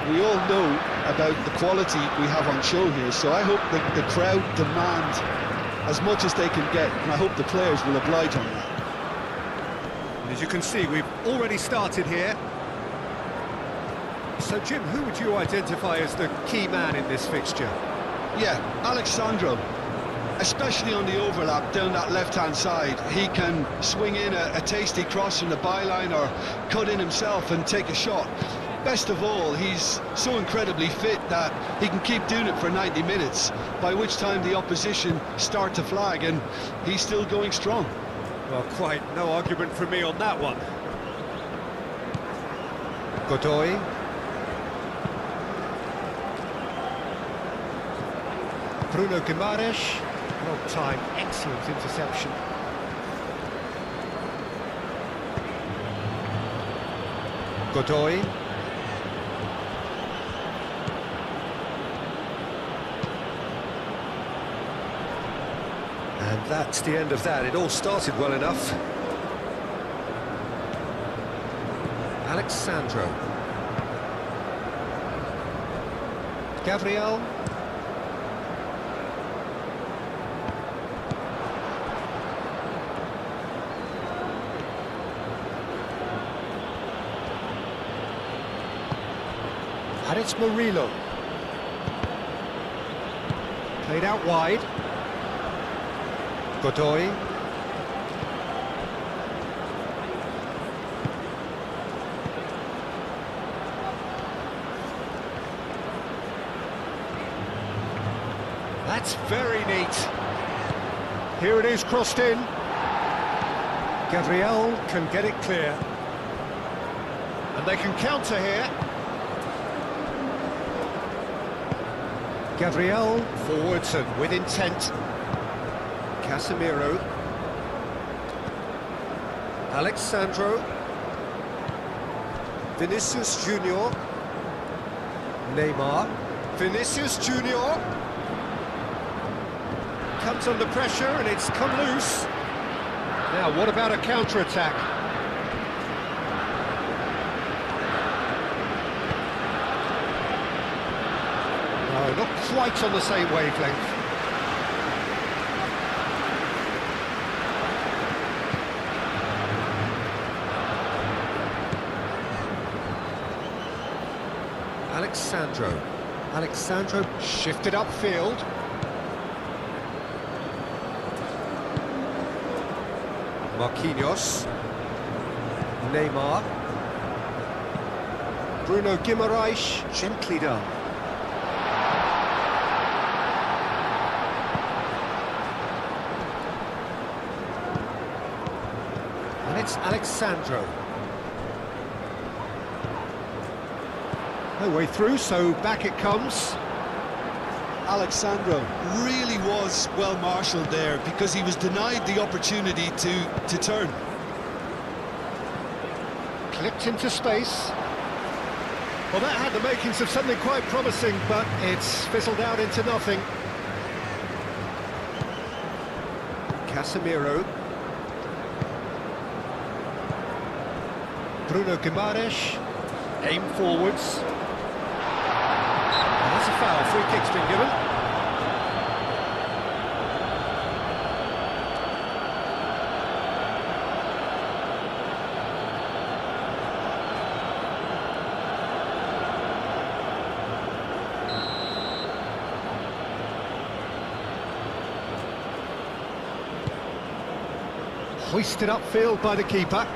we all know about the quality we have on show here, so I hope that the crowd demand as much as they can get, and I hope the players will oblige on that. And as you can see, we've already started here. So, Jim, who would you identify as the key man in this fixture? Yeah, Alexandro, especially on the overlap down that left-hand side. He can swing in a tasty cross from the byline or cut in himself and take a shot. Best of all, he's so incredibly fit that he can keep doing it for 90 minutes, by which time the opposition start to flag, and he's still going strong. Well, quite no argument from me on that one. Godoy. Bruno Guimaraes. Well timed, excellent interception. Godoy. And that's the end of that. It all started well enough. Alexandro. Gabriel. And it's Murillo. Played out wide. Godoy. That's very neat. Here it is, crossed in. Gabriel can get it clear. And they can counter here. Gabriel forwards and with intent. Casemiro. Alexandro. Vinicius Junior. Neymar. Vinicius Junior. Comes under pressure and it's come loose. Now, what about a counter-attack? No, not quite on the same wavelength. Alexandro shifted upfield. Marquinhos. Neymar. Bruno Guimaraes, gently done. And it's Alexandro. No way through, so back it comes. Alexandro really was well marshalled there because he was denied the opportunity to turn. Clipped into space. Well, that had the makings of something quite promising, but it's fizzled out into nothing. Casemiro. Bruno Guimaraes. Aim forwards. That's a foul, free kick's been given. Hoisted upfield by the keeper.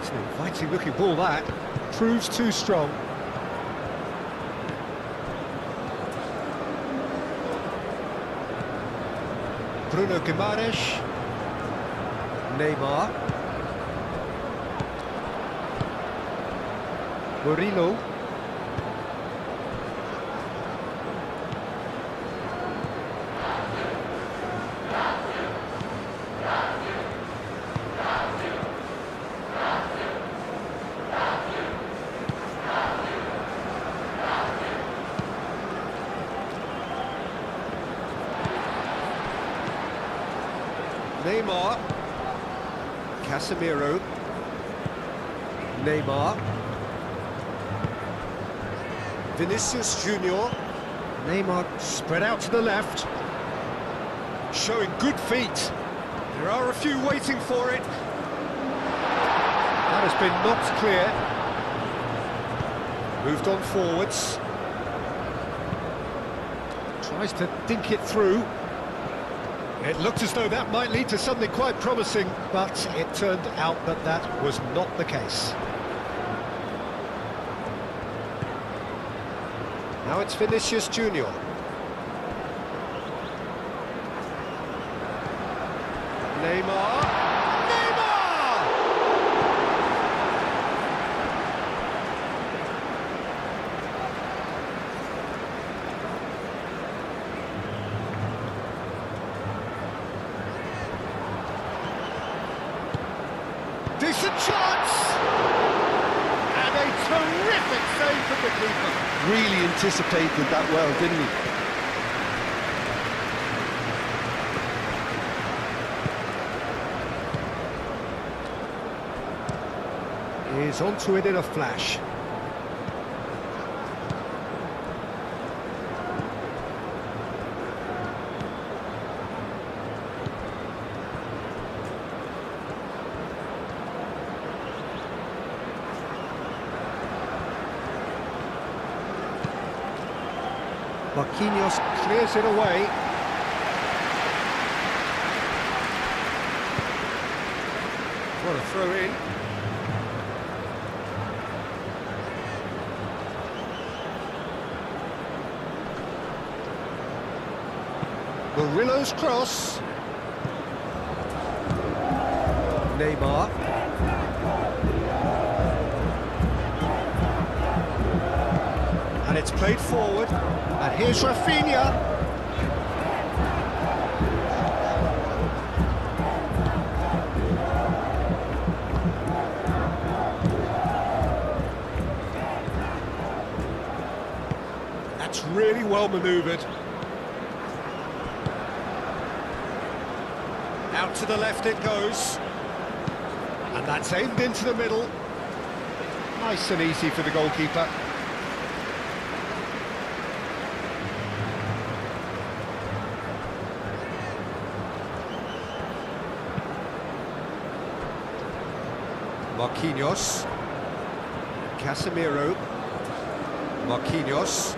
It's an inviting looking ball that. Proves too strong. Bruno Guimaraes. Neymar. Murillo. Neymar. Casemiro. Neymar. Vinicius Junior. Neymar spread out to the left. Showing good feet. There are a few waiting for it. That has been knocked clear. Moved on forwards. Tries to dink it through. It looked as though that might lead to something quite promising, but it turned out that that was not the case. Now it's Vinicius Junior. Neymar. Neymar! Decent chance! And a terrific save from the keeper. Really anticipated that well, didn't he? He's onto it in a flash. Marquinhos clears it away. What a throw in. Murillo's cross. Neymar. And it's played forward. And here's Rafinha. That's really well manoeuvred. Out to the left it goes. And that's aimed into the middle. Nice and easy for the goalkeeper. Marquinhos. Casemiro. Marquinhos.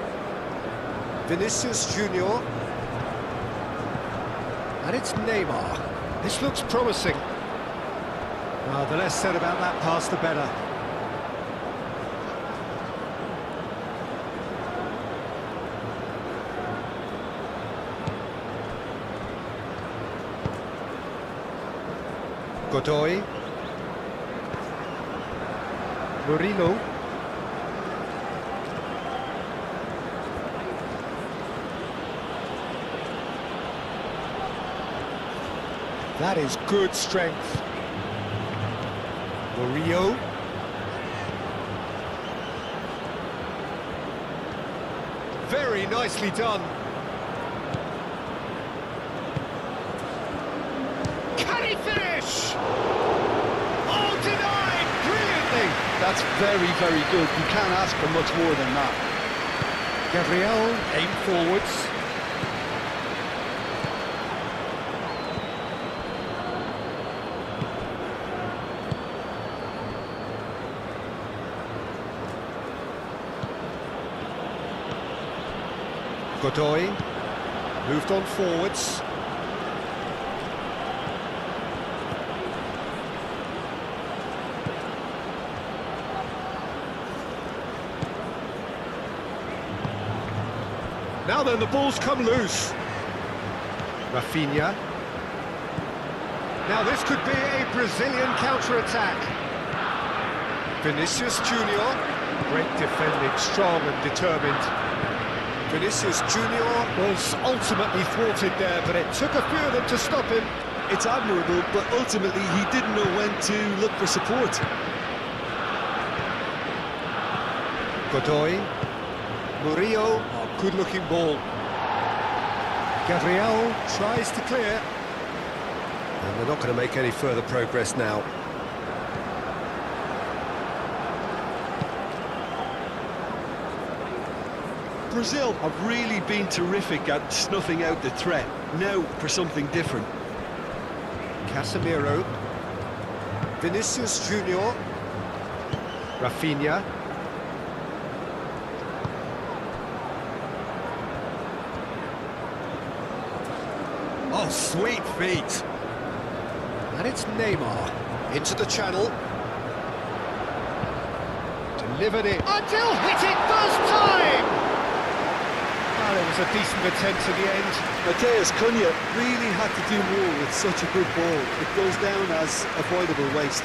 Vinicius Junior. And it's Neymar. This looks promising. Well, the less said about that pass, the better. Godoy. Murillo. That is good strength. Murillo. Very nicely done. Can he finish? Oh, denied! Brilliantly! That's very, very good. You can't ask for much more than that. Gabriel, aim forwards. Godoy, moved on forwards. Now then, the ball's come loose. Rafinha. Now this could be a Brazilian counter-attack. Vinicius Junior. Great defending, strong and determined. Vinicius Junior was ultimately thwarted there, but it took a few of them to stop him. It's admirable, but ultimately he didn't know when to look for support. Godoy. Murillo. Oh, good-looking ball. Gabriel tries to clear. And they're not going to make any further progress now. Brazil have really been terrific at snuffing out the threat. Now for something different. Casemiro. Vinicius Junior. Rafinha. Oh, sweet feet. And it's Neymar. Into the channel. Delivered it. Until hit it first time! Well, it was a decent attempt at the end. Matheus Cunha really had to do more with such a good ball. It goes down as avoidable waste.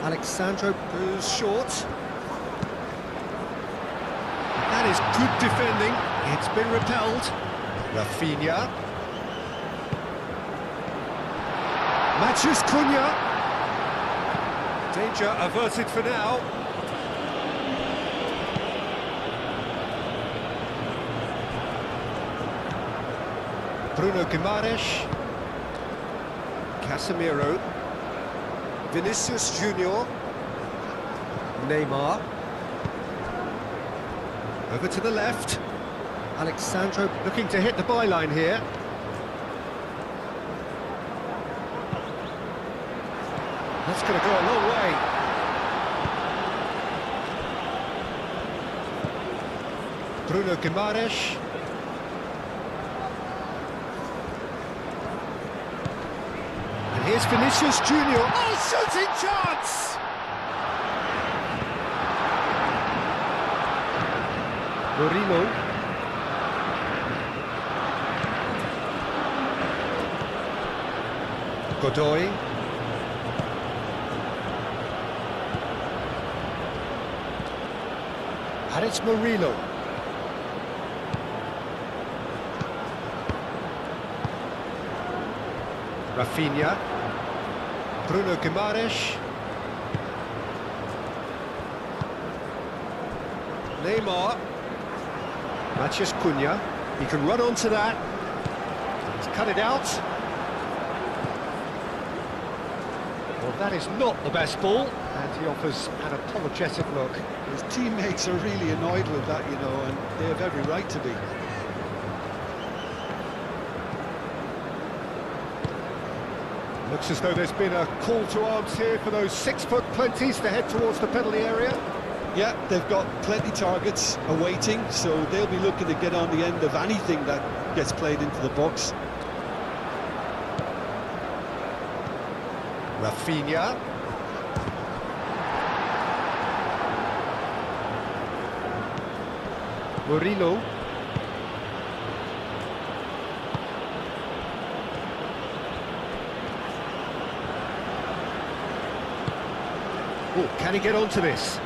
Alexandro goes short. That is good defending. It's been repelled. Rafinha. Matches Cunha. Danger averted for now. Bruno Guimaraes. Casemiro. Vinicius Junior. Neymar. Over to the left. Alexandro looking to hit the byline here. That's going to go a long way. Bruno Guimaraes. And here's Vinicius Junior. Oh, shooting chance! Murillo. Godoy. And it's Murillo. Rafinha. Bruno Guimaraes. Neymar. Matches Cunha. He can run onto that. He's cut it out. Well, that is not the best ball, and he offers an apologetic look. His teammates are really annoyed with that, you know, and they have every right to be. Looks as though there's been a call to arms here for those 6-foot plenties to head towards the penalty area. Yeah, they've got plenty targets awaiting, so they'll be looking to get on the end of anything that gets played into the box. Rafinha. Murillo. Oh, can he get onto this?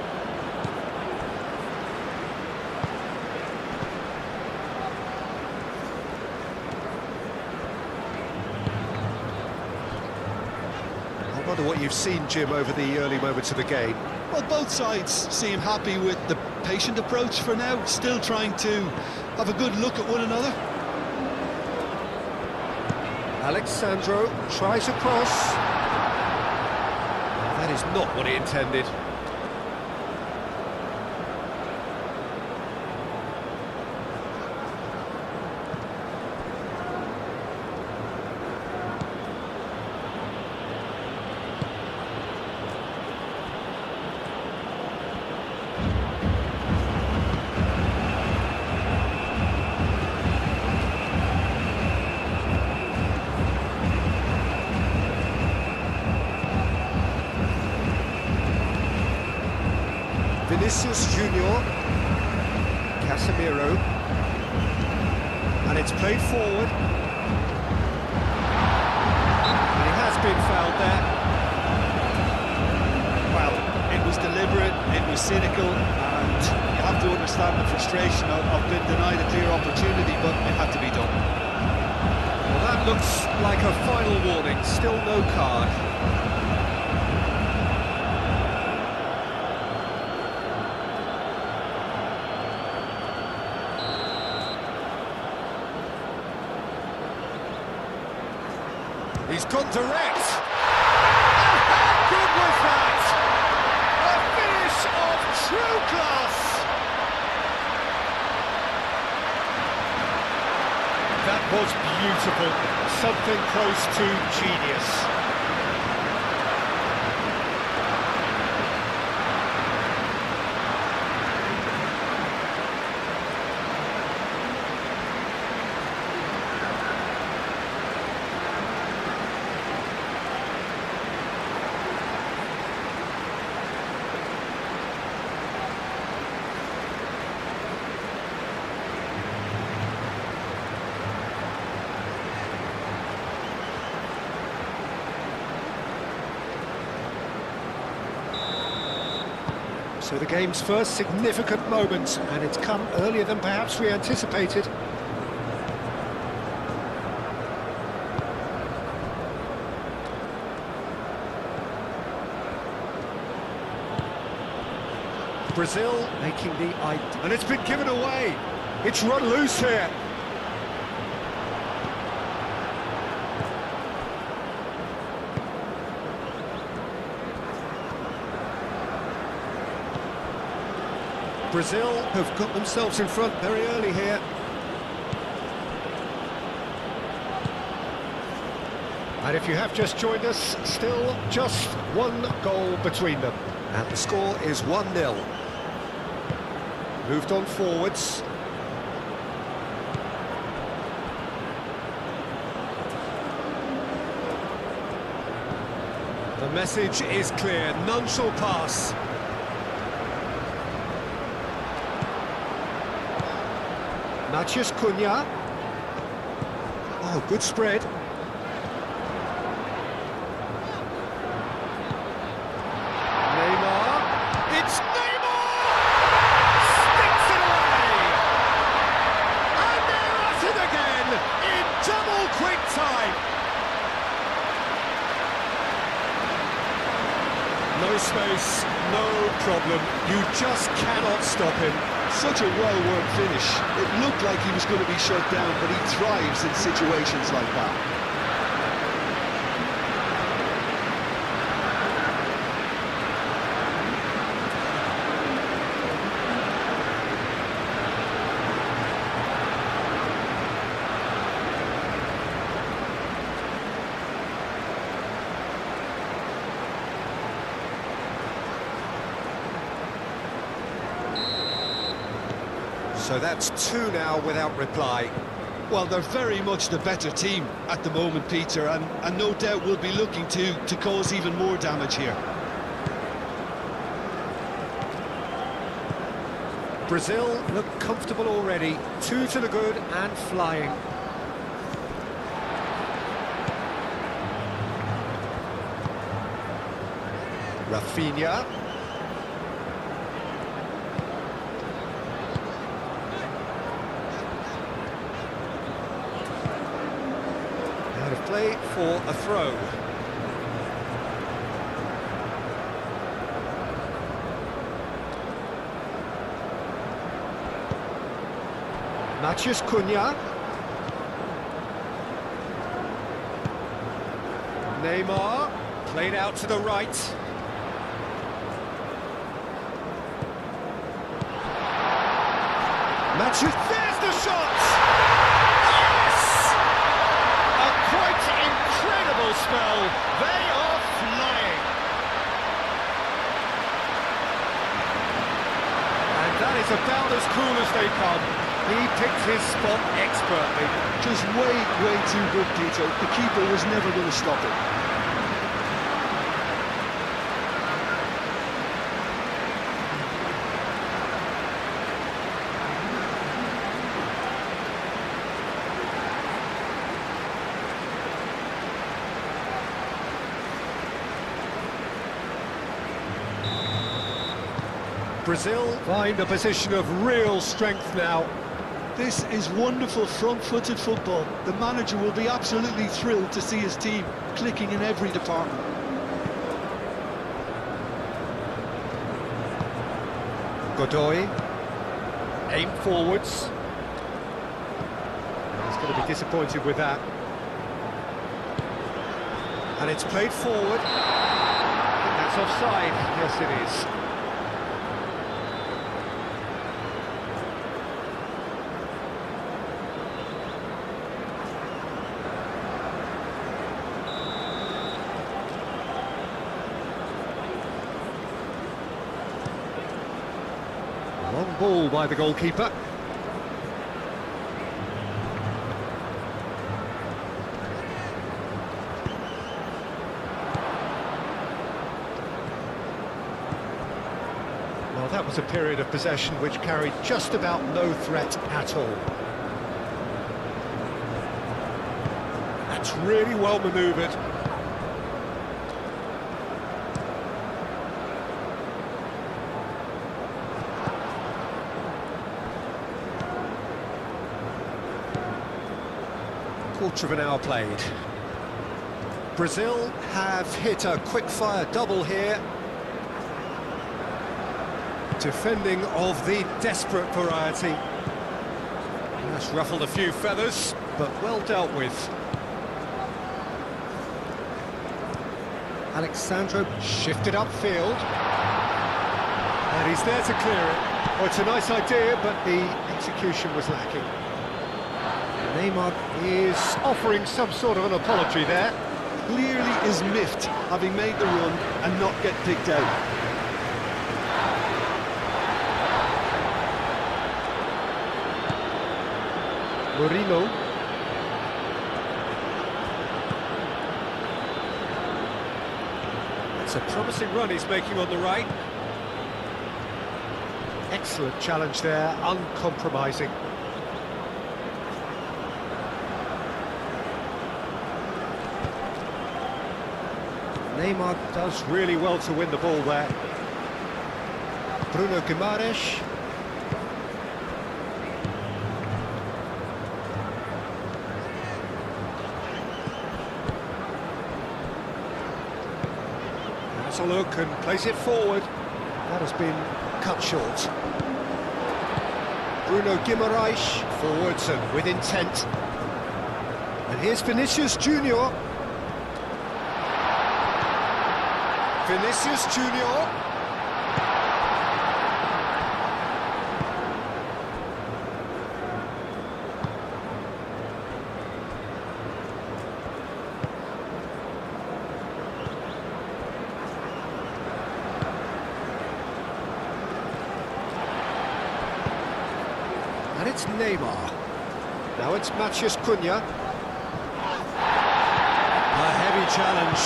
I wonder what you've seen, Jim, over the early moments of the game. Well, both sides seem happy with the patient approach for now, still trying to have a good look at one another. Alexandro tries a cross. That is not what he intended. Vinicius Junior. Casemiro. And it's played forward. And he has been fouled there. Well, it was deliberate, it was cynical, and you have to understand the frustration of being denied a clear opportunity, but it had to be done. Well, that looks like a final warning. Still no card. He's gone direct. And how good was that? A finish of true class. That was beautiful. Something close to genius. So the game's first significant moment, and it's come earlier than perhaps we anticipated. Brazil making the idea, and it's been given away. It's run loose here. Brazil have got themselves in front very early here. And if you have just joined us, still just one goal between them. And the score is 1-0. Moved on forwards. The message is clear, none shall pass. Matheus Cunha. Oh, good spread. Neymar. It's Neymar! Sticks it away! And they're at it again in double quick time. No space, no problem. You just cannot stop him. Such a well-worked finish. It looked like he was going to be shut down, but he thrives in situations like that. So that's two now without reply. Well, they're very much the better team at the moment, Peter, and no doubt will be looking to cause even more damage here. Brazil look comfortable already. 2 to the good and flying. Rafinha. Out of play for a throw. Matheus Cunha. Neymar, played out to the right. Matheus, there's the shot! Yes! A quite incredible spell. They are flying. And that is about as cool as they come. He picked his spot expertly. Just way too good, Peter. The keeper was never going to stop it. Brazil find a position of real strength now. This is wonderful front-footed football. The manager will be absolutely thrilled to see his team clicking in every department. Godoy. Aim forwards. He's going to be disappointed with that. And it's played forward. That's offside. Yes, it is. Long ball by the goalkeeper. Well, that was a period of possession which carried just about no threat at all. That's really well manoeuvred. Quarter of an hour played. Brazil have hit a quick-fire double here. Defending of the desperate variety. That's ruffled a few feathers, but well dealt with. Alexandro shifted upfield. And he's there to clear it. Oh, it's a nice idea, but the execution was lacking. Neymar is offering some sort of an apology there. Clearly is miffed, having made the run and not get digged out. Mourinho. It's a promising run he's making on the right. Excellent challenge there, uncompromising. Neymar does really well to win the ball there. Bruno Guimaraes. Has a look and plays it forward. That has been cut short. Bruno Guimaraes forwards and with intent. And here's Vinicius Junior. Vinicius Junior. And it's Neymar. Now it's Matheus Cunha. A heavy challenge.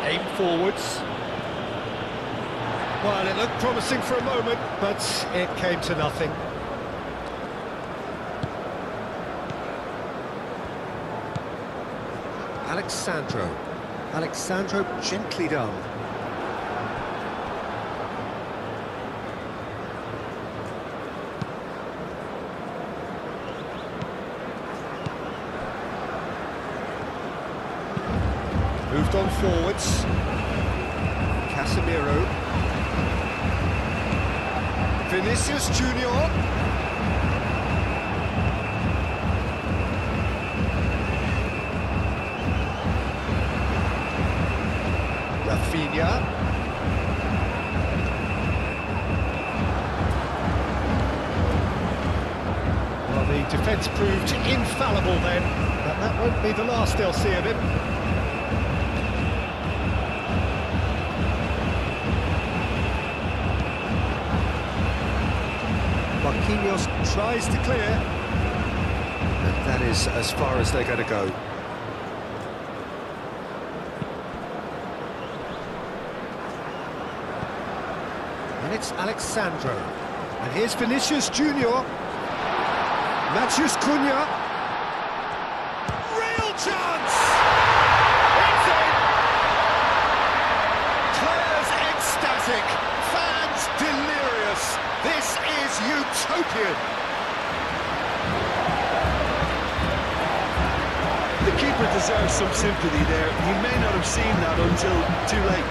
Aim forwards. Well, it looked promising for a moment, but it came to nothing. Alexandro gently done. Moved on forwards. Casemiro. Vinicius Junior. Rafinha. Well, the defence proved infallible then, but that won't be the last they'll see of him. Marquinhos tries to clear, and that is as far as they're going to go. And it's Alexandro. And here's Vinicius Junior. Matheus Cunha. Real chance! It's in! Players ecstatic, fans delirious. This is utopian. keeper deserves some sympathy there. He may not have seen that until too late.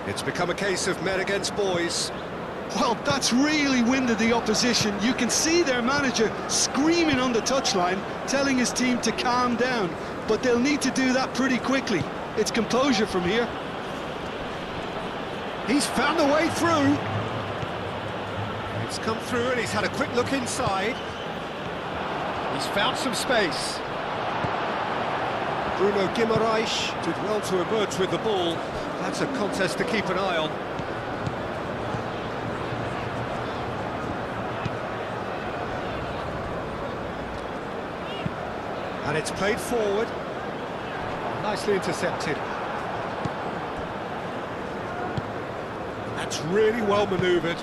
It's become a case of men against boys. Well, that's really winded the opposition. You can see their manager screaming on the touchline, telling his team to calm down. But they'll need to do that pretty quickly. It's composure from here. He's found a way through. It's come through and he's had a quick look inside. He's found some space. Bruno Guimaraes did well to emerge with the ball. That's a contest to keep an eye on. And it's played forward. Nicely intercepted. That's really well manoeuvred.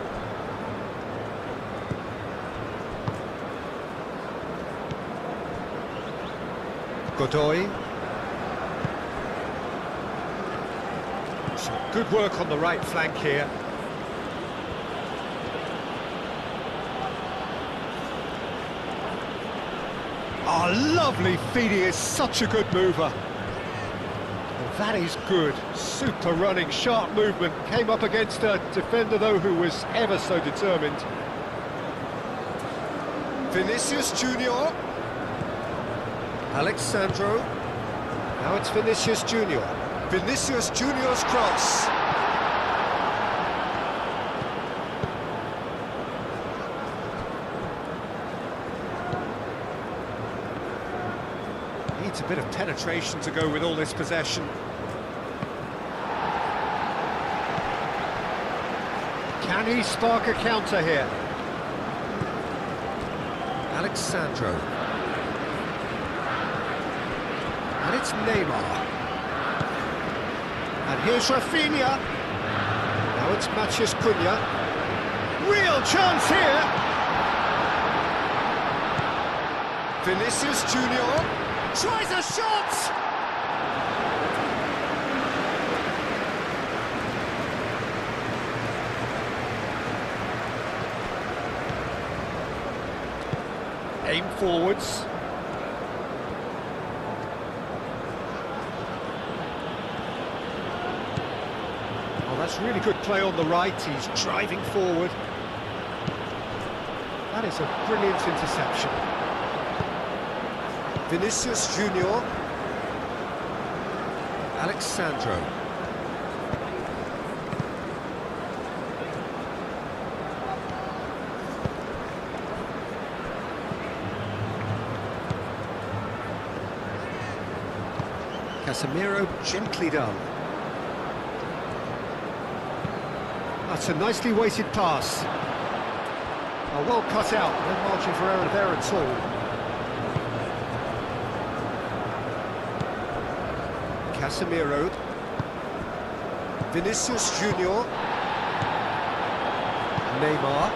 Godoy. Some good work on the right flank here. Oh, lovely feed. He is such a good mover. Well, that is good. Super running, sharp movement. Came up against a defender, though, who was ever so determined. Vinicius Junior. Alexandro. Now it's Vinicius Junior. Vinicius Junior's cross. Needs a bit of penetration to go with all this possession. Can he spark a counter here? Alexandro. And it's Neymar. And here's Rafinha. Now it's Matheus Cunha. Real chance here. Vinicius Junior tries a shot. Aim forwards. That's really good play on the right. He's driving forward. That is a brilliant interception. Vinicius Junior. Alexandro. Casemiro, gently done. That's a nicely weighted pass. Oh, well cut out, no margin for error there at all. Casemiro. Vinicius Junior. Neymar.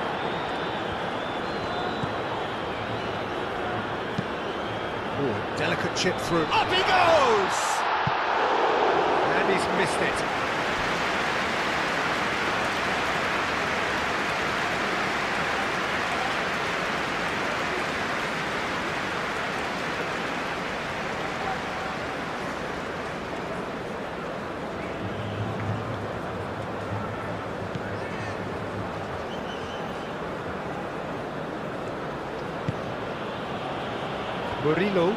Oh, delicate chip through. Up he goes! And he's missed it. Murillo.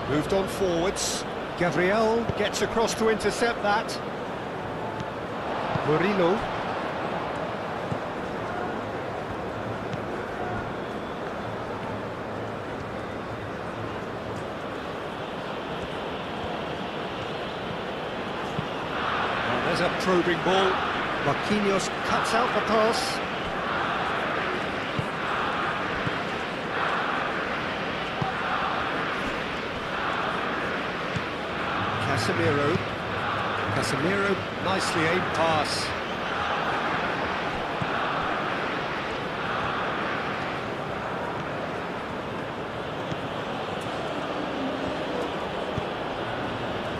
Moved on forwards. Gabriel gets across to intercept that. Murillo. a probing ball. Marquinhos cuts out the pass. Casemiro, nicely aimed pass.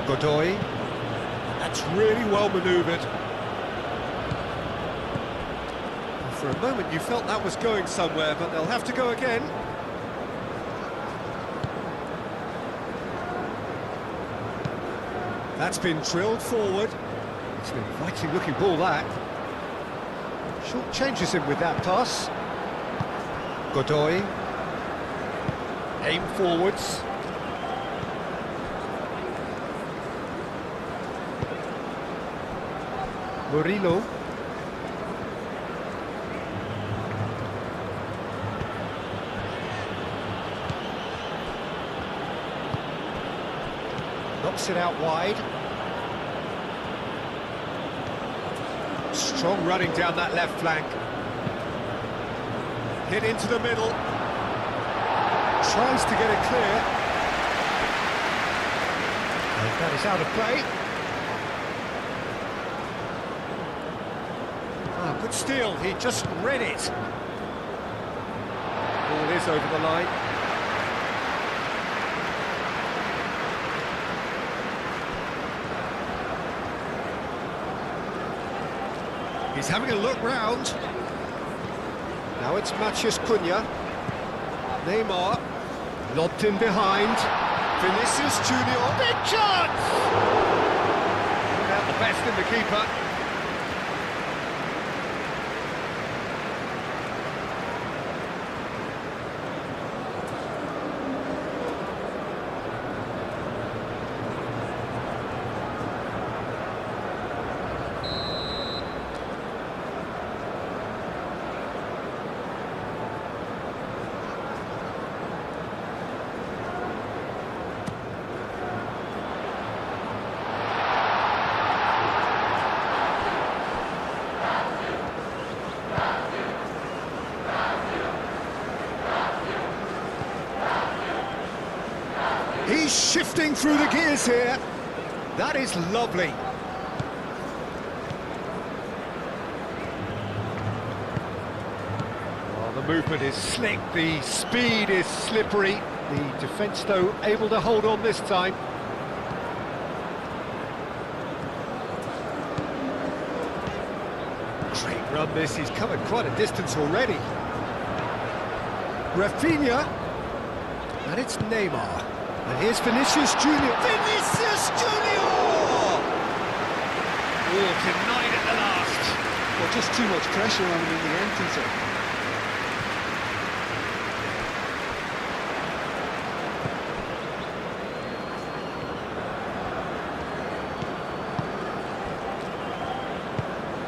Godoy. That's really well manoeuvred. For a moment you felt that was going somewhere, but they'll have to go again. That's been drilled forward. It's an inviting looking ball, that. Short changes him with that pass. Godoy. Aim forwards. Murillo. Knocks it out wide. Strong running down that left flank. Hit into the middle. Tries to get it clear. And that is out of play. Good steal, he just read it. Ball is over the line. He's having a look round. Now it's Matheus Cunha. Neymar. Lobbed in behind. Vinicius Junior. Big chance! Without the best in the keeper. He's shifting through the gears here. That is lovely. Oh, the movement is slick, the speed is slippery. The defence, though, able to hold on this time. Great run this, he's covered quite a distance already. Rafinha, and it's Neymar. And here's Vinicius Junior. Vinicius Junior! Oh, denied at the last. Well, just too much pressure on him in the end, Peter.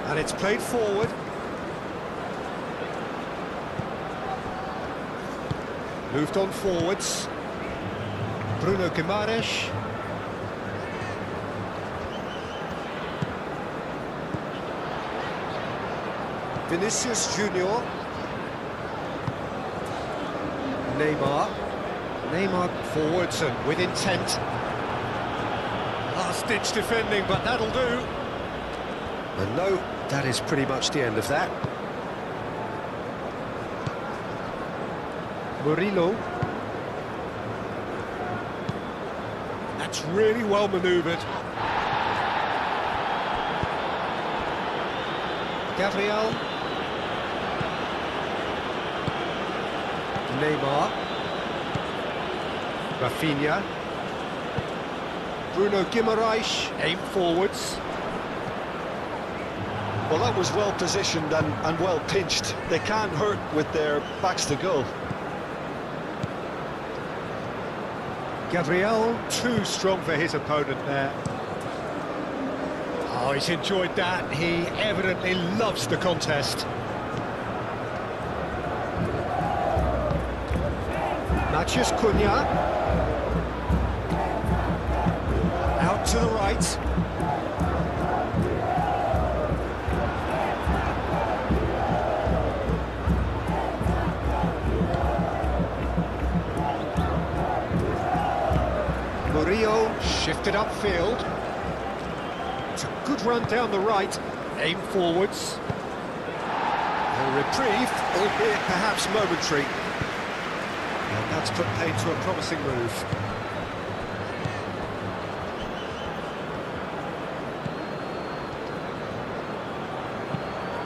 And it's played forward. Moved on forwards. Bruno Guimaraes. Vinicius Junior. Neymar. Neymar forwards and with intent. Last-ditch defending, but that'll do. And no, that is pretty much the end of that. Murillo. That's really well manoeuvred. Gabriel. Neymar. Rafinha. Bruno Guimaraes. Aim forwards. Well, that was well positioned and well pinched. They can't hurt with their backs to goal. Gabriel, too strong for his opponent there. Oh, he's enjoyed that. He evidently loves the contest. Matheus Cunha. Out to the right. Murillo shifted upfield. It's a good run down the right. Aim forwards. A reprieve, albeit perhaps momentary. And that's put paid to a promising move.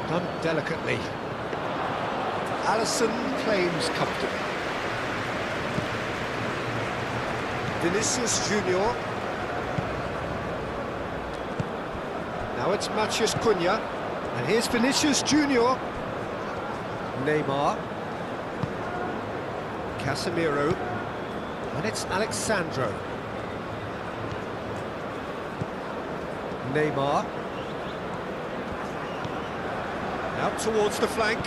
Done delicately. Alisson claims comfortably. Vinicius Junior. Now it's Matheus Cunha. And here's Vinicius Junior. Neymar. Casemiro. And it's Alexandro. Neymar. Out towards the flank.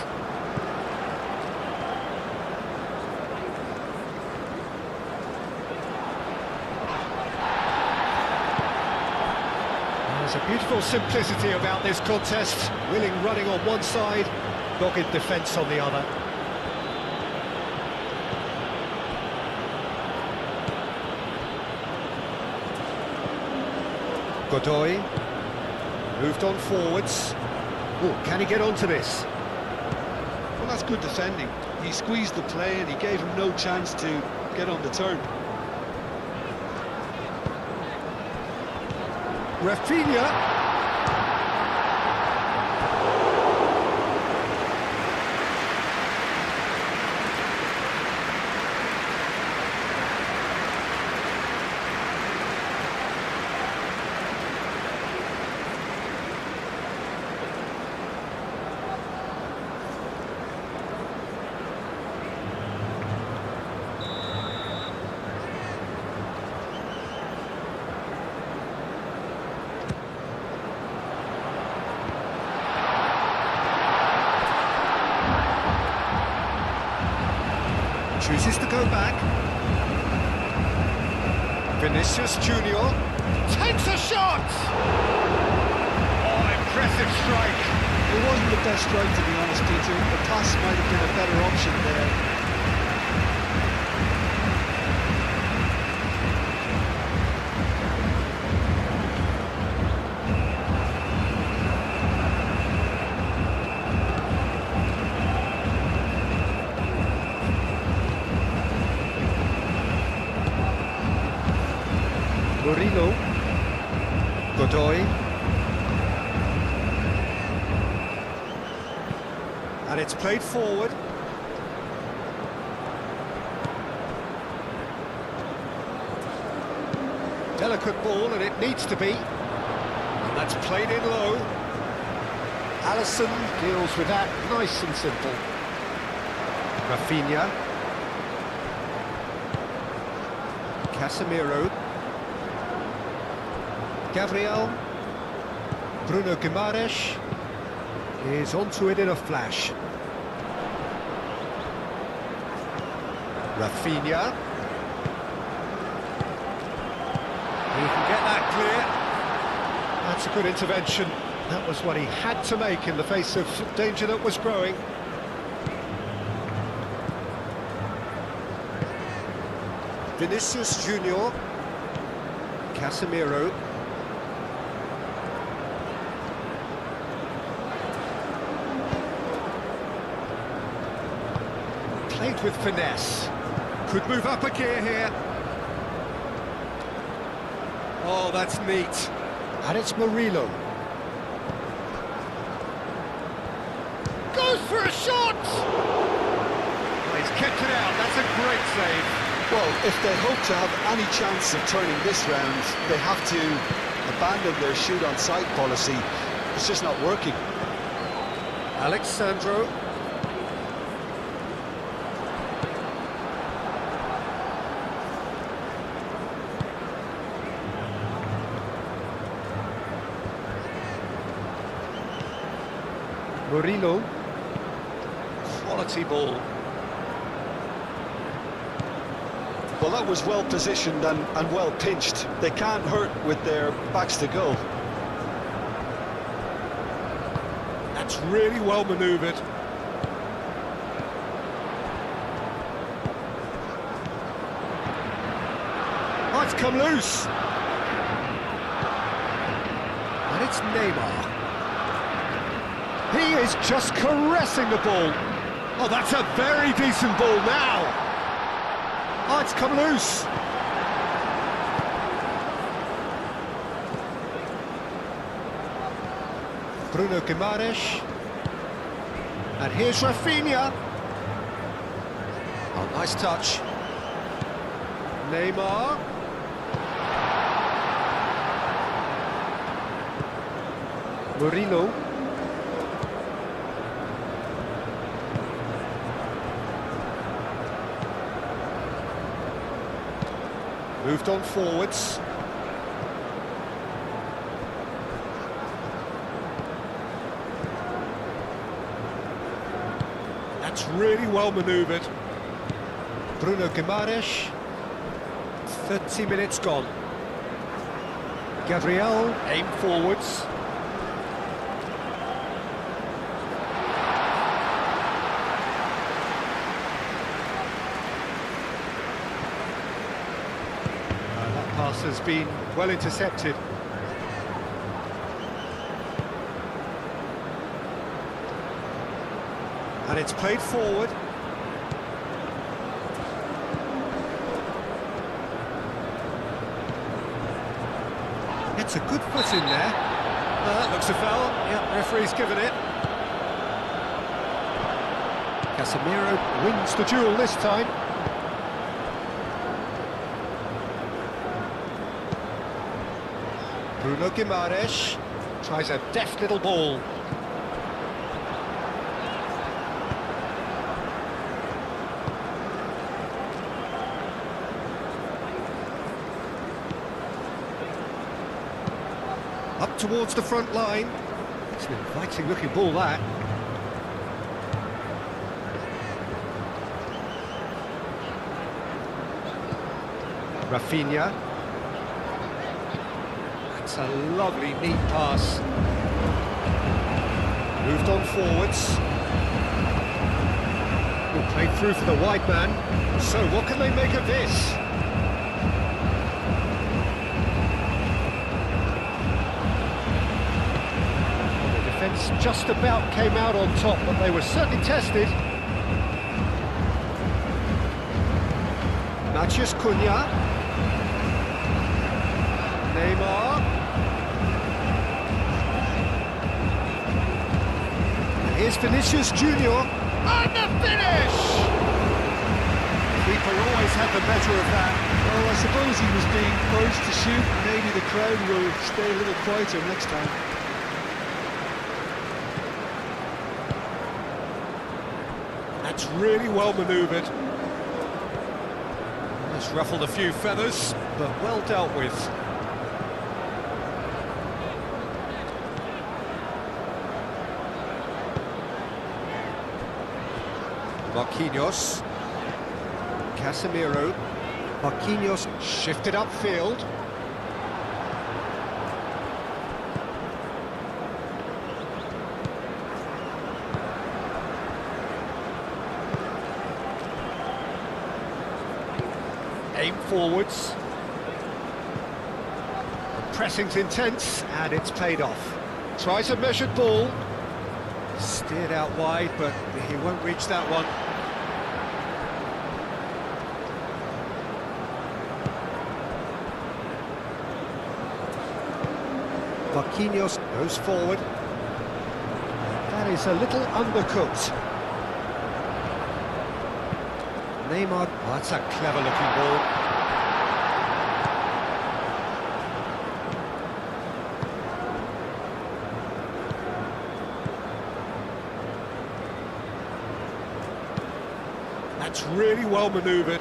There's a beautiful simplicity about this contest. Willing running on one side, dogged defence on the other. Godoy moved on forwards. Oh, can he get onto this? Well, that's good defending. He squeezed the play and he gave him no chance to get on the turn. Rafinha. Chooses to go back. Vinicius Junior takes a shot! Oh, impressive strike. It wasn't the best strike, to be honest, Peter. The pass might have been a better option there. Murillo. Godoy. And it's played forward. Delicate ball, and it needs to be. And that's played in low. Alisson deals with that nice and simple. Rafinha. Casemiro. Gabriel. Bruno Guimaraes is onto it in a flash. Rafinha. He can get that clear. That's a good intervention. That was what he had to make in the face of danger that was growing. Vinicius Junior. Casemiro. Played with finesse. Could move up a gear here. Oh, that's neat. And it's Murillo. Goes for a shot! Oh, he's kept it out. That's a great save. Well, if they hope to have any chance of turning this round, they have to abandon their shoot-on-sight policy. It's just not working. Alexandro. Murillo. Quality ball. Well, that was well positioned and well pinched. They can't hurt with their backs to goal. That's really well manoeuvred. Oh, it's come loose. And it's Neymar. He is just caressing the ball. Oh, that's a very decent ball now. Oh, it's come loose. Bruno Guimaraes. And here's Rafinha. Oh, nice touch. Neymar. Murillo. Moved on forwards. That's really well manoeuvred. Bruno Guimaraes. 30 minutes gone. Gabriel, aim forwards. That pass has been well intercepted. And it's played forward. It's a good foot in there. That looks a foul. Yeah, referee's given it. Casemiro wins the duel this time. Bruno Guimaraes tries a deft little ball. Up towards the front line. It's an inviting looking ball, that. Rafinha. That's a lovely, neat pass. Moved on forwards. Played through for the wide man. So what can they make of this? Defence just about came out on top, but they were certainly tested. Matheus Cunha. Neymar. And here's Vinicius Junior. And the finish! Keeper always had the better of that. Well, I suppose he was being urged to shoot. Maybe the crowd will stay a little quieter next time. That's really well manoeuvred. It's ruffled a few feathers, but well dealt with. Marquinhos. Casemiro. Marquinhos shifted upfield. Aim forwards. The pressing's intense, and it's paid off. Tries a measured ball. Steered out wide, but he won't reach that one. Marquinhos goes forward. That is a little undercooked. Neymar, oh, that's a clever looking ball. That's really well manoeuvred.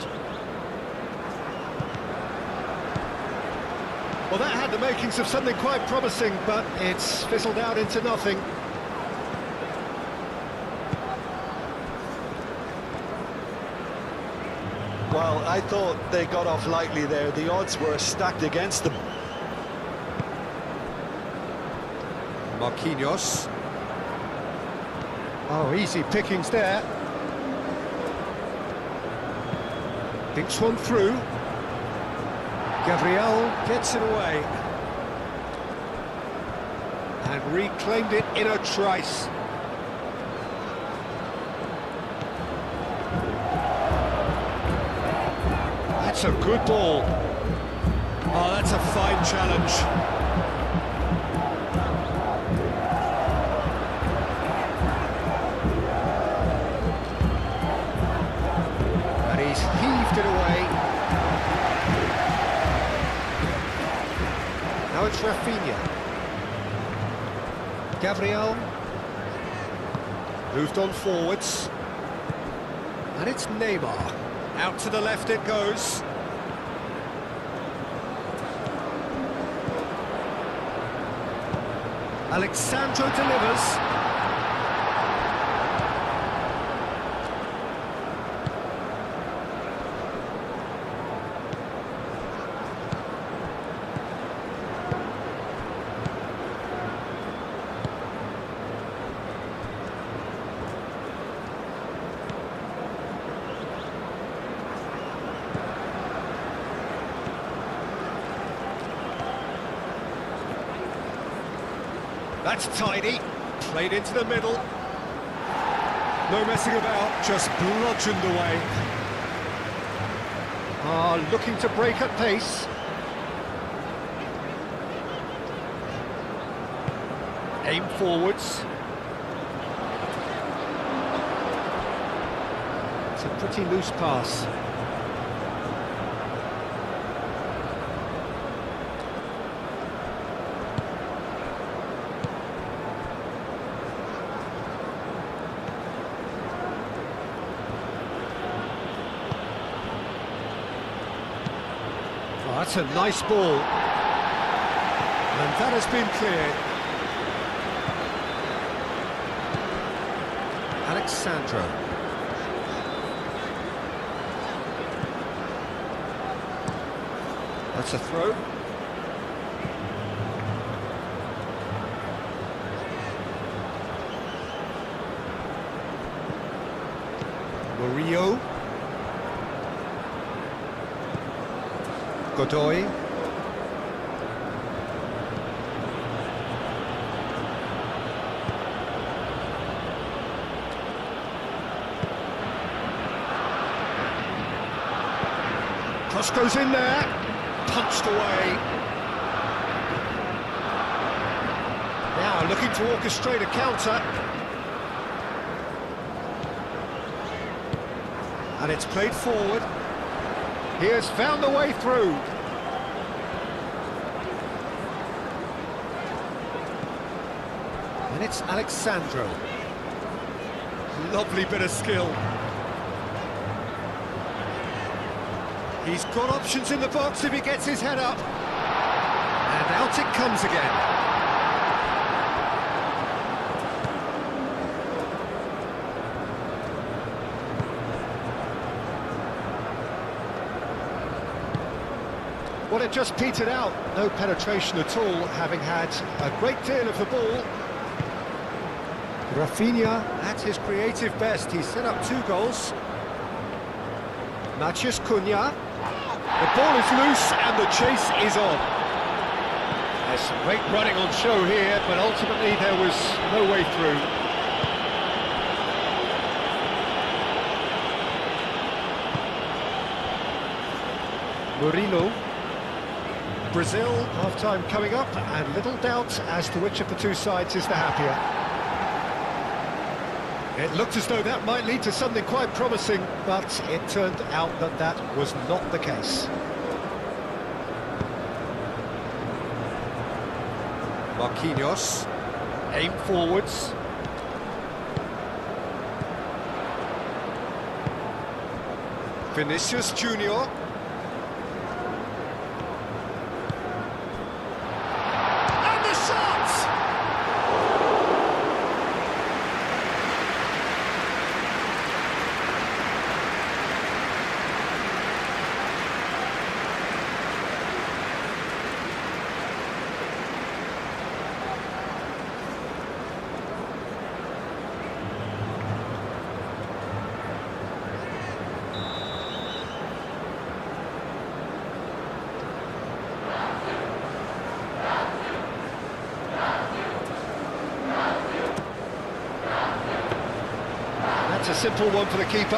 Well, that had the makings of something quite promising, but it's fizzled out into nothing. Well, I thought they got off lightly there. The odds were stacked against them. Marquinhos. Oh, easy pickings there. Thinks one through. Gabriel gets it away. And reclaimed it in a trice. That's a good ball. Oh, that's a fine challenge. And he's heaved it away. Now it's Rafinha. Gabriel. Moved on forwards. And it's Neymar. Out to the left it goes. Alexandro delivers. That's tidy, played into the middle. No messing about, just bludgeoned away. Looking to break at pace. Aim forwards. It's a pretty loose pass. Oh, that's a nice ball. And that has been cleared. Alexandro. That's a throw. Murillo. Godoy. Cross goes in there, punched away. Now looking to orchestrate a counter. And it's played forward. He has found the way through. And it's Alexandro. Lovely bit of skill. He's got options in the box if he gets his head up. And out it comes again. Well, it just petered out. No penetration at all, having had a great deal of the ball. Rafinha at his creative best. He's set up 2 goals. Matheus Cunha. The ball is loose and the chase is on. There's some great running on show here, but ultimately there was no way through. Murillo. Brazil, half-time coming up, and little doubt as to which of the 2 sides is the happier. It looked as though that might lead to something quite promising, but it turned out that that was not the case. Marquinhos, aim forwards. Vinicius Junior. simple one for the keeper.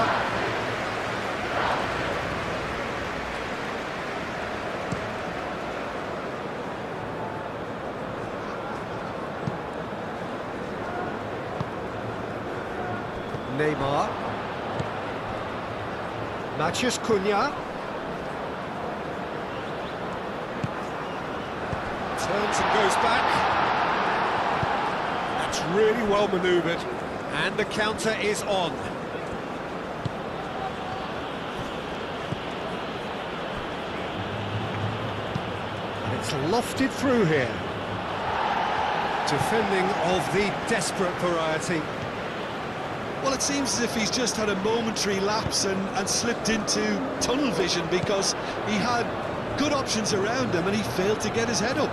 Neymar. Matheus Cunha. Turns and goes back. That's really well manoeuvred. And the counter is on. And it's lofted through here. Defending of the desperate variety. Well, it seems as if he's just had a momentary lapse and slipped into tunnel vision, because he had good options around him and he failed to get his head up.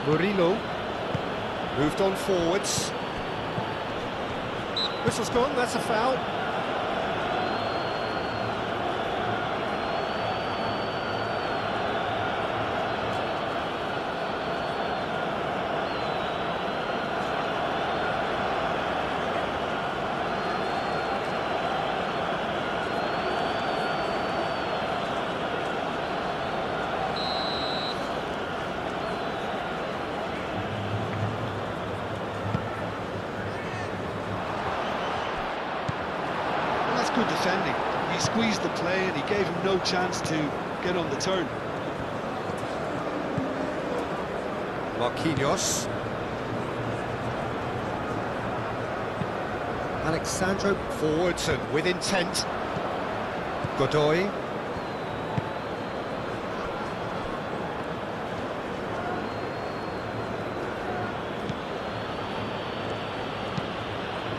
Murillo moved on forwards. Whistle's gone, that's a foul. Good defending. He squeezed the play and he gave him no chance to get on the turn. Marquinhos. Alexandro forwards and with intent. Godoy.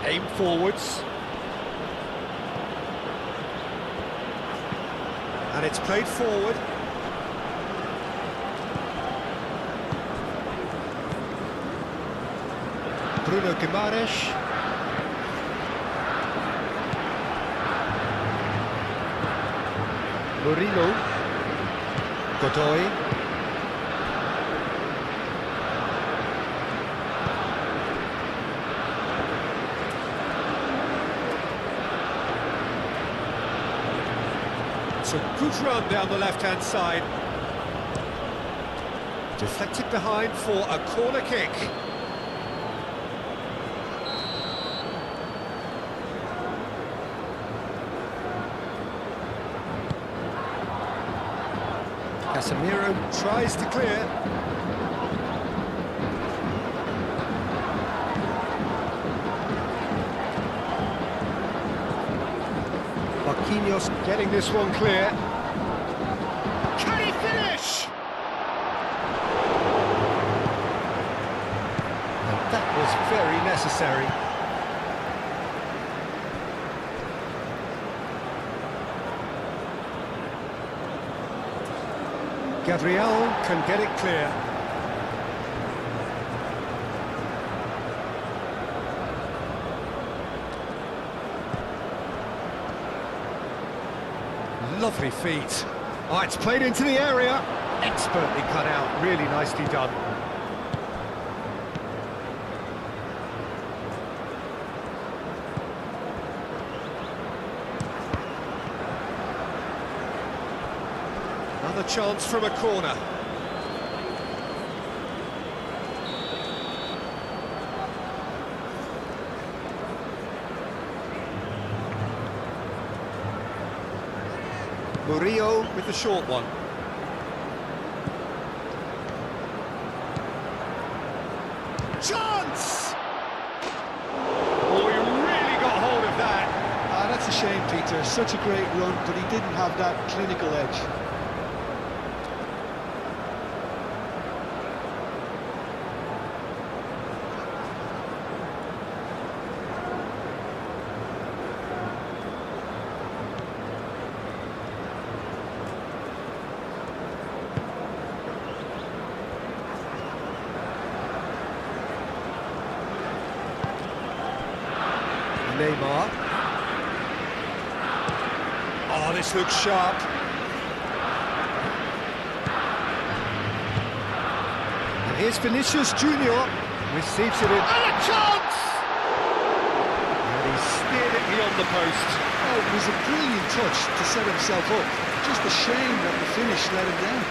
Aim forwards. And it's played forward. Bruno Guimaraes. Murillo. Godoy. It's a good run down the left-hand side. Deflected behind for a corner kick. Casemiro tries to clear. Marquinhos getting this one clear. Can he finish? And that was very necessary. Gabriel can get it clear. Lovely feet. Oh, it's played into the area. Expertly cut out, really nicely done. Another chance from a corner. Murillo with the short one. Chance! Oh, he really got hold of that. Ah, that's a shame, Peter. Such a great run, but he didn't have that clinical edge. Neymar. Oh, this looks sharp. And here's Vinicius Junior. Receives it in. And a chance! the post. Oh, it was a brilliant touch to set himself up. Just a shame that the finish let him down.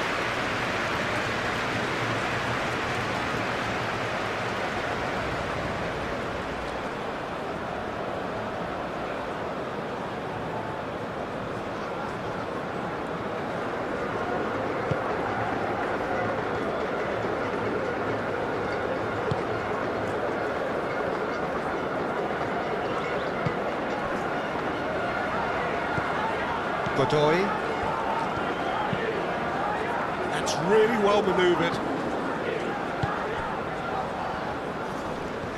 Godoy. That's really well manoeuvred.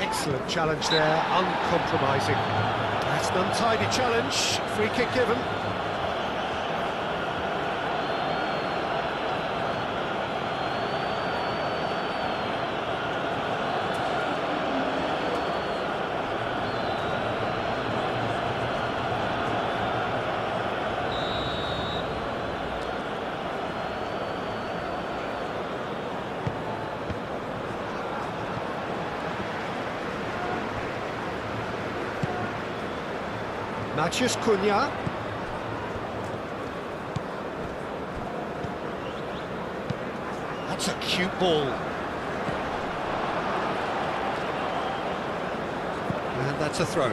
Excellent challenge there, uncompromising. That's an untidy challenge, free kick given. Matheus Cunha. That's a cute ball. And that's a throw.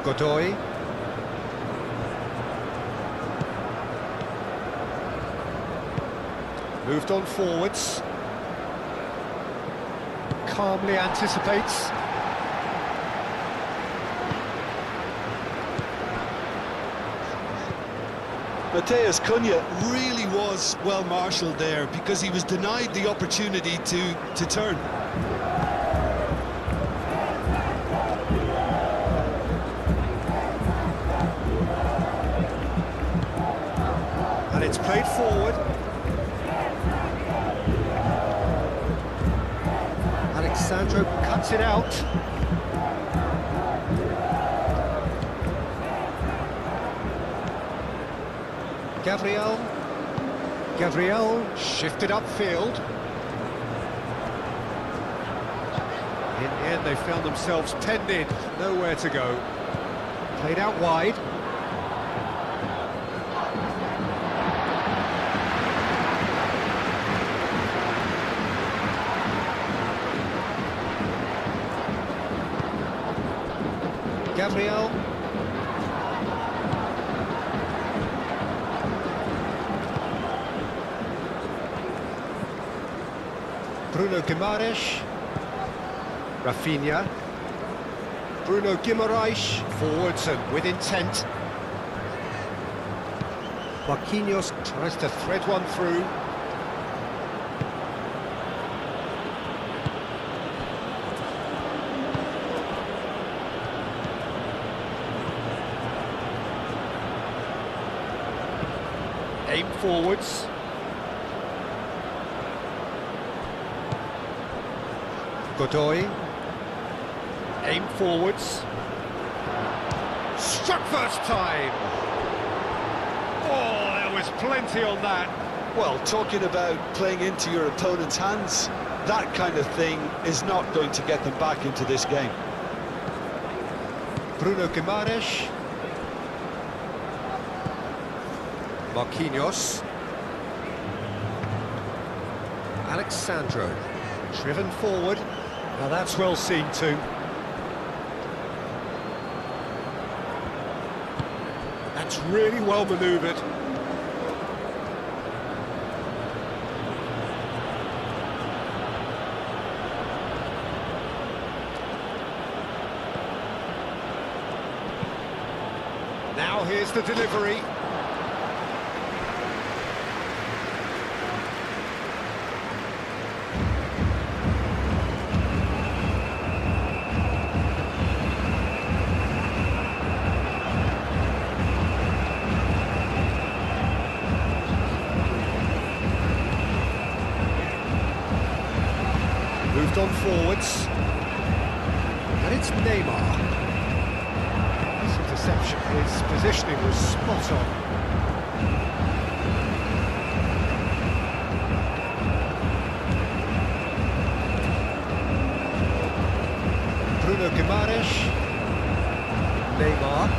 Godoy. Moved on forwards. Calmly anticipates. Matheus Cunha really was well marshalled there because he was denied the opportunity to turn. And it's played forward. Alexandro cuts it out. Gabriel shifted upfield. In the end, they found themselves penned in, nowhere to go. Played out wide. Gabriel. Bruno Guimaraes. Rafinha. Bruno Guimaraes forwards and with intent. Marquinhos tries to thread one through. Aim forwards. Godoy. Aim forwards. Struck first time. Oh, there was plenty on that. Well, talking about playing into your opponent's hands, that kind of thing is not going to get them back into this game. Bruno Guimaraes. Marquinhos. Alexandro. Driven forward. Now that's well seen too. That's really well manoeuvred. Now here's the delivery. Moved on forwards. interception. His positioning was spot on. Bruno Guimaraes. Neymar.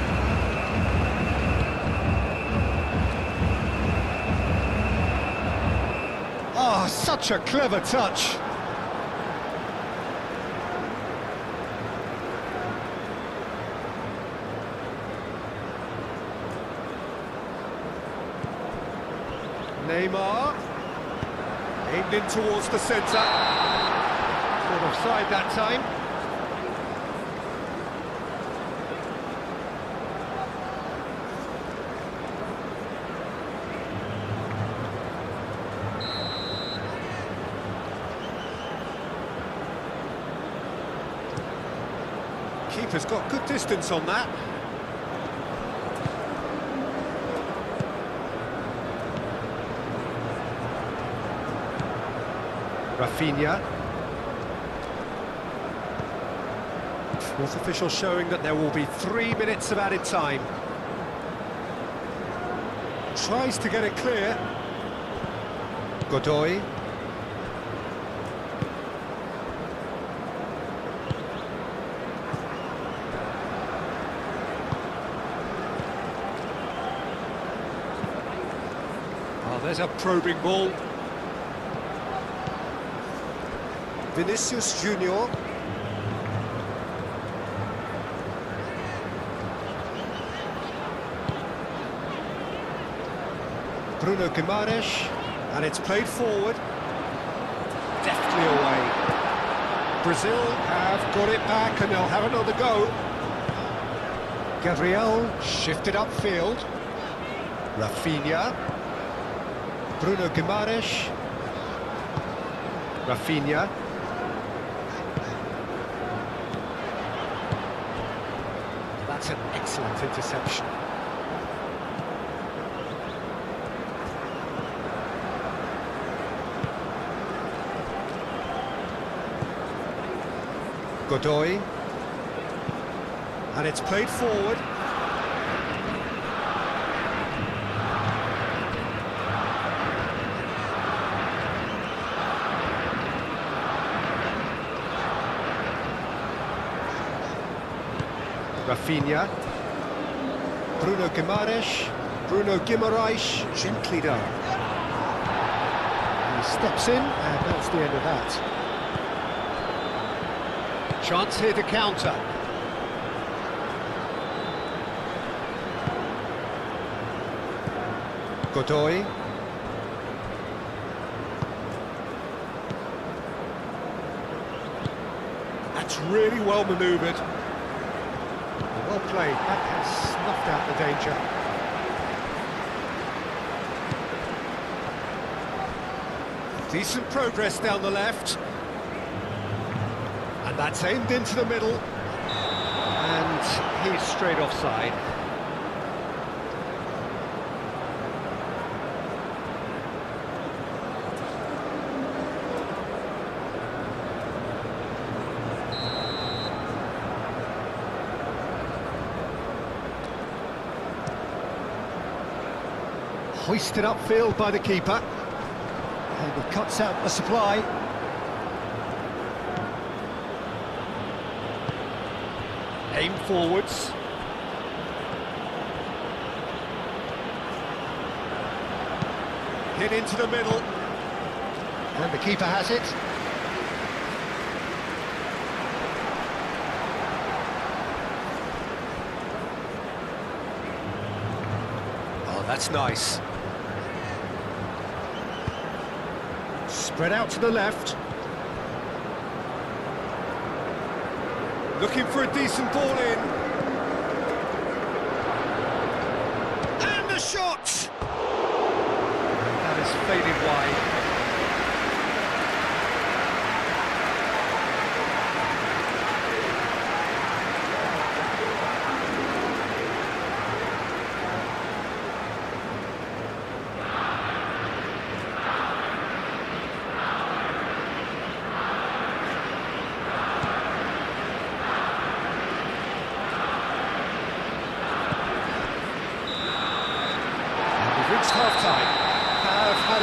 Oh, such a clever touch. Neymar, aimed in towards the centre. Caught offside that time. Keeper's got good distance on that. Rafinha. Fourth official showing that there will be 3 minutes of added time. Tries to get it clear. Godoy. Oh, there's a probing ball. Vinicius Junior. Bruno Guimaraes, and it's played forward. Deftly away. Brazil have got it back and they'll have another go. Gabriel shifted upfield. Rafinha. Bruno Guimaraes. Rafinha. That's an excellent interception. Godoy. And it's played forward. Rafinha. Bruno Guimaraes, gently done. He steps in, and that's the end of that. Chance here to counter. Godoy. That's really well manoeuvred. Well played, that has snuffed out the danger. Decent progress down the left. And that's aimed into the middle. And he's straight offside. Hoisted upfield by the keeper. And he cuts out the supply. Aim forwards. Hit into the middle. And the keeper has it. Oh, that's nice. Spread out to the left. Looking for a decent ball in. And the shot! That has faded wide.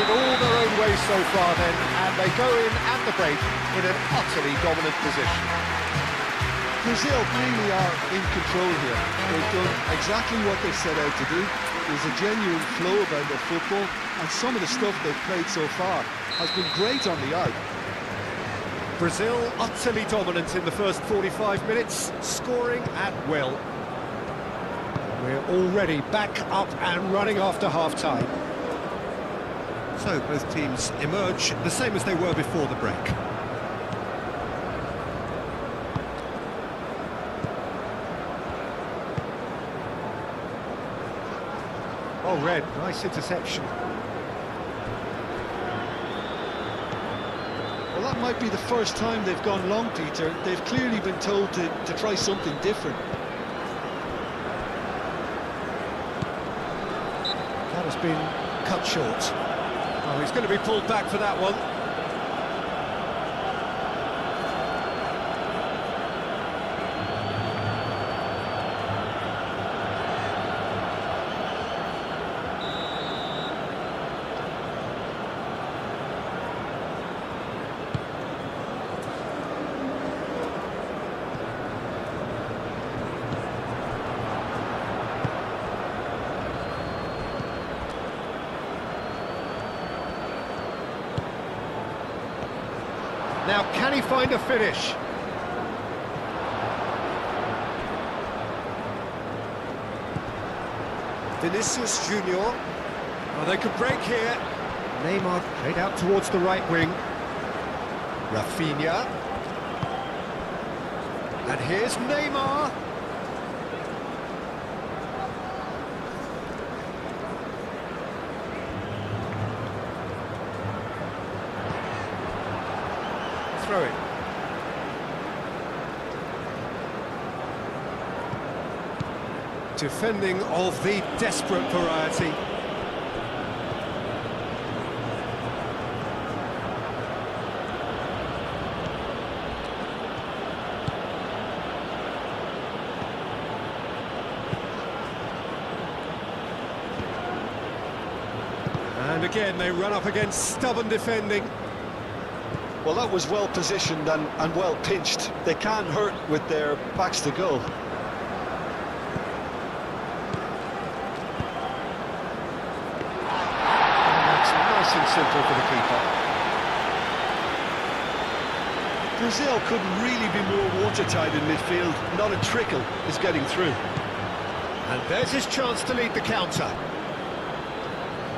it all their own way so far then, and they go in at the break in an utterly dominant position. Brazil really are in control here. They've done exactly what they set out to do. There's a genuine flow about their football, and some of the stuff they've played so far has been great on the eye. Brazil utterly dominant in the first 45 minutes, scoring at will. We're already back up and running after half-time. So both teams emerge the same as they were before the break. Oh, Red, nice interception. Well, that might be the first time they've gone long, Peter. They've clearly been told to try something different. That has been cut short. Oh, he's going to be pulled back for that one. Now, can he find a finish? Vinicius Junior. Oh, they could break here. Neymar played out towards the right wing. Rafinha. And here's Neymar. Throw it. Defending of the desperate variety. And again, they run up against stubborn defending. Well, that was well positioned and well pinched. They can't hurt with their backs to goal. That's nice and simple for the keeper. Brazil couldn't really be more watertight in midfield. Not a trickle is getting through. And there's his chance to lead the counter.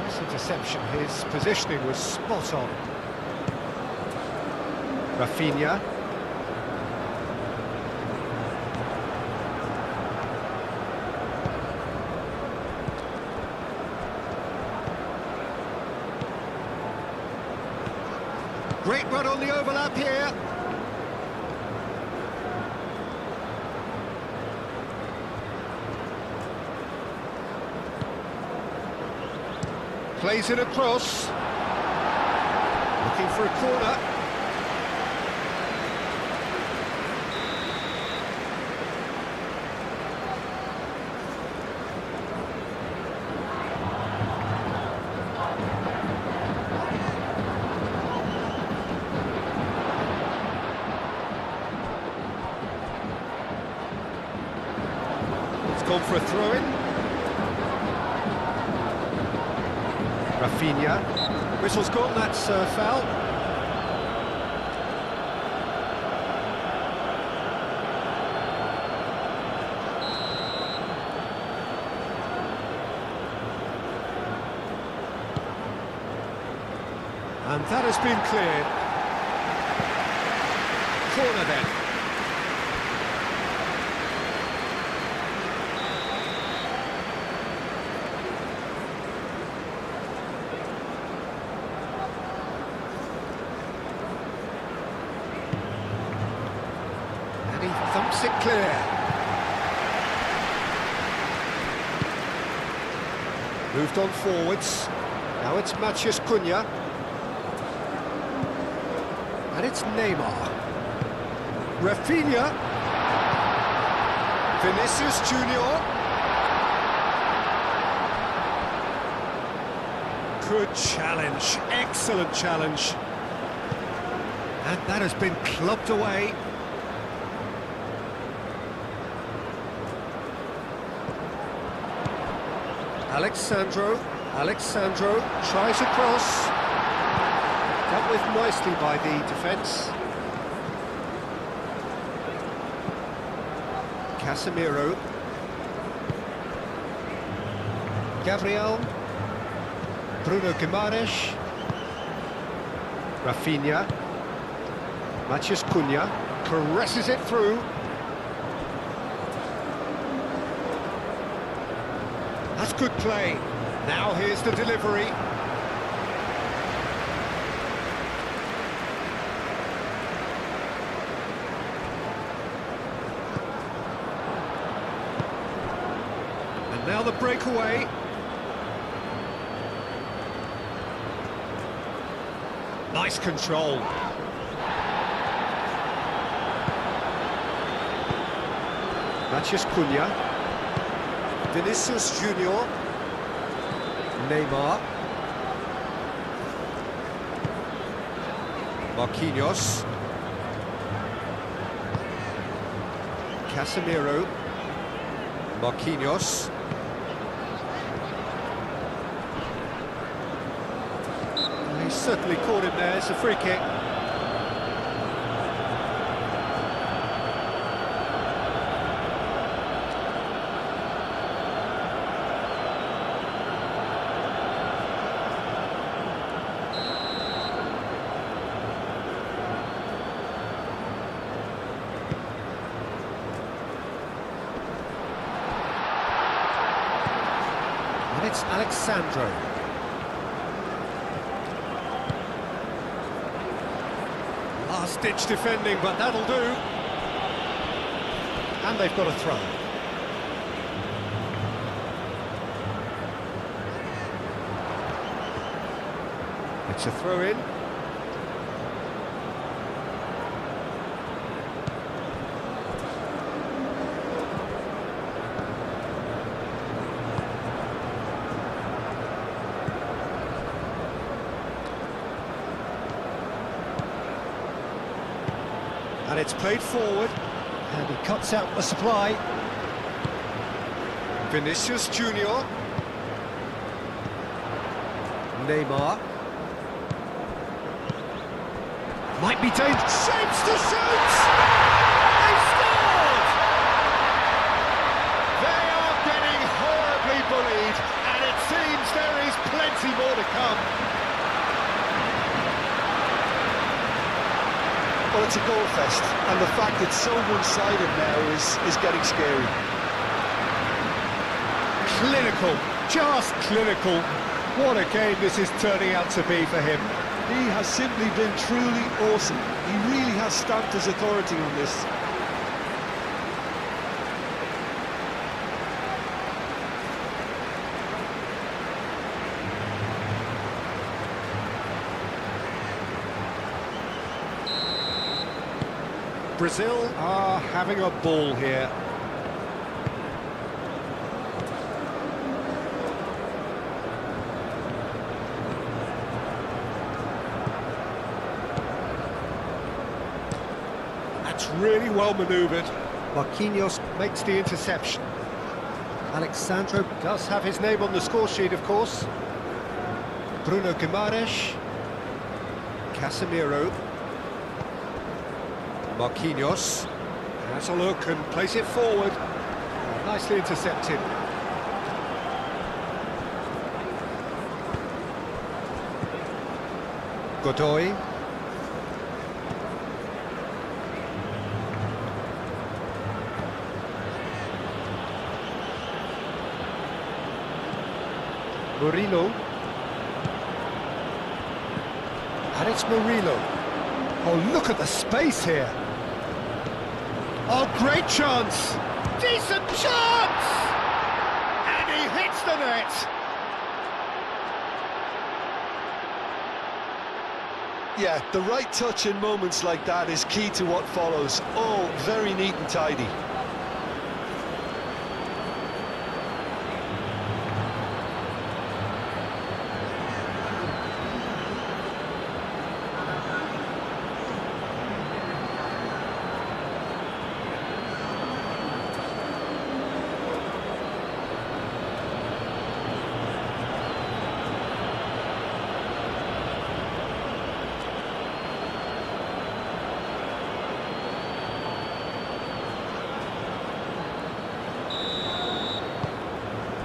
Nice interception. His positioning was spot on. Rafinha. Great run on the overlap here. Plays it across. Looking for a corner. Gone for a throw-in. Rafinha. Whistle's gone, that's foul. And that has been cleared. Corner then. Thumps it clear. Moved on forwards. Now it's Matheus Cunha. And it's Neymar. Rafinha. Vinicius Junior. Good challenge, excellent challenge. And that has been clubbed away. Alexandro tries a cross. Dealt with nicely by the defence. Casemiro. Gabriel. Bruno Guimaraes. Rafinha. Matheus Cunha caresses it through. That's good play. Now here's the delivery. And now the breakaway. Nice control. Matheus Cunha. Vinicius Junior. Neymar. Marquinhos. Casemiro. Marquinhos. He's certainly caught him there. It's a free kick. And it's Alexandro. Last-ditch defending, but that'll do. And they've got a throw. It's a throw-in. And it's played forward, and he cuts out the supply. Vinicius Junior. Neymar. Might be dangerous. Shapes to shoot! They scored! They are getting horribly bullied, and it seems there is plenty more to come. Well, it's a goal fest, and the fact it's so one-sided now is getting scary. Clinical, just clinical. What a game this is turning out to be for him. He has simply been truly awesome. He really has stamped his authority on this. Brazil are having a ball here. That's really well manoeuvred. Marquinhos makes the interception. Alexandro does have his name on the score sheet, of course. Bruno Guimaraes. Casemiro. Marquinhos has a look and plays it forward. Nicely intercepted. Godoy. Murillo. And it's Murillo. Oh, look at the space here. Oh, great chance! Decent chance! And he hits the net! Yeah, the right touch in moments like that is key to what follows. All very neat and tidy.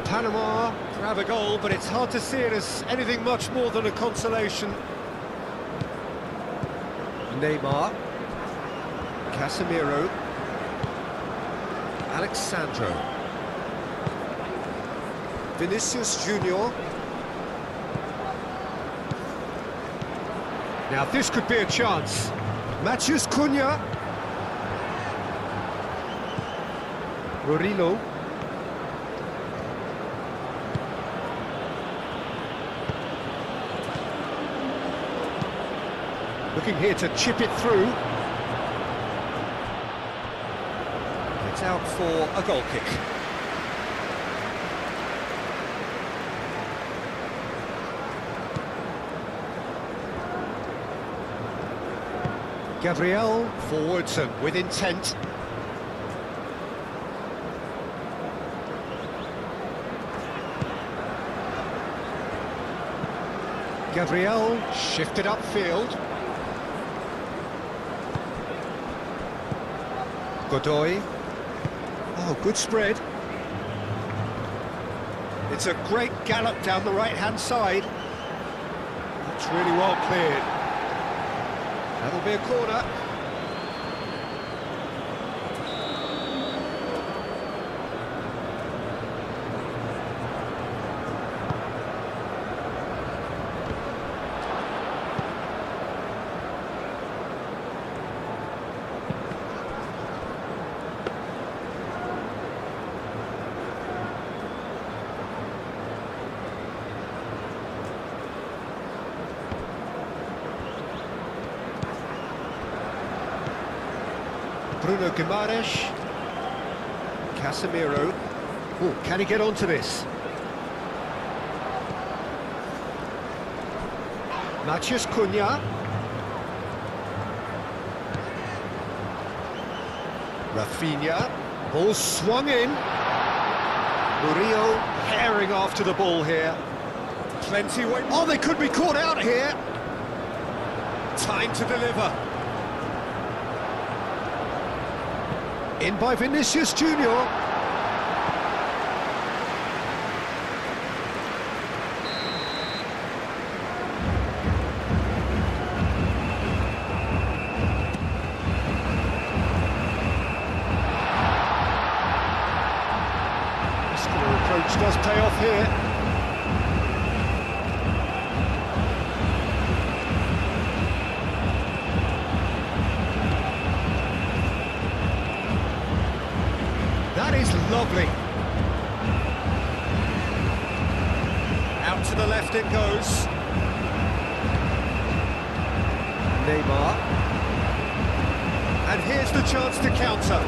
Panama grab a goal, but it's hard to see it as anything much more than a consolation. Neymar, Casemiro, Alexandro, Vinicius Junior. Now this could be a chance. Matheus Cunha, Murillo. Looking here to chip it through. It's out for a goal kick. Gabriel forwards and with intent. Gabriel shifted upfield. Godoy. Oh, good spread. It's a great gallop down the right-hand side. That's really well cleared. That'll be a corner. Bruno Guimaraes, Casemiro. Oh, can he get onto this? Matheus Cunha. Rafinha. Ball swung in. Murillo herring after the ball here. Plenty way. Oh, they could be caught out here. Time to deliver. In by Vinicius Junior. Muscular approach does pay off here. That is lovely. Out to the left it goes. Neymar. And here's the chance to counter.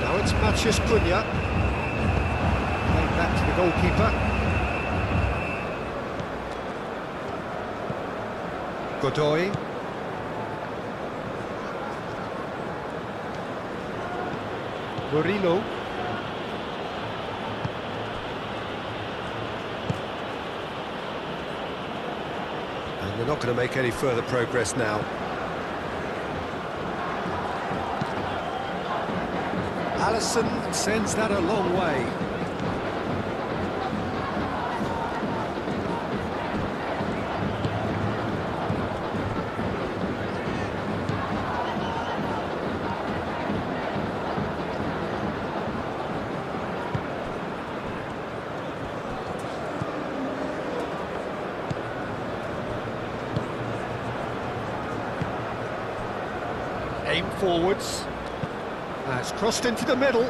Now it's Matheus Cunha. Playing back to the goalkeeper. Godoy. Murillo. And they're not going to make any further progress now. Alisson sends that a long way. Aim forwards. That's crossed into the middle.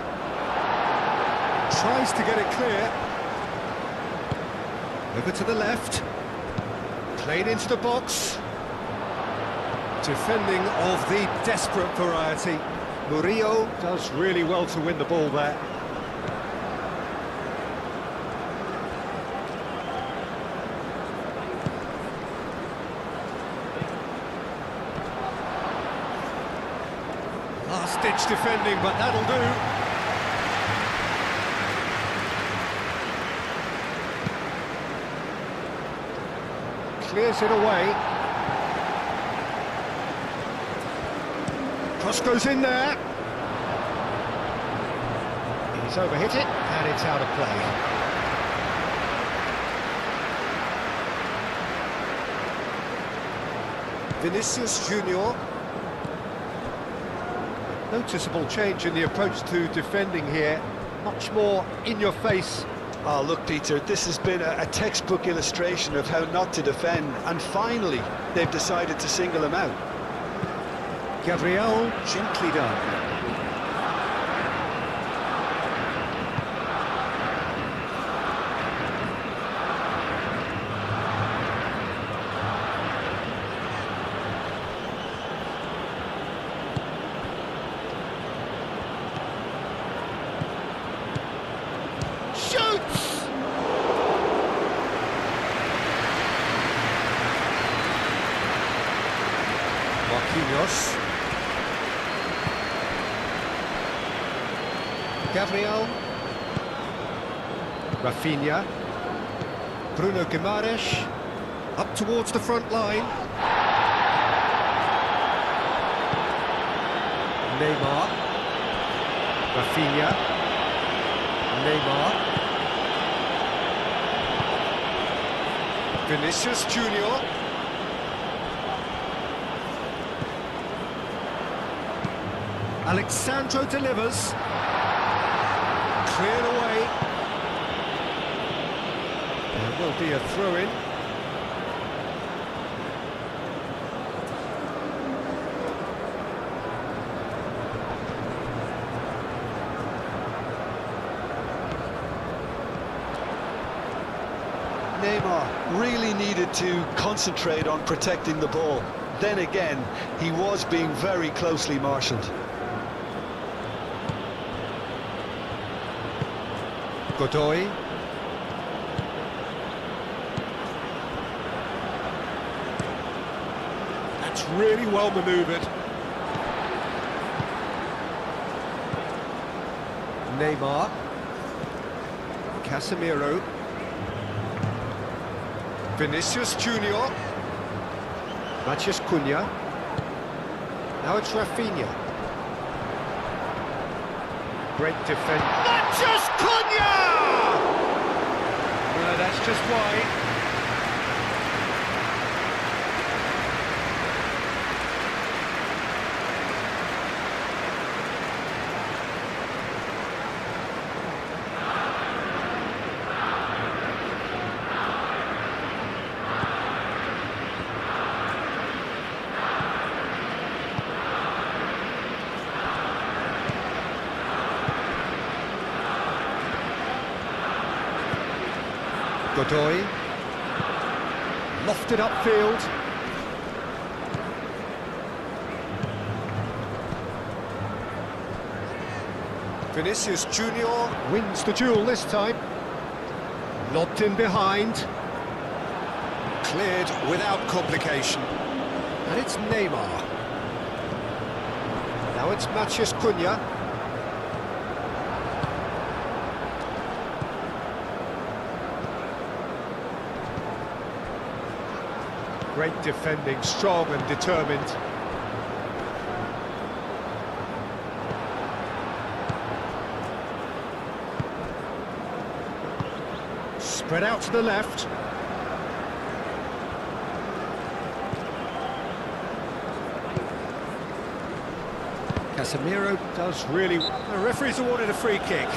Tries to get it clear. Over to the left. Played into the box. Defending of the desperate variety. Murillo does really well to win the ball there. Last-ditch defending, but that'll do. Clears it away. Cross goes in there. He's overhit it, and it's out of play. Vinicius Junior. Noticeable change in the approach to defending here. Much more in your face. Oh, look, Peter, this has been a textbook illustration of how not to defend, and finally they've decided to single him out. Gabriel, gently done. Shoots! Marquinhos. Gabriel. Rafinha. Bruno Guimaraes. Up towards the front line. Neymar. Rafinha. Neymar. Vinicius Junior. Alexandro delivers. Cleared away. There will be a throw-in. Neymar really needed to concentrate on protecting the ball. Then again, he was being very closely marshalled. Godoy. That's really well manoeuvred. Neymar. Casemiro. Vinicius Junior. Matheus Cunha. Now it's Rafinha. Great defense. Matheus Cunha! No, that's just wide. Godoy, lofted upfield. Vinicius Junior wins the duel this time. Lobbed in behind. Cleared without complication. And it's Neymar. Now it's Matheus Cunha. Great defending, strong and determined. Spread out to the left. Casemiro does really... The referee's awarded a free kick.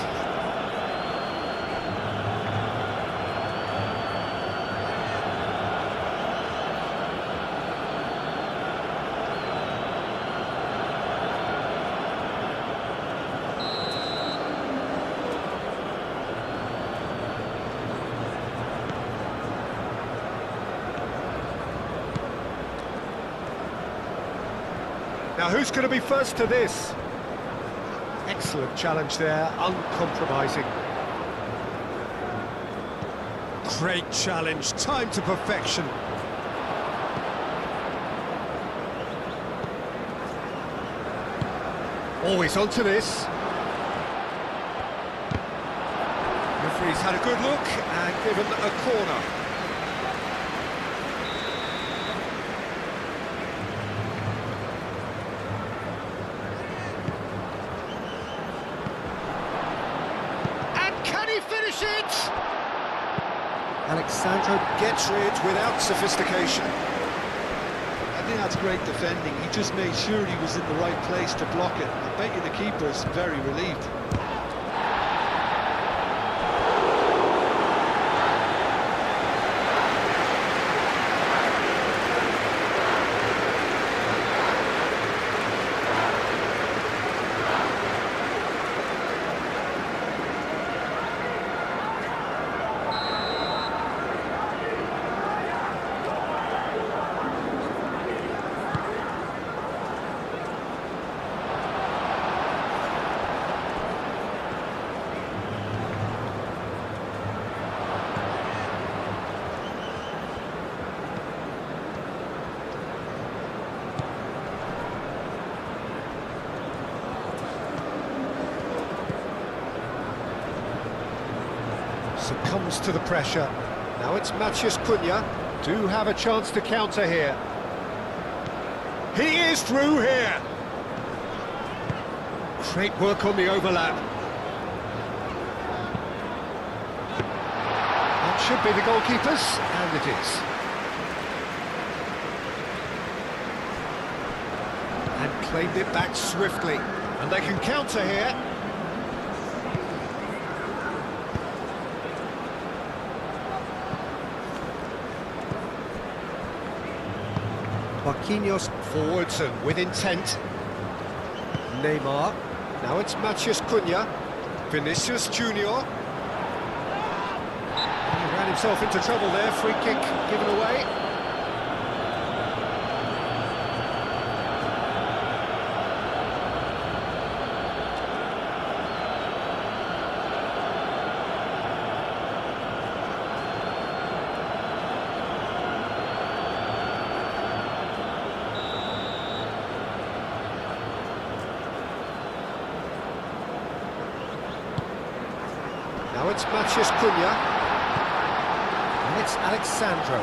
Now, who's going to be first to this? Excellent challenge there, uncompromising. Great challenge, time to perfection. Always onto this. Referee's had a good look and given a corner. Finish it! Alexandro gets rid without sophistication. And think that's great defending. He just made sure he was in the right place to block it. I bet you the keeper's very relieved. Succumbs to the pressure. Now it's Matheus Cunha. Do have a chance to counter here. He is through here. Great work on the overlap. That should be the goalkeeper's, and it is. And claimed it back swiftly. And they can counter here. Marquinhos forwards and with intent. Neymar. Now it's Matheus Cunha. Vinicius Junior. He ran himself into trouble there. Free kick given away. Now it's Matheus Cunha. And it's Alexandro.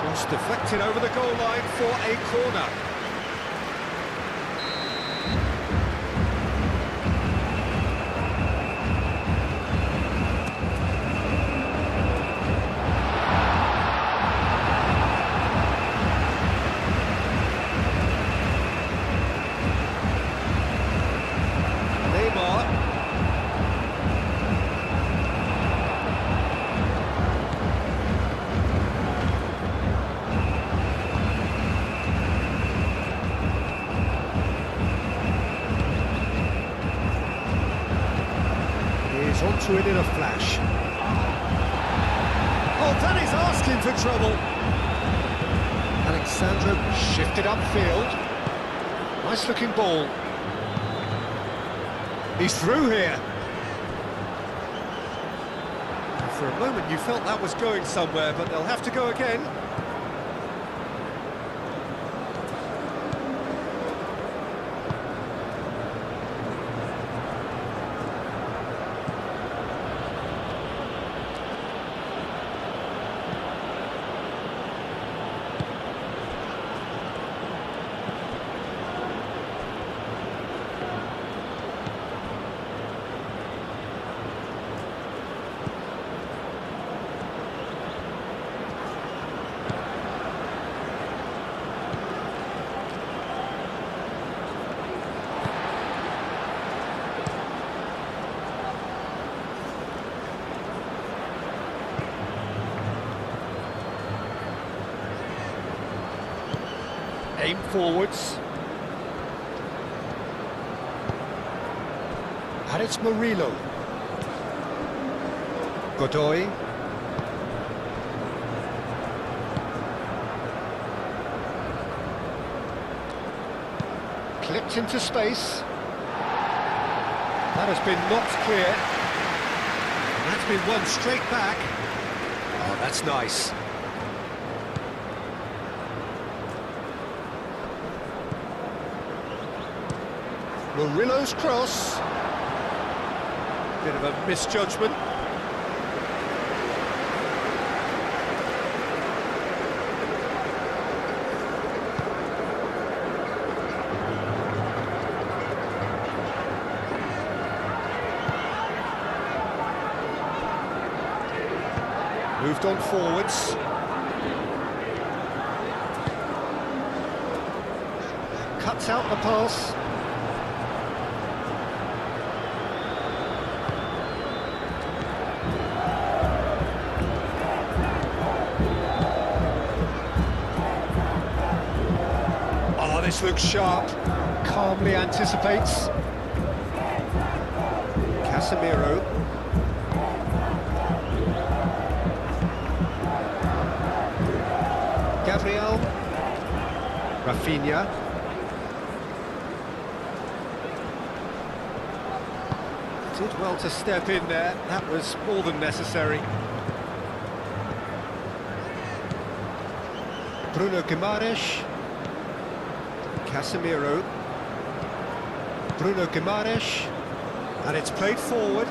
Cross deflected over the goal line for a corner. Onto it in a flash. Oh, that is asking for trouble. Alexandro shifted upfield. Nice looking ball. He's through here. For a moment you felt that was going somewhere, but they'll have to go again. Aim forwards. And it's Murillo. Godoy. Clipped into space. That has been knocked clear. And that's been won straight back. Oh, that's nice. Murillo's cross. Bit of a misjudgment. Moved on forwards. Cuts out the pass. Oh, this looks sharp. Calmly anticipates. Casemiro. Gabriel. Rafinha. Did well to step in there. That was more than necessary. Bruno Guimaraes. Casemiro. Bruno Guimaraes. And it's played forward.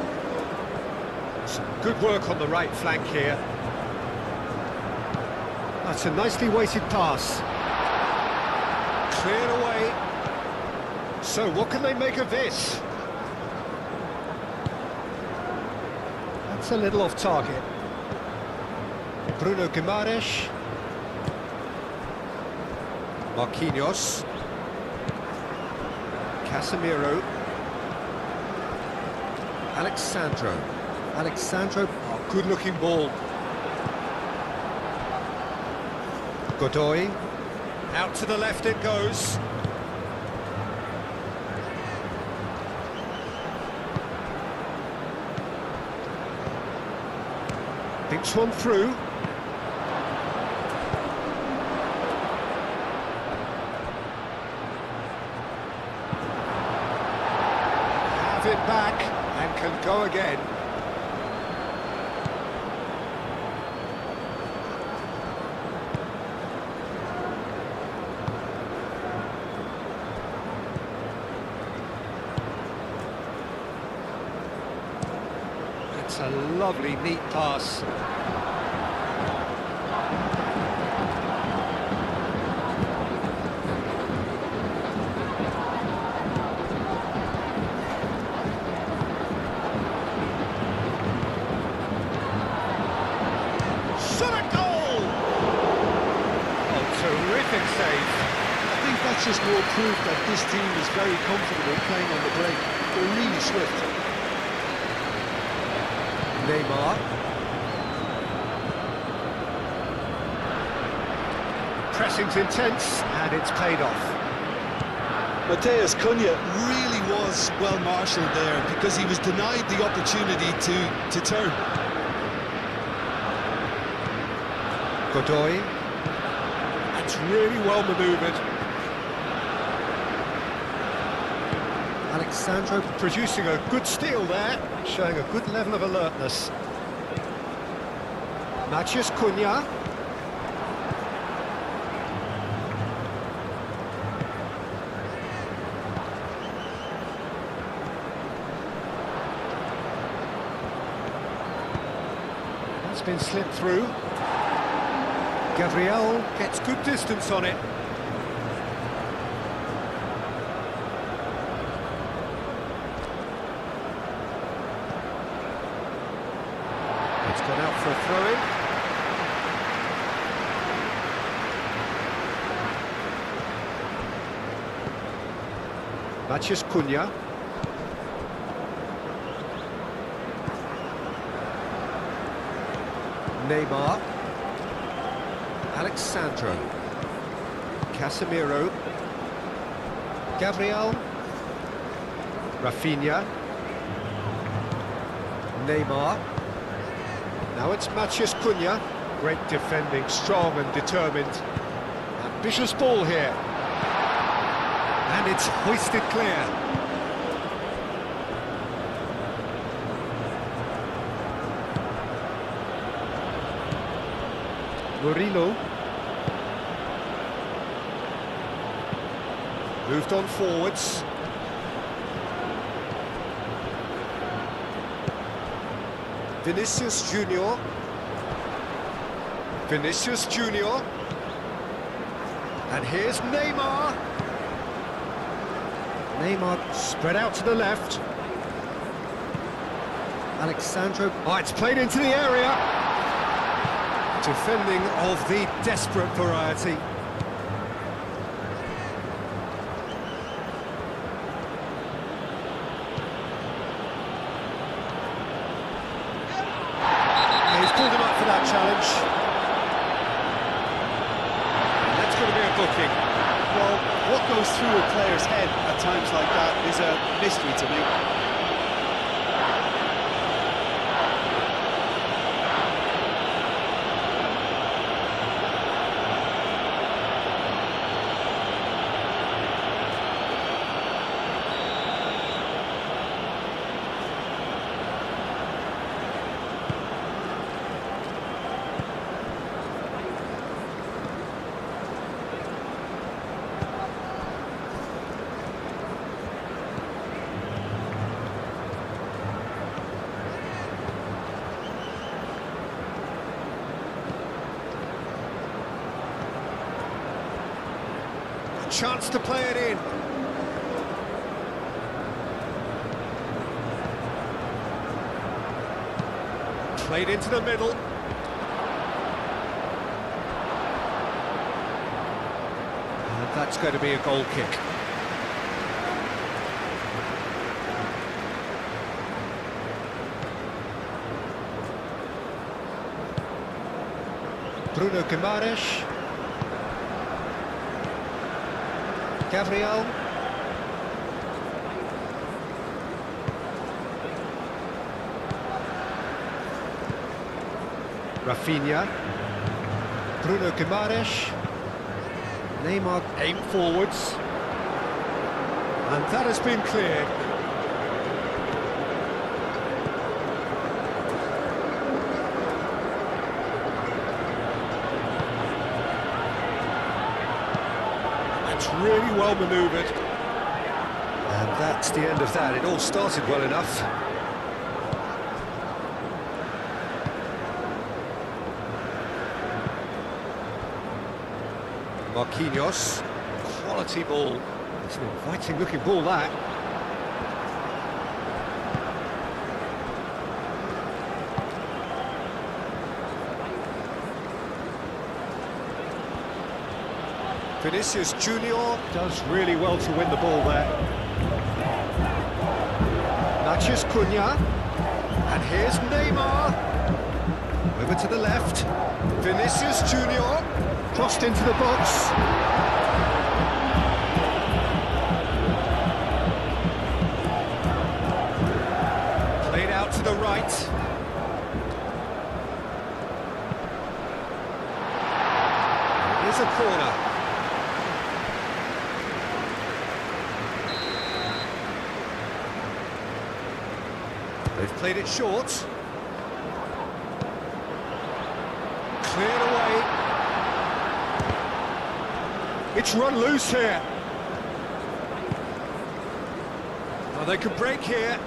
Some good work on the right flank here. That's a nicely weighted pass. Cleared away. So what can they make of this? That's a little off target. Bruno Guimaraes. Marquinhos. Casemiro. Alexandro, oh, good-looking ball. Godoy. Out to the left it goes. Thinks one through. Have it back and can go again. It's a lovely, neat pass. Shot a goal! Oh, terrific save. I think that's just more proof that this team is very comfortable playing on the break. They're really swift. Neymar. Pressing's intense, and it's paid off. Matheus Cunha really was well marshalled there because he was denied the opportunity to turn. Godoy. That's really well manoeuvred. Alexandro producing a good steal there, showing a good level of alertness. Matheus Cunha. That's been slipped through. Gabriel gets good distance on it. It's gone out for a throw-in. Matheus Cunha. Neymar. Alexandro. Casemiro. Gabriel. Rafinha. Neymar. Now it's Matheus Cunha. Great defending, strong and determined. Ambitious ball here. And it's hoisted clear. Murillo. Moved on forwards. Vinicius Junior. Vinicius Junior. And here's Neymar. Neymar spread out to the left. Alexandro. Oh, it's played into the area. Defending of the desperate variety. He's pulled him up for that challenge. That's going to be a booking. Well, what goes through a player's head at times like that is a mystery to me. Chance to play it in. Played into the middle. And that's going to be a goal kick. Bruno Guimaraes. Gabriel. Rafinha. Bruno Guimaraes. Neymar aim forwards. And that has been cleared. Really well manoeuvred. And that's the end of that. It all started well enough. Marquinhos. Quality ball. It's an inviting looking ball, that. Vinicius Junior does really well to win the ball there. Natchez Cunha. And here's Neymar. Over to the left. Vinicius Junior. Crossed into the box. Played out to the right. Here's a corner. They've played it short. Cleared away. It's run loose here. Oh, they could break here.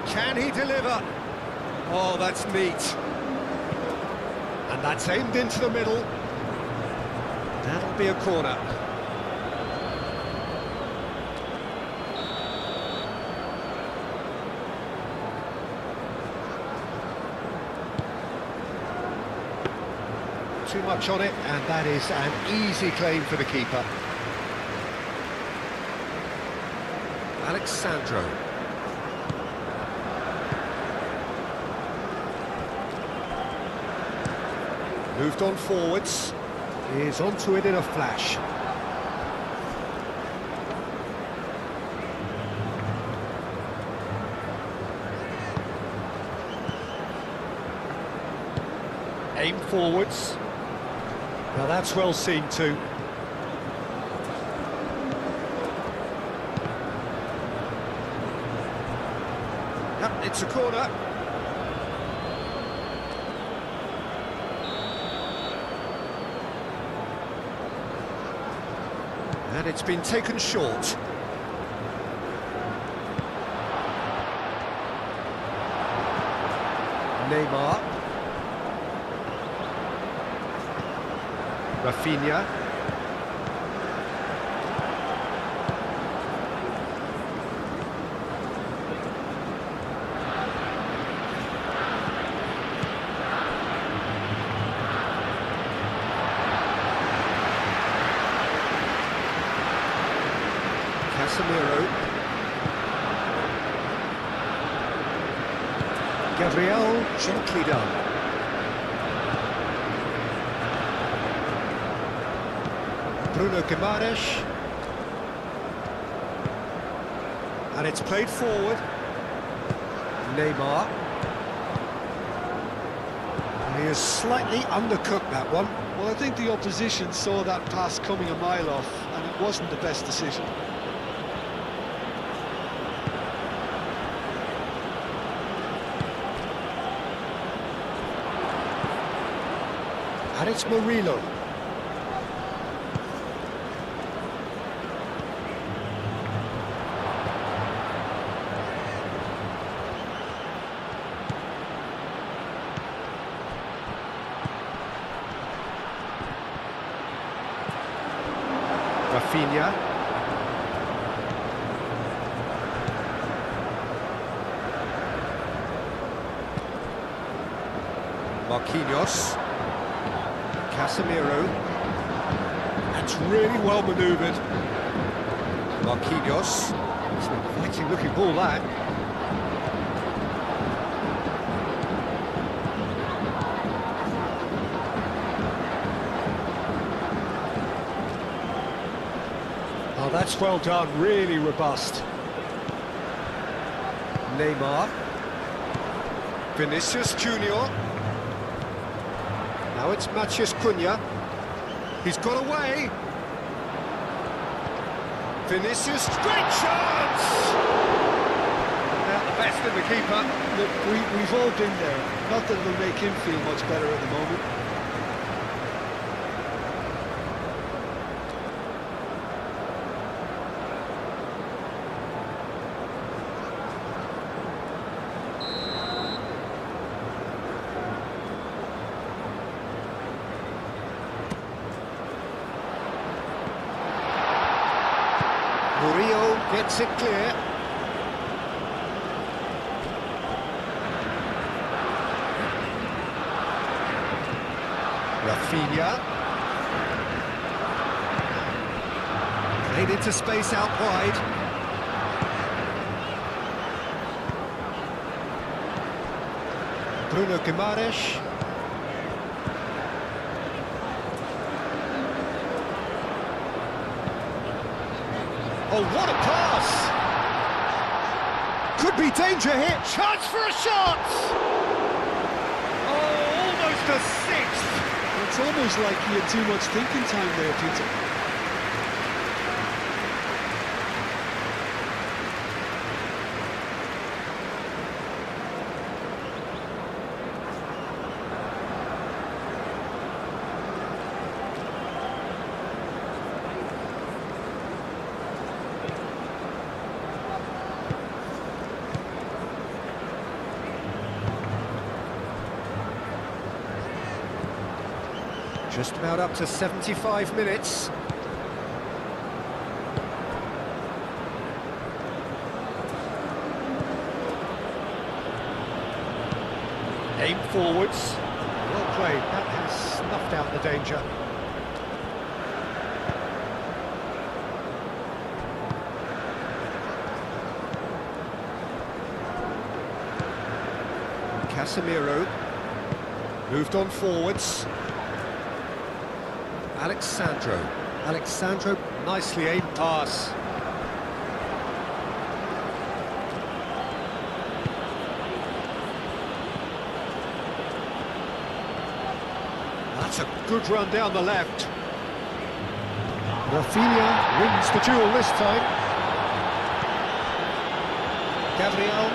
Can he deliver? Oh, that's neat. And that's aimed into the middle. That'll be a corner. Too much on it, and that is an easy claim for the keeper. Alexandro. Moved on forwards. Is onto it in a flash. Aim forwards. Now that's well seen too. Yep, it's a corner. And it's been taken short. Neymar. Rafinha. Casemiro. Gabriel, gently done. Bruno Guimaraes. And it's played forward. Neymar. And he has slightly undercooked that one. Well, I think the opposition saw that pass coming a mile off, and it wasn't the best decision. And it's Murillo. Rafinha. Marquinhos. Casemiro. That's really well manoeuvred. Marquinhos. It's an inviting looking ball, that. Oh, that's well done, really robust. Neymar. Vinicius Junior. Now it's Matheus Cunha. He's got away. Vinicius, great chance! Now the best in the keeper. Look, we've all been there. Not that it'll make him feel much better at the moment. Murillo gets it clear. Rafinha. Played into space out wide. Bruno Guimaraes. Oh, what a pass! Could be danger here. Chance for a shot! Oh, almost a sixth! It's almost like he had too much thinking time there, Peter. Just about up to 75 minutes. Aim forwards. Well played. That has snuffed out the danger. Casemiro. Moved on forwards. Alexandro, nicely aimed pass. That's a good run down the left. Rafinha wins the duel this time. Gabriel.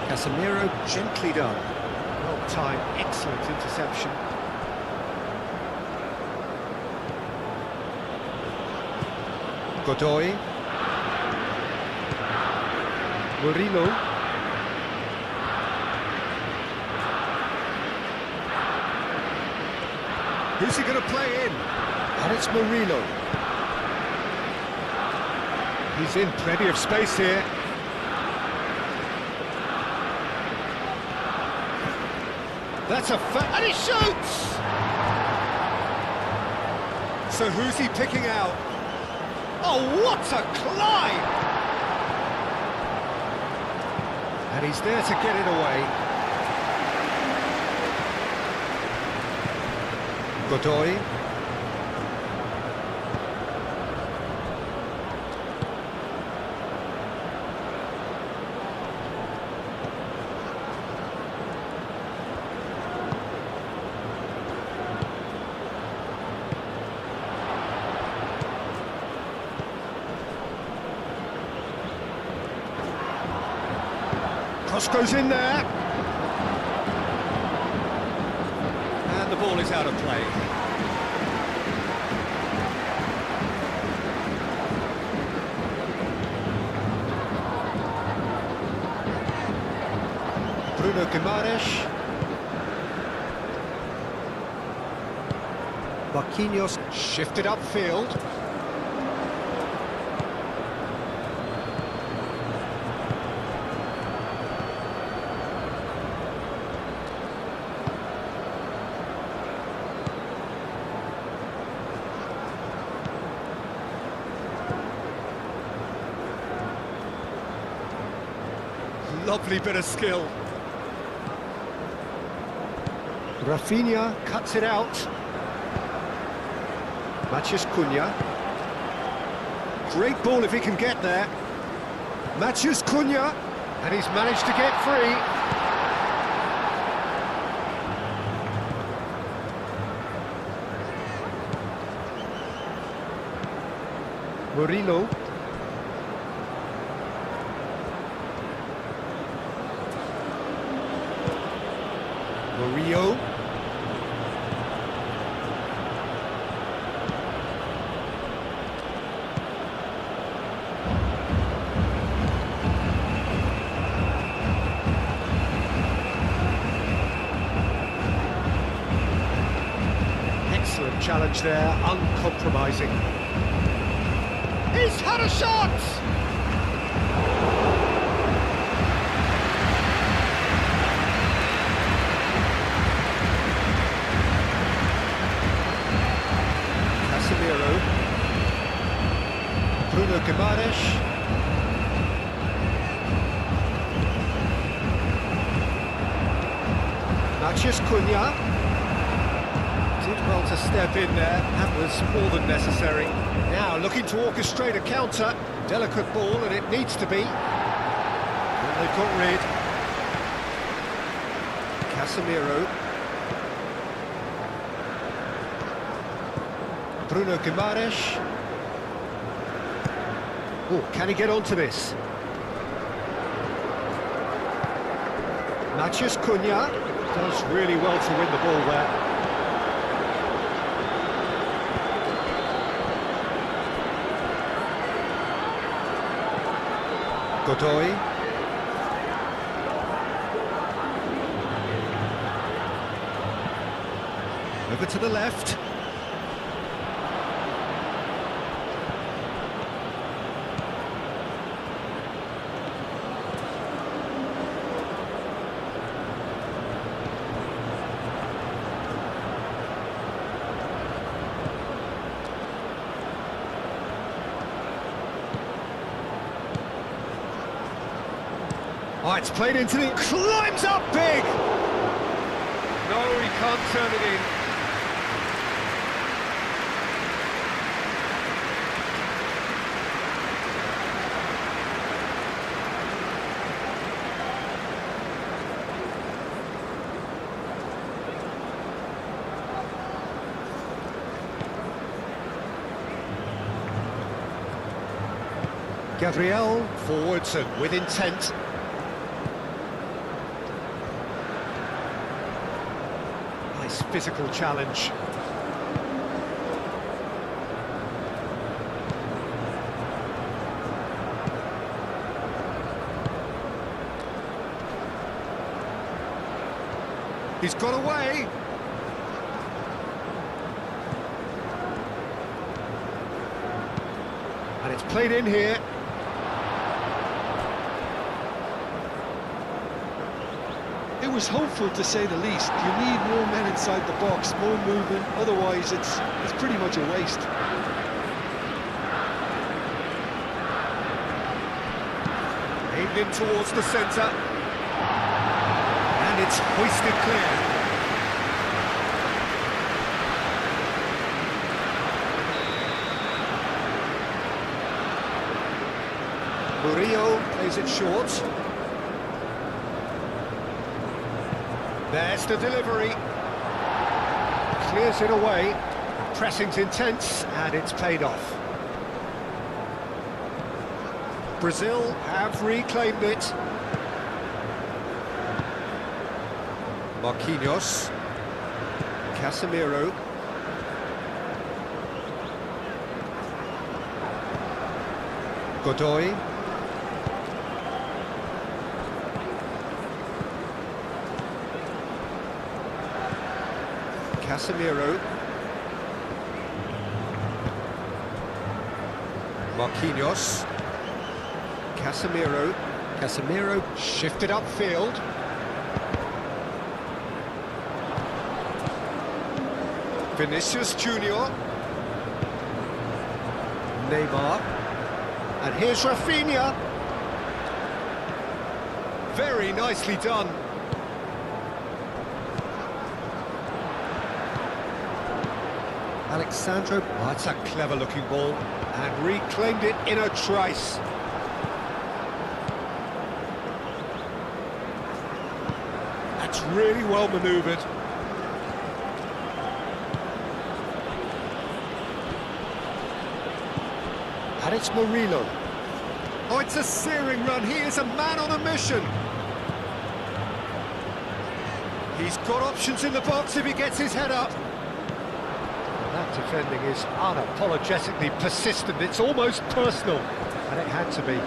Casemiro, gently done. Well timed, excellent interception. Godoy. Murillo. Who's he going to play in? And it's Murillo. He's in plenty of space here. That's a and he shoots! So who's he picking out? Oh, what a climb! And he's there to get it away. Godoy. Cross goes in there. And the ball is out of play. Bruno Guimaraes. Marquinhos shifted upfield. Lovely bit of skill. Rafinha cuts it out. Matheus Cunha. Great ball if he can get there. Matheus Cunha, and he's managed to get free. Murillo. Murillo. Excellent challenge there, uncompromising. He's had a shot! Bruno Guimaraes. Matheus Cunha. Did well to step in there, that was more than necessary. Now looking to orchestrate a counter. Delicate ball, and it needs to be. And they've got rid. Casemiro. Bruno Guimaraes. Oh, can he get onto this? Matheus Cunha does really well to win the ball there. Godoy. Over to the left. Oh, it's played into the... climbs up big! No, he can't turn it in. Gabriel forwards and with intent. Nice physical challenge. He's got away. And it's played in here. It was hopeful, to say the least. You need more men inside the box, more movement, otherwise it's pretty much a waste. Aimed in towards the centre. And it's hoisted clear. Murillo plays it short. There's the delivery. Clears it away. Pressing's intense, and it's paid off. Brazil have reclaimed it. Marquinhos. Casemiro. Godoy. Casemiro. Marquinhos. Casemiro. Casemiro shifted upfield. Vinicius Junior. Neymar. And here's Rafinha. Very nicely done. Alexandro, oh, that's a clever-looking ball, and reclaimed it in a trice. That's really well manoeuvred. And it's Murillo. Oh, it's a searing run. He is a man on a mission. He's got options in the box if he gets his head up. That defending is unapologetically persistent. It's almost personal, and it had to be.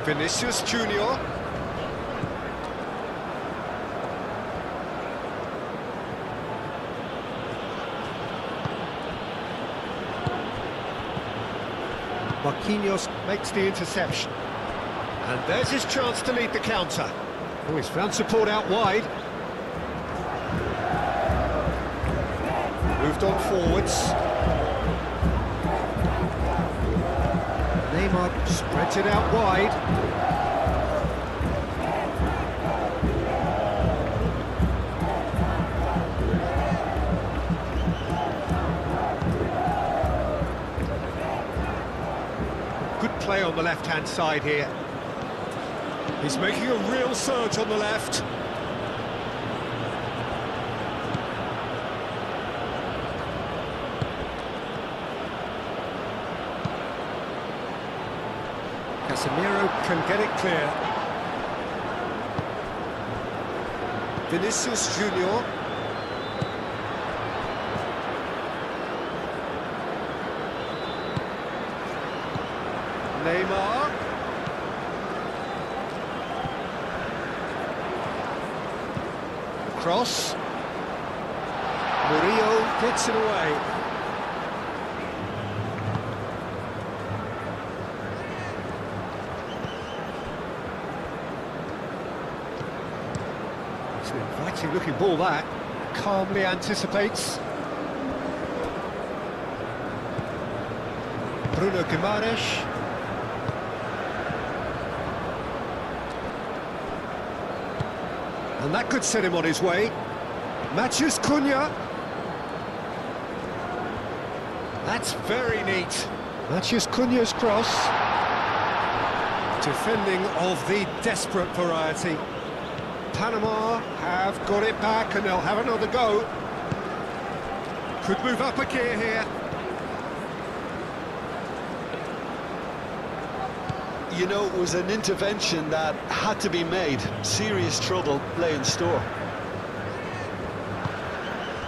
Vinicius Junior. Marquinhos makes the interception. And there's his chance to lead the counter. Oh, he's found support out wide. Moved on forwards. Neymar spreads it out wide. Good play on the left-hand side here. He's making a real surge on the left. Casemiro can get it clear. Vinicius Junior. Neymar. Cross. Murillo gets it away. It's an inviting looking ball that. Calmly anticipates. Bruno Guimaraes. And that could set him on his way. Matthews Cunha. That's very neat. Matthews Cunha's cross. Defending of the desperate variety. Panama have got it back and they'll have another go. Could move up a gear here. You know, it was an intervention that had to be made. Serious trouble lay in store.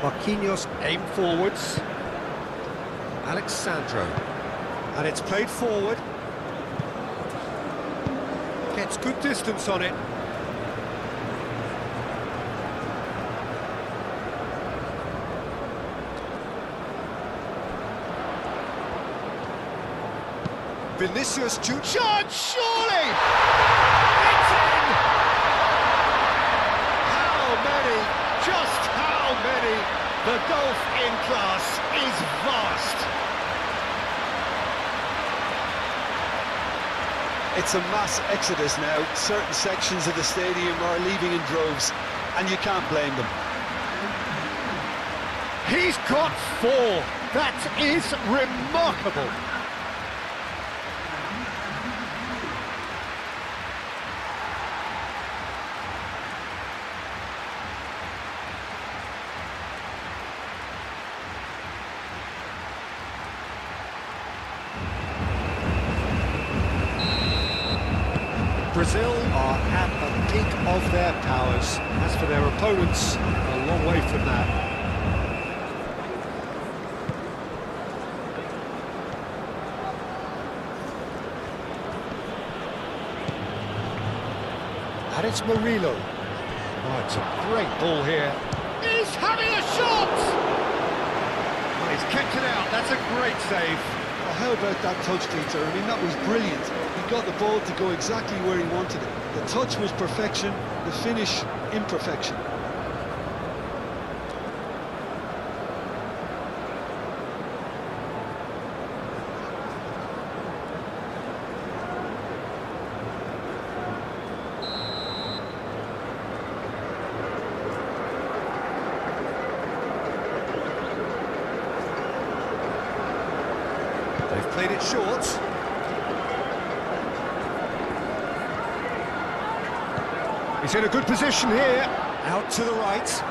Marquinhos aim forwards. Alexandro. And it's played forward. Gets good distance on it. Vinicius Junior, surely! It's in! How many, just how many? The gulf in class is vast. It's a mass exodus now. Certain sections of the stadium are leaving in droves, and you can't blame them. He's got 4. That is remarkable. Brazil are at the peak of their powers. As for their opponents, a long way from that. And it's Murillo. Oh, it's a great ball here. He's having a shot! Well, he's kept it out. That's a great save. Well, how about that touch, Peter? I mean, that was brilliant. He got the ball to go exactly where he wanted it. The touch was perfection, the finish imperfection. They've played it short. He's in a good position here. Out to the right.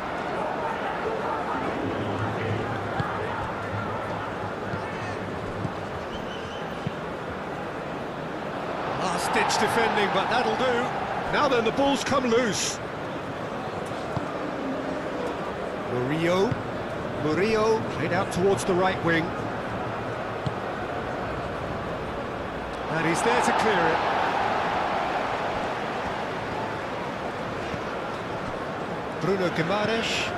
Last-ditch defending, but that'll do. Now then, the ball's come loose. Murillo played out towards the right wing. And he's there to clear it. Bruno Guimaraes.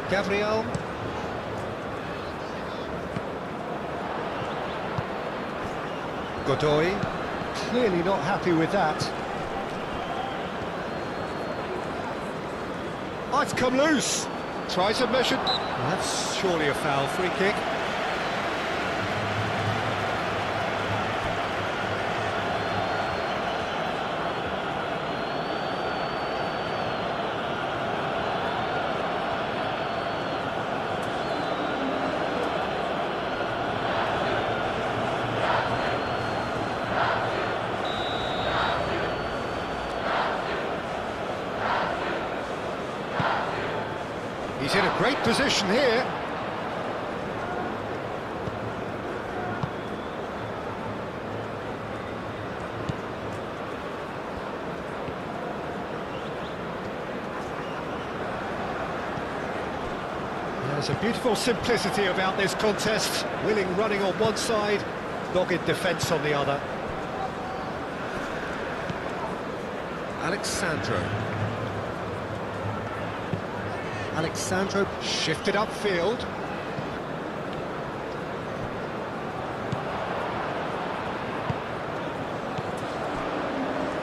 Gabriel. Godoy. Clearly not happy with that. Oh, it's come loose. Tries a measured... That's surely a foul. Free kick. He's in a great position here. There's a beautiful simplicity about this contest. Willing running on one side, dogged defence on the other. Alexandro shifted upfield.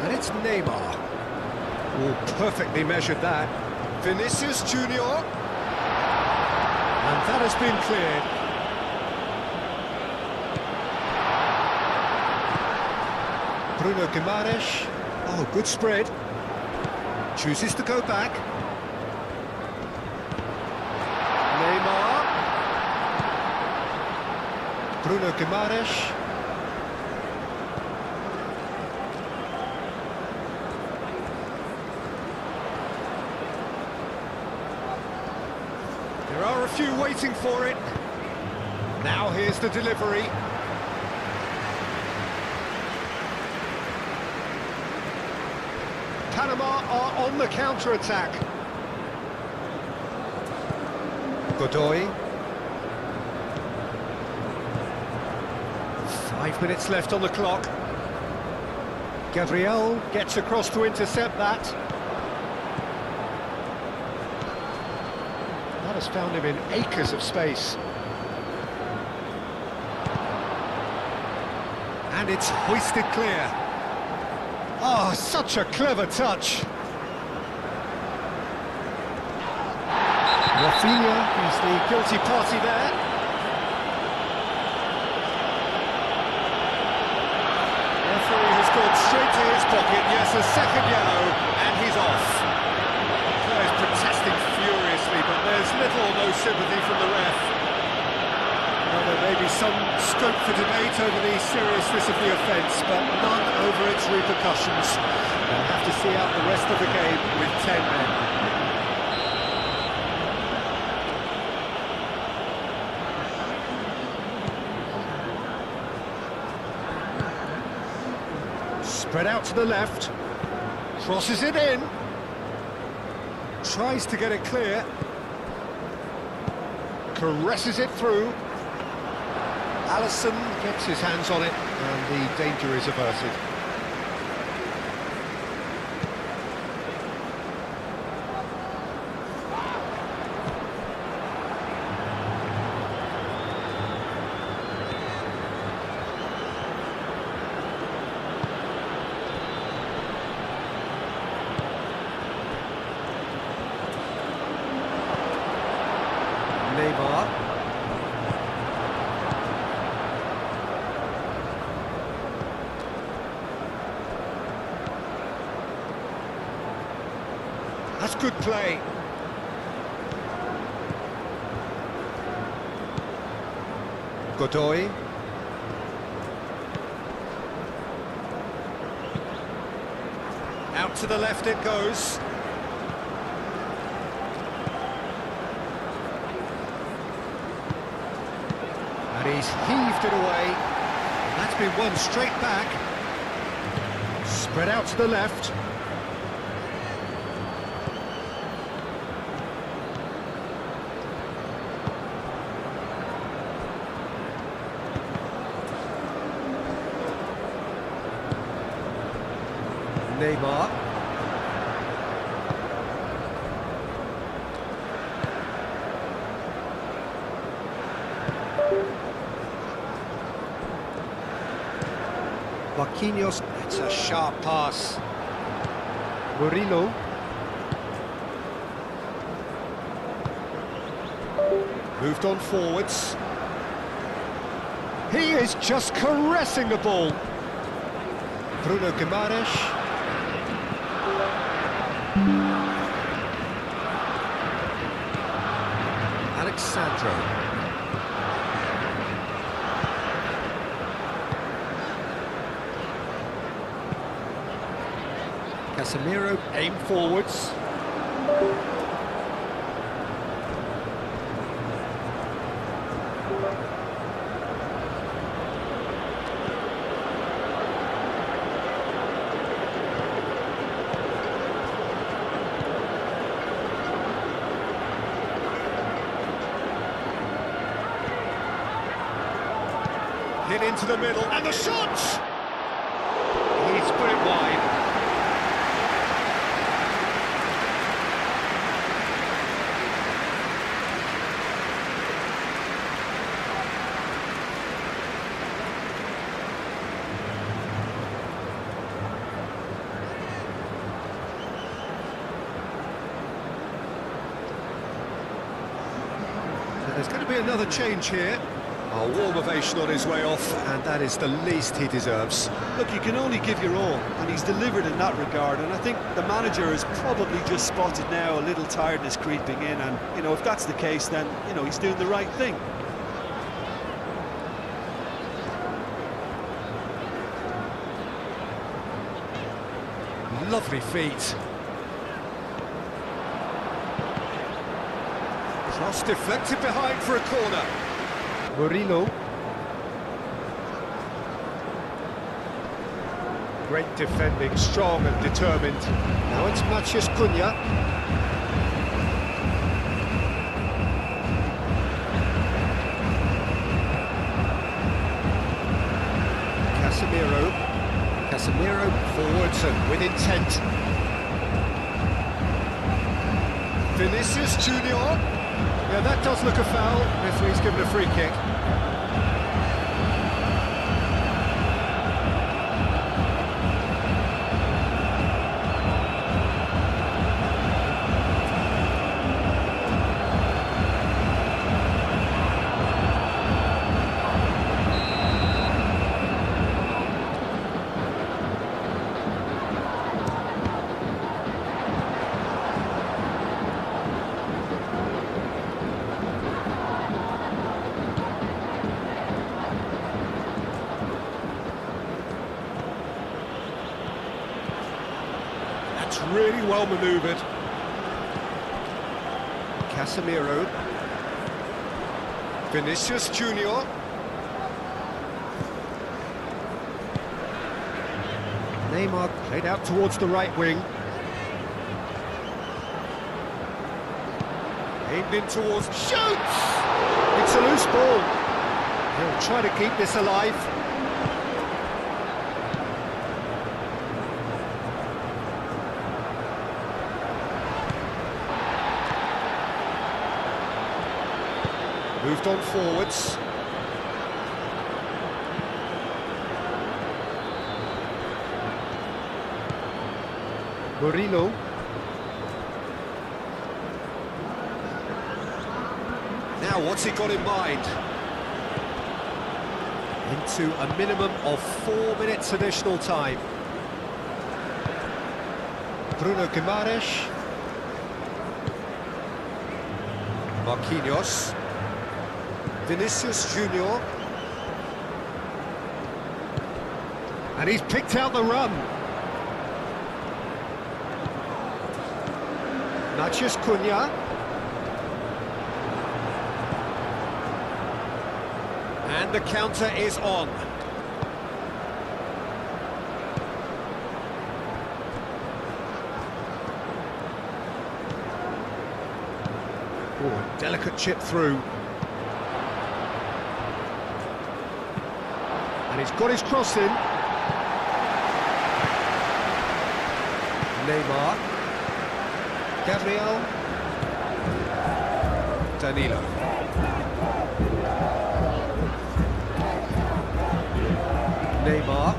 And it's Neymar. Oh, perfectly measured that. Vinicius Junior. And that has been cleared. Bruno Guimaraes. Oh, good spread. Chooses to go back. Neymar. Bruno Guimaraes. There are a few waiting for it. Now here's the delivery. Panama are on the counter-attack. Godoy. 5 minutes left on the clock. Gabriel gets across to intercept that. That has found him in acres of space. And it's hoisted clear. Oh, such a clever touch. Rafinha is the guilty party there. Referee has gone straight to his pocket. Yes, a second yellow, and he's off. The players protesting furiously, but there's little or no sympathy from the ref. Well, there may be some scope for debate over the seriousness of the offence, but none over its repercussions. They'll have to see out the rest of the game with 10 men. Spread out to the left, crosses it in, tries to get it clear, caresses it through. Alisson gets his hands on it, and the danger is averted. Neymar. That's good play. Godoy. Out to the left it goes. And he's heaved it away. That's been won straight back. Spread out to the left. Neymar. Marquinhos, it's a sharp pass. Murillo. Moved on forwards. He is just caressing the ball. Bruno Guimaraes. Alexandro. Casemiro, aim forwards. Hit into the middle, and the shot! He's put it wide. So there's going to be another change here. A warm ovation on his way off, and that is the least he deserves. Look, you can only give your all, and he's delivered in that regard, and I think the manager has probably just spotted now a little tiredness creeping in, and, you know, if that's the case, then, you know, he's doing the right thing. Lovely feet. Cross deflected behind for a corner. Murillo. Great defending, strong and determined. Now it's Matheus Cunha. Casemiro. Casemiro forwards and with intent. Vinicius Junior. Yeah, that does look a foul. Referee's given a free kick. Really well manoeuvred. Casemiro. Vinicius Junior. Neymar played out towards the right wing. Aimed in towards... Shoots! It's a loose ball. He'll try to keep this alive. Moved on forwards. Murillo. Now what's he got in mind? Into a minimum of 4 minutes additional time. Bruno Guimaraes. Marquinhos. Vinicius Junior. And he's picked out the run. Natchez Cunha. And the counter is on. Oh, delicate chip through. And he's got his cross in. Neymar. Gabriel. Danilo. Neymar.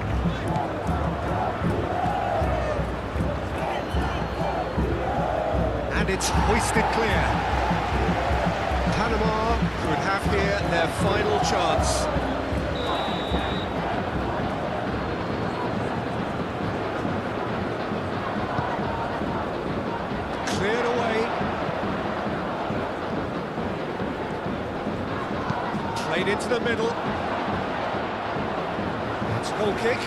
And it's hoisted clear. Panama could have here their final chance. Cleared away. Played into the middle. It's a goal kick.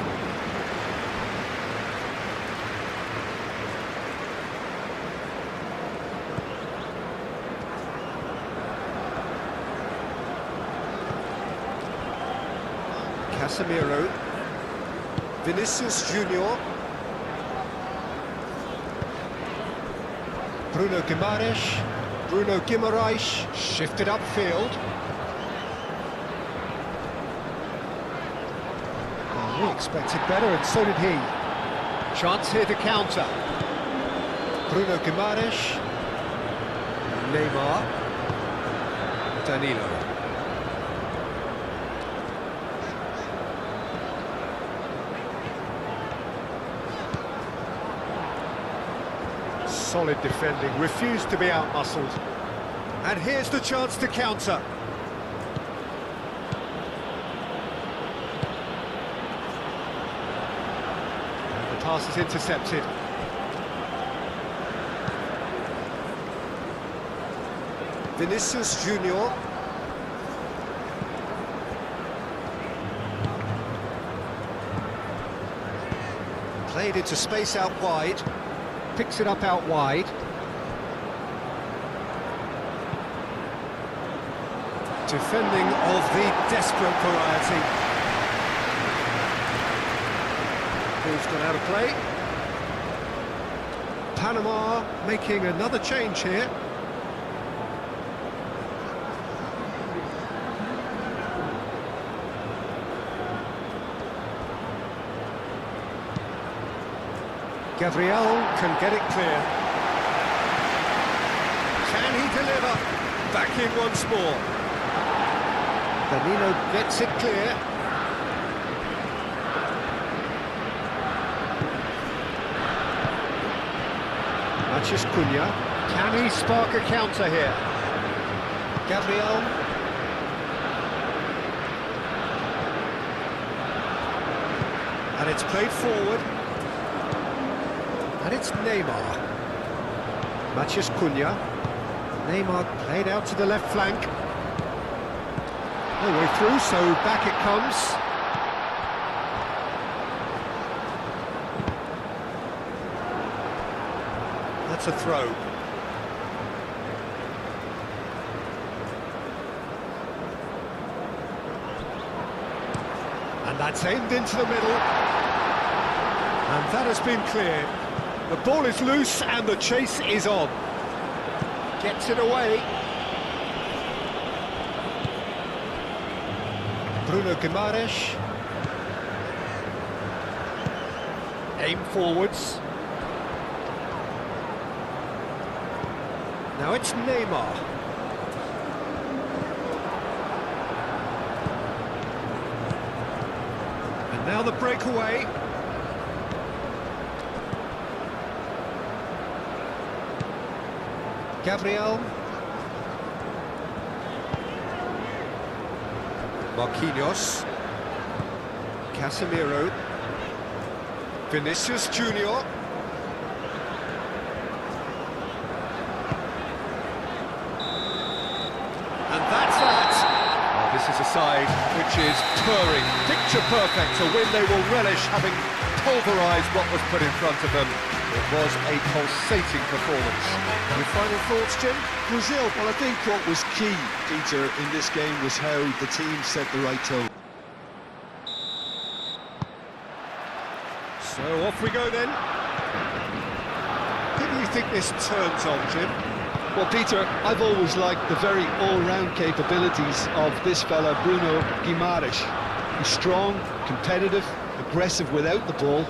Casemiro. Vinicius Junior. Bruno Guimaraes shifted upfield. Oh, we expected better, and so did he. Chance here to counter. Bruno Guimaraes. Neymar. Danilo. Solid defending, refused to be out-muscled. And here's the chance to counter. The pass is intercepted. Vinicius Junior. Played into space out wide. Picks it up out wide. Defending of the desperate variety. Ball's gone out of play. Panama making another change here. Gabriel can get it clear. Can he deliver? Back in once more. Danilo gets it clear. Mathias Cunha. Can he spark a counter here? Gabriel. And it's played forward. And it's Neymar. Mathias Cunha. Neymar played out to the left flank. No way through, so back it comes. That's a throw. And that's aimed into the middle. And that has been cleared. The ball is loose and the chase is on. Gets it away. Bruno Guimaraes. Aim forwards. Now it's Neymar. And now the breakaway. Gabriel. Marquinhos. Casemiro. Vinicius Junior. And that's that. Oh, this is a side which is purring, picture perfect, a win they will relish, having pulverised what was put in front of them. It was a pulsating performance. Your final thoughts, Jim? Brazil, well, I think what was key, Peter, in this game was how the team set the right tone. So off we go then. Who do you think this turns on, Jim? Well, Peter, I've always liked the very all-round capabilities of this fella, Bruno Guimaraes. He's strong, competitive, aggressive without the ball,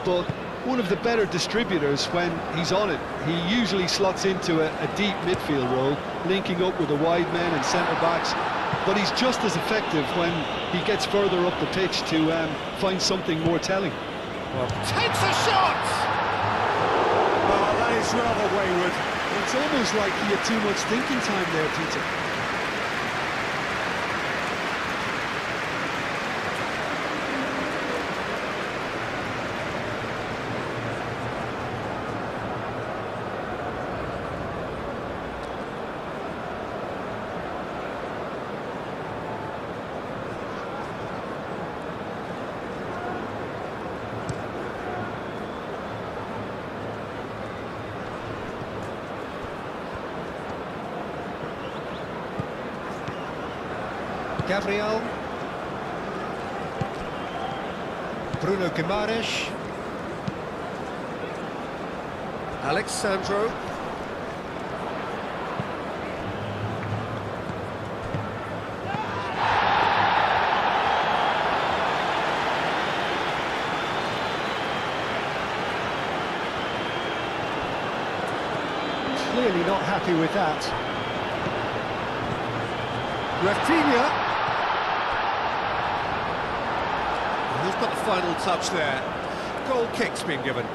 but one of the better distributors when he's on it. He usually slots into a deep midfield role, linking up with the wide men and centre-backs, but he's just as effective when he gets further up the pitch to find something more telling. Well, takes a shot! Oh, that is rather wayward. It's almost like he had too much thinking time there, Peter. Gabriel. Bruno Guimaraes. Alexandro. Clearly not happy with that. Rafinha. Who's got the final touch there? Goal kick's been given.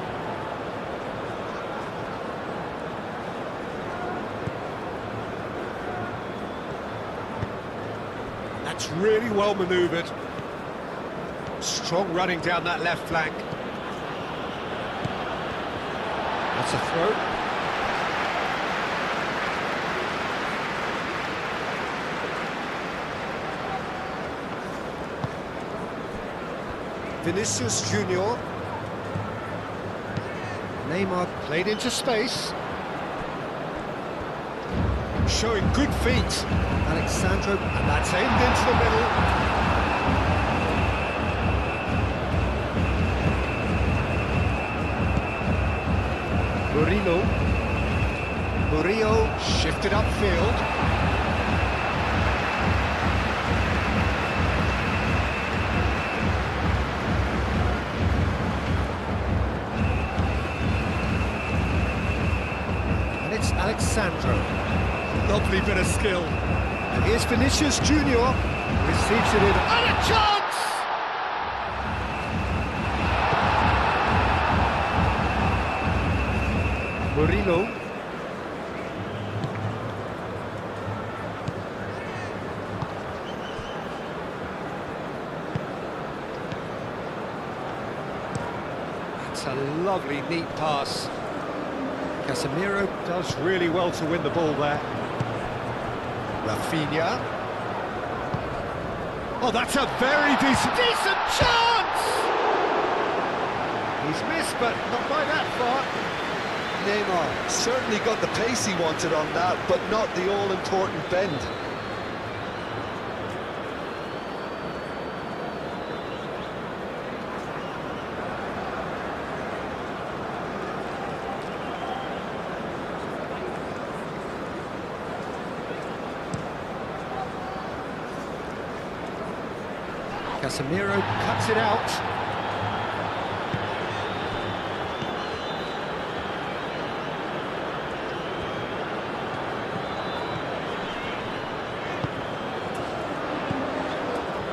That's really well manoeuvred. Strong running down that left flank. That's a throw. Vinicius Junior. Neymar played into space. Showing good feet. Alexandro, and that's aimed into the middle. Murillo shifted upfield. Sandro. Lovely bit of skill. And here's Vinicius Junior. Receives it in. And a chance! Murillo. That's a lovely, neat pass. Casemiro does really well to win the ball there. Rafinha. Oh, that's a very decent chance! He's missed, but not by that far. Neymar certainly got the pace he wanted on that, but not the all-important bend. Casemiro cuts it out.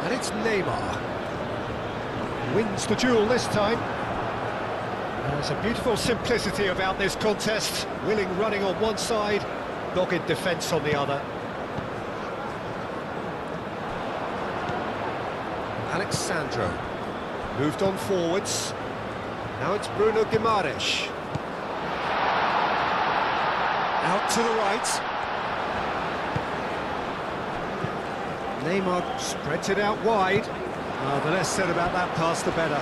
And it's Neymar. Wins the duel this time. There's a beautiful simplicity about this contest. Willing running on one side, dogged defence on the other. Alexandro moved on forwards. Now it's Bruno Guimaraes. Out to the right. Neymar spreads it out wide. The less said about that pass, the better.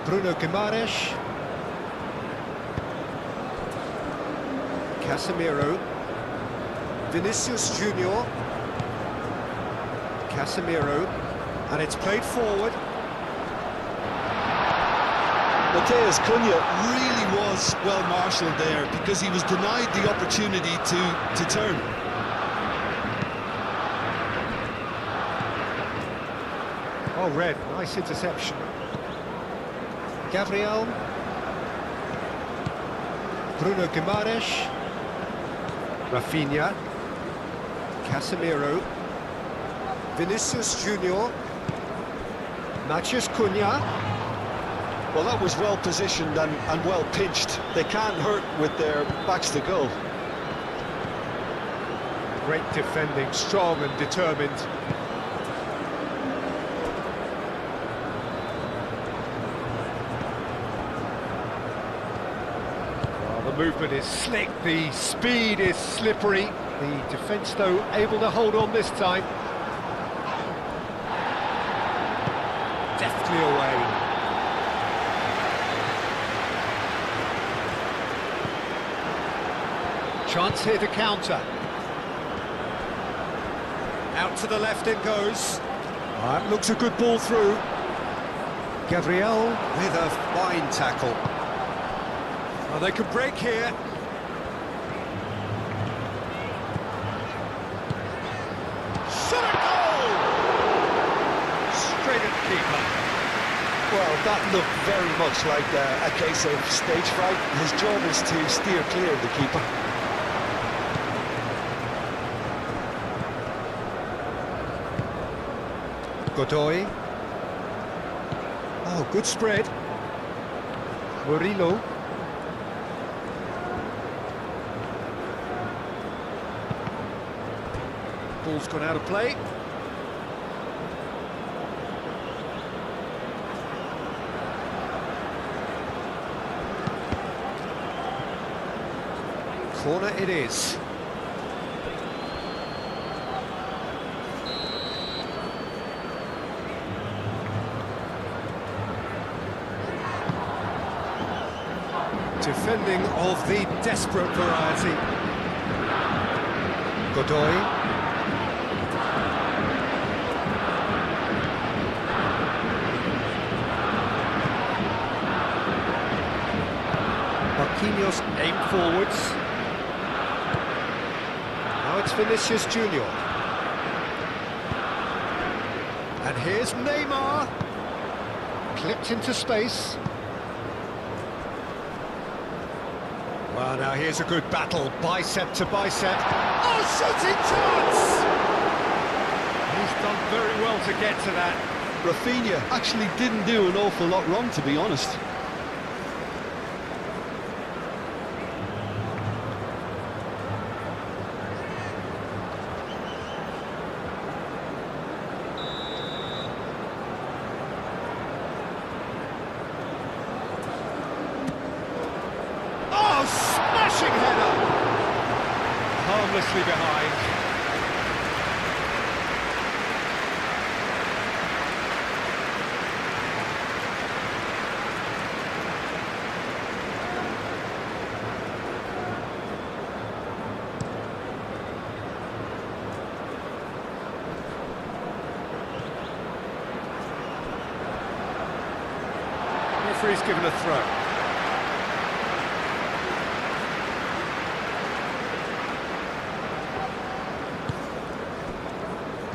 Bruno Guimaraes. Casemiro. Vinicius Junior. Casemiro. And it's played forward. Matheus Cunha really was well marshalled there because he was denied the opportunity to turn. Oh, Red, nice interception. Gabriel. Bruno Guimaraes. Rafinha. Casemiro. Vinicius Junior. Matheus Cunha. Well, that was well positioned and well pitched. They can't hurt with their backs to goal. Great defending, strong and determined. The movement is slick, the speed is slippery. The defence, though, able to hold on this time. Deftly away. Chance here to counter. Out to the left it goes. That looks a good ball through. Gabriel with a fine tackle. Oh, they could break here. Shot a goal! Straight at the keeper. Well, that looked very much like a case of stage fright. His job is to steer clear of the keeper. Godoy. Oh, good spread. Murillo. Ball's gone out of play. Corner it is. Defending of the desperate variety. Godoy. Marquinhos aimed forwards. Now it's Vinicius Junior. And here's Neymar. Clipped into space. Well, now here's a good battle, bicep to bicep. Oh, shooting chance! He's done very well to get to that. Rafinha actually didn't do an awful lot wrong, to be honest. Oh, smashing header! Harmlessly behind. Referee's given a throw.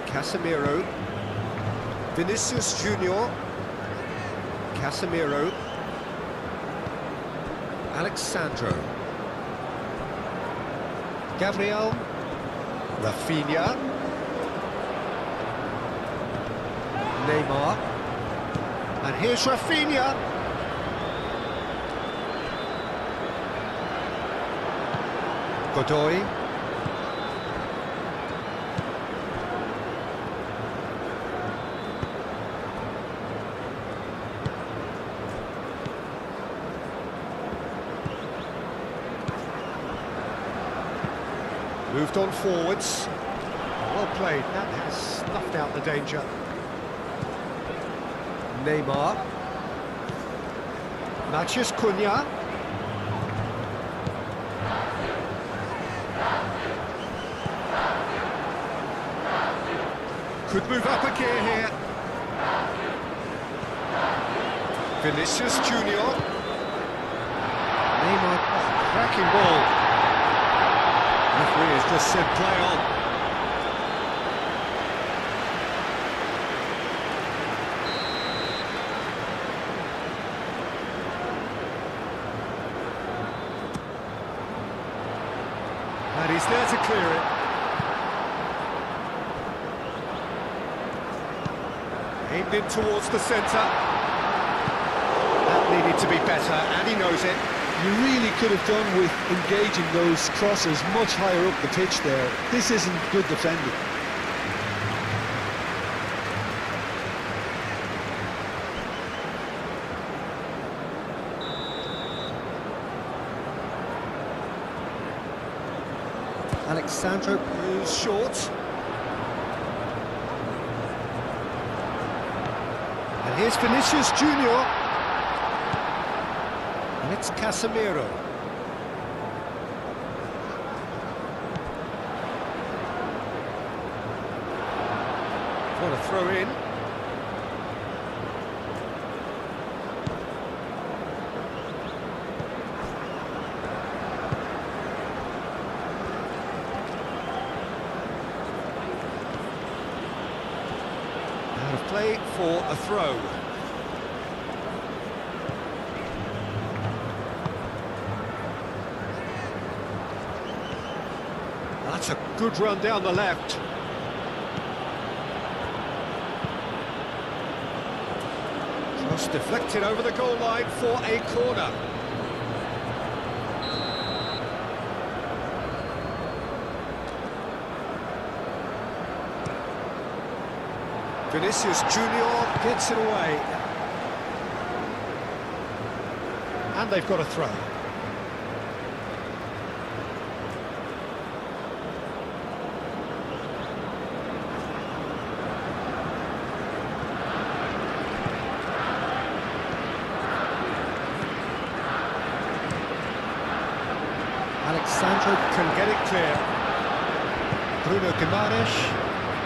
Casemiro, Vinicius Junior, Casemiro, Alexandro, Gabriel, Rafinha, Neymar, and here's Rafinha. Godoy. Moved on forwards. Well played. That has snuffed out the danger. Neymar. Matheus Cunha. Could move up a gear here. Vinicius Junior. Neymar, oh, cracking ball. Referee has just said play on. And he's there to clear it. Aimed in towards the centre. That needed to be better, and he knows it. You really could have done with engaging those crosses much higher up the pitch there. This isn't good defending. Alexandro moves short. And here's Vinicius Junior. And it's Casemiro. What a throw in. Out of play for a throw. That's a good run down the left. Cross deflected over the goal line for a corner. Vinicius Junior gets it away. And they've got a throw. Alexandro can get it clear.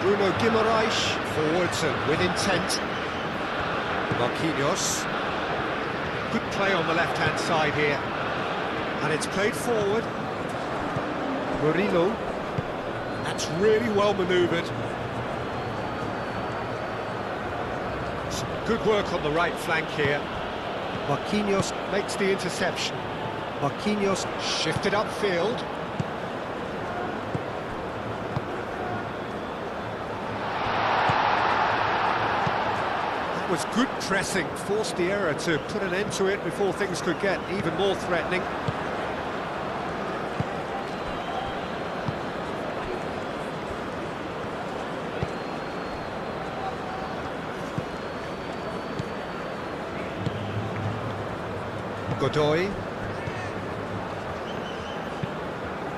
Bruno Guimaraes forwards and with intent. Marquinhos. Good play on the left-hand side here. And it's played forward. Murillo. That's really well manoeuvred. Some good work on the right flank here. Marquinhos makes the interception. Marquinhos shifted upfield. That was good pressing, forced the error to put an end to it before things could get even more threatening. Godoy.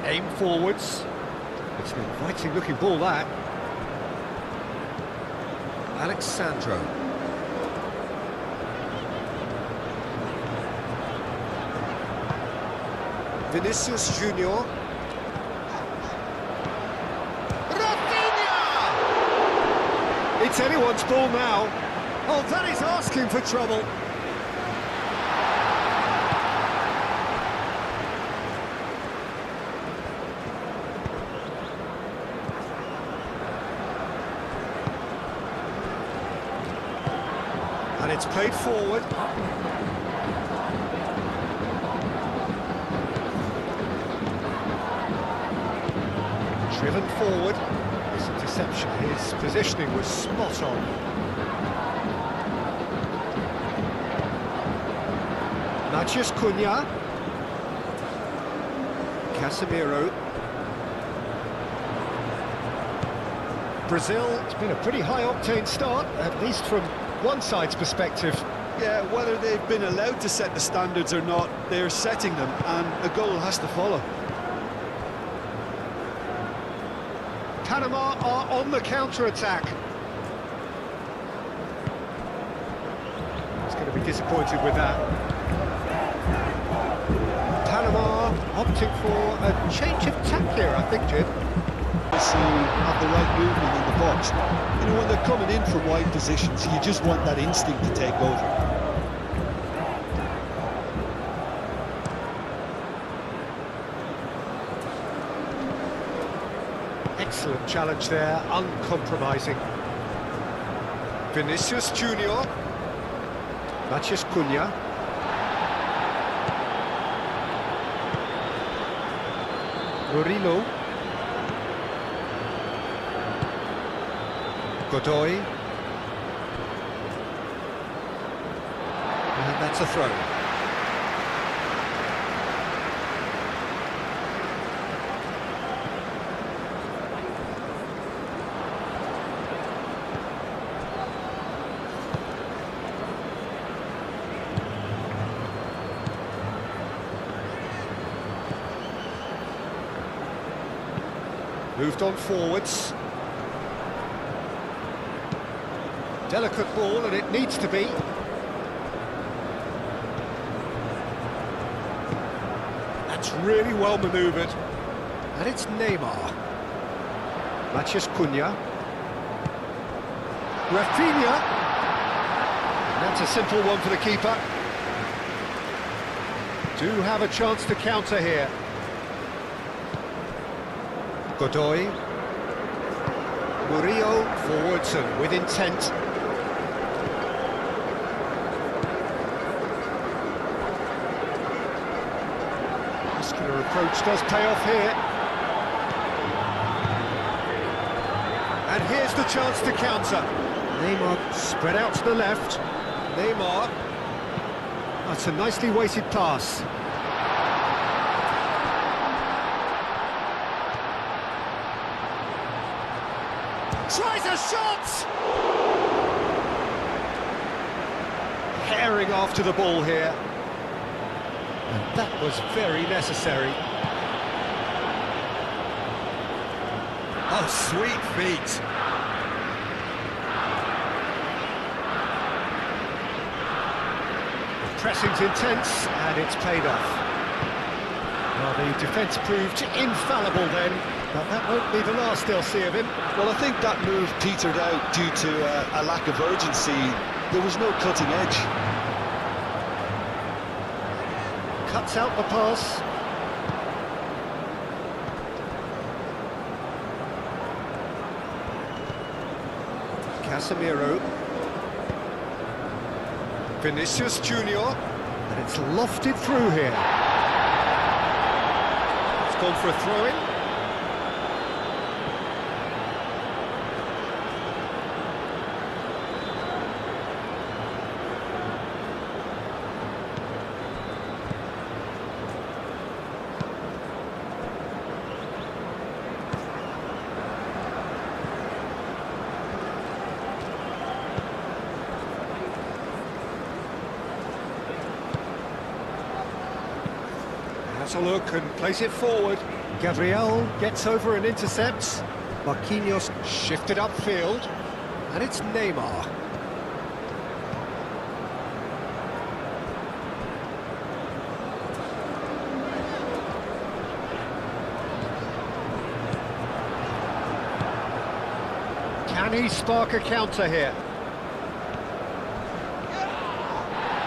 Aim forwards. It's an inviting looking ball, that. Alexandro. Vinicius Junior. Rafinha! It's anyone's ball now. Oh, that is asking for trouble. And it's played forward. Driven forward. This interception, his positioning was spot on. Matheus Cunha. Casemiro. Brazil, it's been a pretty high-octane start, at least from one side's perspective. Yeah, whether they've been allowed to set the standards or not, they're setting them, and a goal has to follow. Panama are on the counter-attack. He's going to be disappointed with that. Panama opting for a change of tack here, I think, Jim. To have the right movement in the box. You know, when they're coming in from wide positions, you just want that instinct to take over. Excellent challenge there, uncompromising. Vinicius Junior. Matheus Cunha. Murillo. Godoy. And that's a throw. Moved on forwards. Delicate ball, and it needs to be. That's really well manoeuvred. And it's Neymar. Matheus Cunha. Rafinha. And that's a simple one for the keeper. Do have a chance to counter here. Godoy. Murillo forwards and with intent. Muscular approach does pay off here. And here's the chance to counter. Neymar spread out to the left. Neymar. That's a nicely weighted pass. Tries a shot! Herring after the ball here. And that was very necessary. Oh, sweet feet. The pressing's intense, and it's paid off. Well, the defence proved infallible then, but that won't be the last they'll see of him. Well, I think that move petered out due to a lack of urgency. There was no cutting edge. Cuts out the pass. Casemiro. Vinicius Junior. And it's lofted through here. It's gone for a throw-in. Has a look and plays it forward. Gabriel gets over and intercepts. Marquinhos shifted upfield. And it's Neymar. Can he spark a counter here?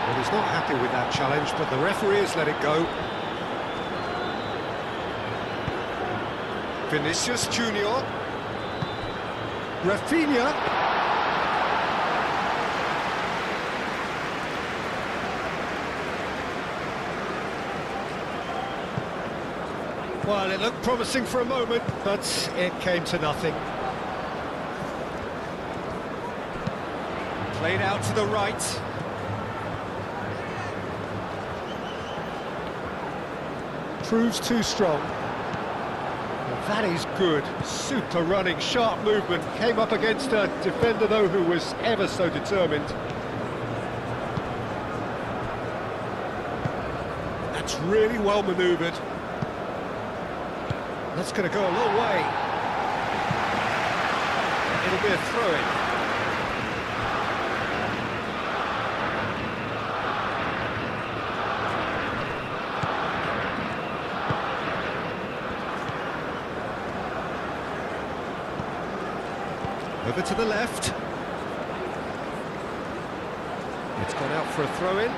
Well, he's not happy with that challenge, but the referee has let it go. Vinicius Junior. Rafinha. Well, it looked promising for a moment, but it came to nothing. Played out to the right. Proves too strong. That is good. Super running, sharp movement. Came up against a defender, though, who was ever so determined. That's really well manoeuvred. That's going to go a long way. It'll be a throw-in. Over to the left. It's gone out for a throw-in.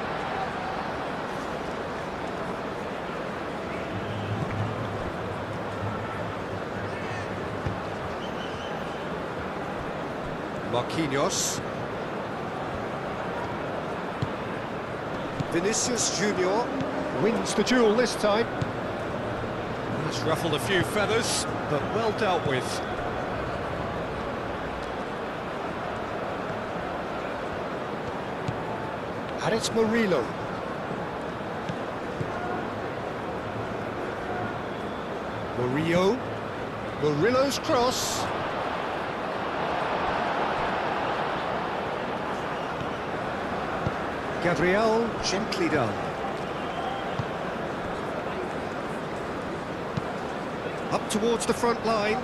Marquinhos. Vinicius Junior wins the duel this time. He's ruffled a few feathers, but well dealt with. And it's Murillo. Murillo. Murillo's cross. Gabriel, gently done. Up towards the front line.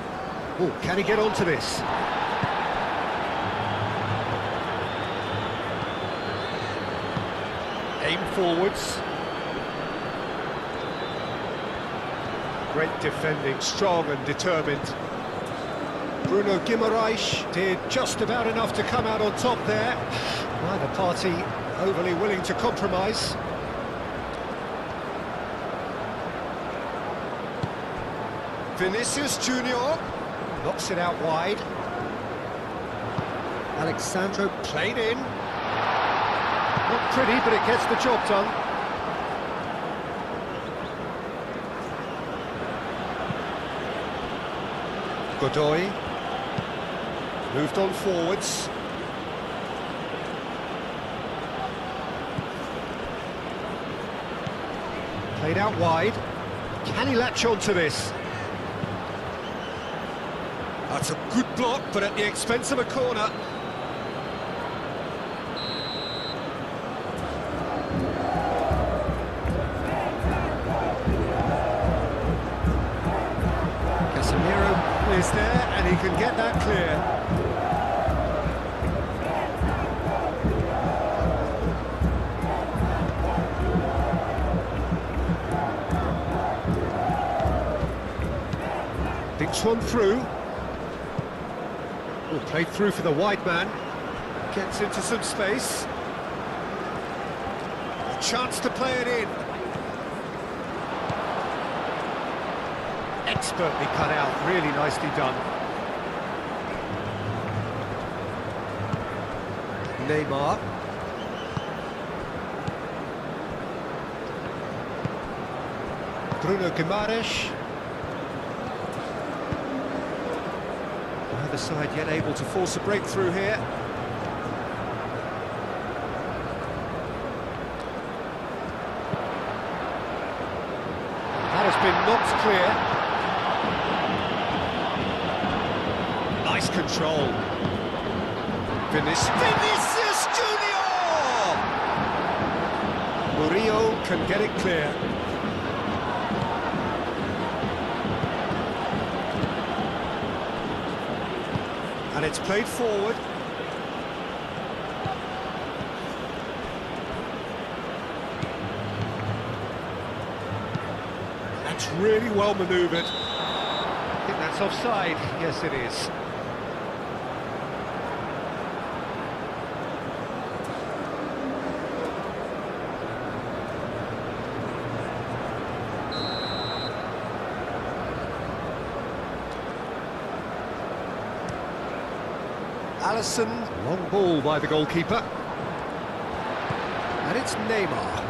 Oh, can he get onto this? Aim forwards. Great defending, strong and determined. Bruno Guimaraes did just about enough to come out on top there. Neither party overly willing to compromise. Vinicius Junior knocks it out wide. Alexandro played in. Not pretty, but it gets the job done. Godoy moved on forwards. Played out wide. Can he latch on to this? That's a good block, but at the expense of a corner. Casemiro is there, and he can get that clear. Dinks one through. Oh, played through for the wide man. Gets into some space. A chance to play it in. Expertly cut out, really nicely done. Neymar. Bruno Guimaraes. Neither side yet able to force a breakthrough here. That has been knocked clear. Nice control. Vinicius Junior! Murillo can get it clear. And it's played forward. That's really well manoeuvred. I think that's offside. Yes, it is. Alisson, long ball by the goalkeeper. And it's Neymar.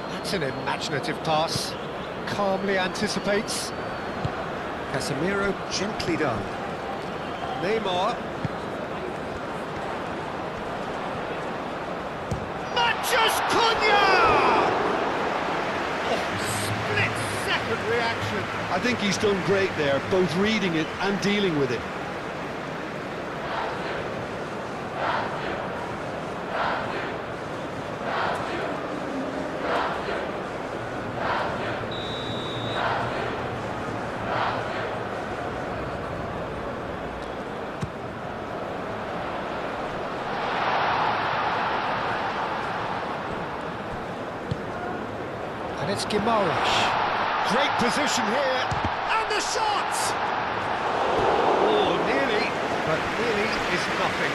That's an imaginative pass. Calmly anticipates. Casemiro gently done. Neymar. Matches Cunha! Split-second reaction. I think he's done great there, both reading it and dealing with it. And it's Guimaraes. Great position here. And the shot! Oh, nearly, but nearly is nothing.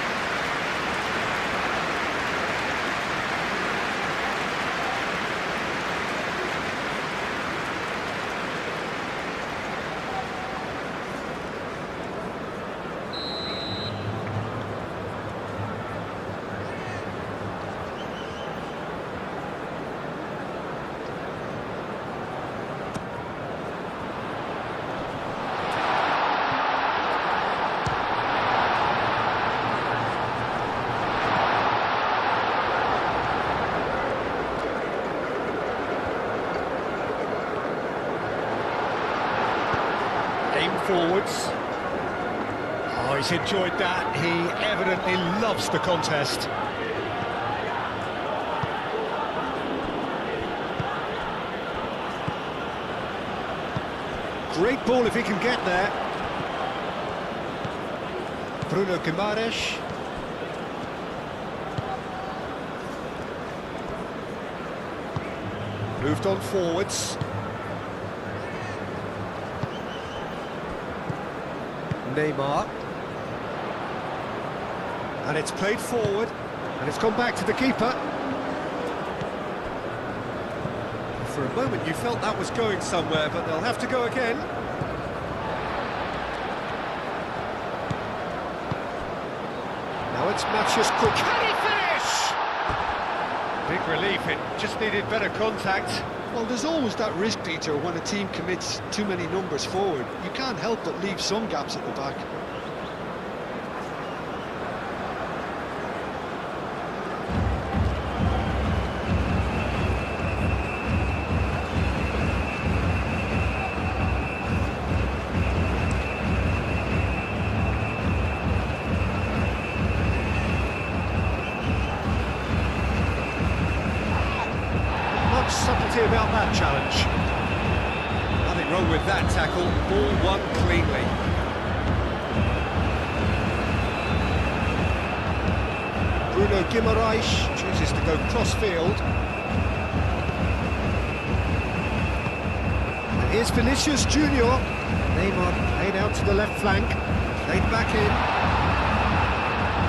Aim forwards. Oh, he's enjoyed that. He evidently loves the contest. Great ball if he can get there. Bruno Guimaraes. Moved on forwards. Neymar. And it's played forward, and it's gone back to the keeper. For a moment you felt that was going somewhere, but they'll have to go again. Now it's Matches quick. Can he finish? Big relief, it just needed better contact. Well, there's always that risk, Peter, when a team commits too many numbers forward. You can't help but leave some gaps at the back. Subtlety about that challenge. Nothing wrong with that tackle. Ball won cleanly. Bruno Guimaraes chooses to go cross-field. And here's Vinicius Junior. Neymar played out to the left flank. Played back in.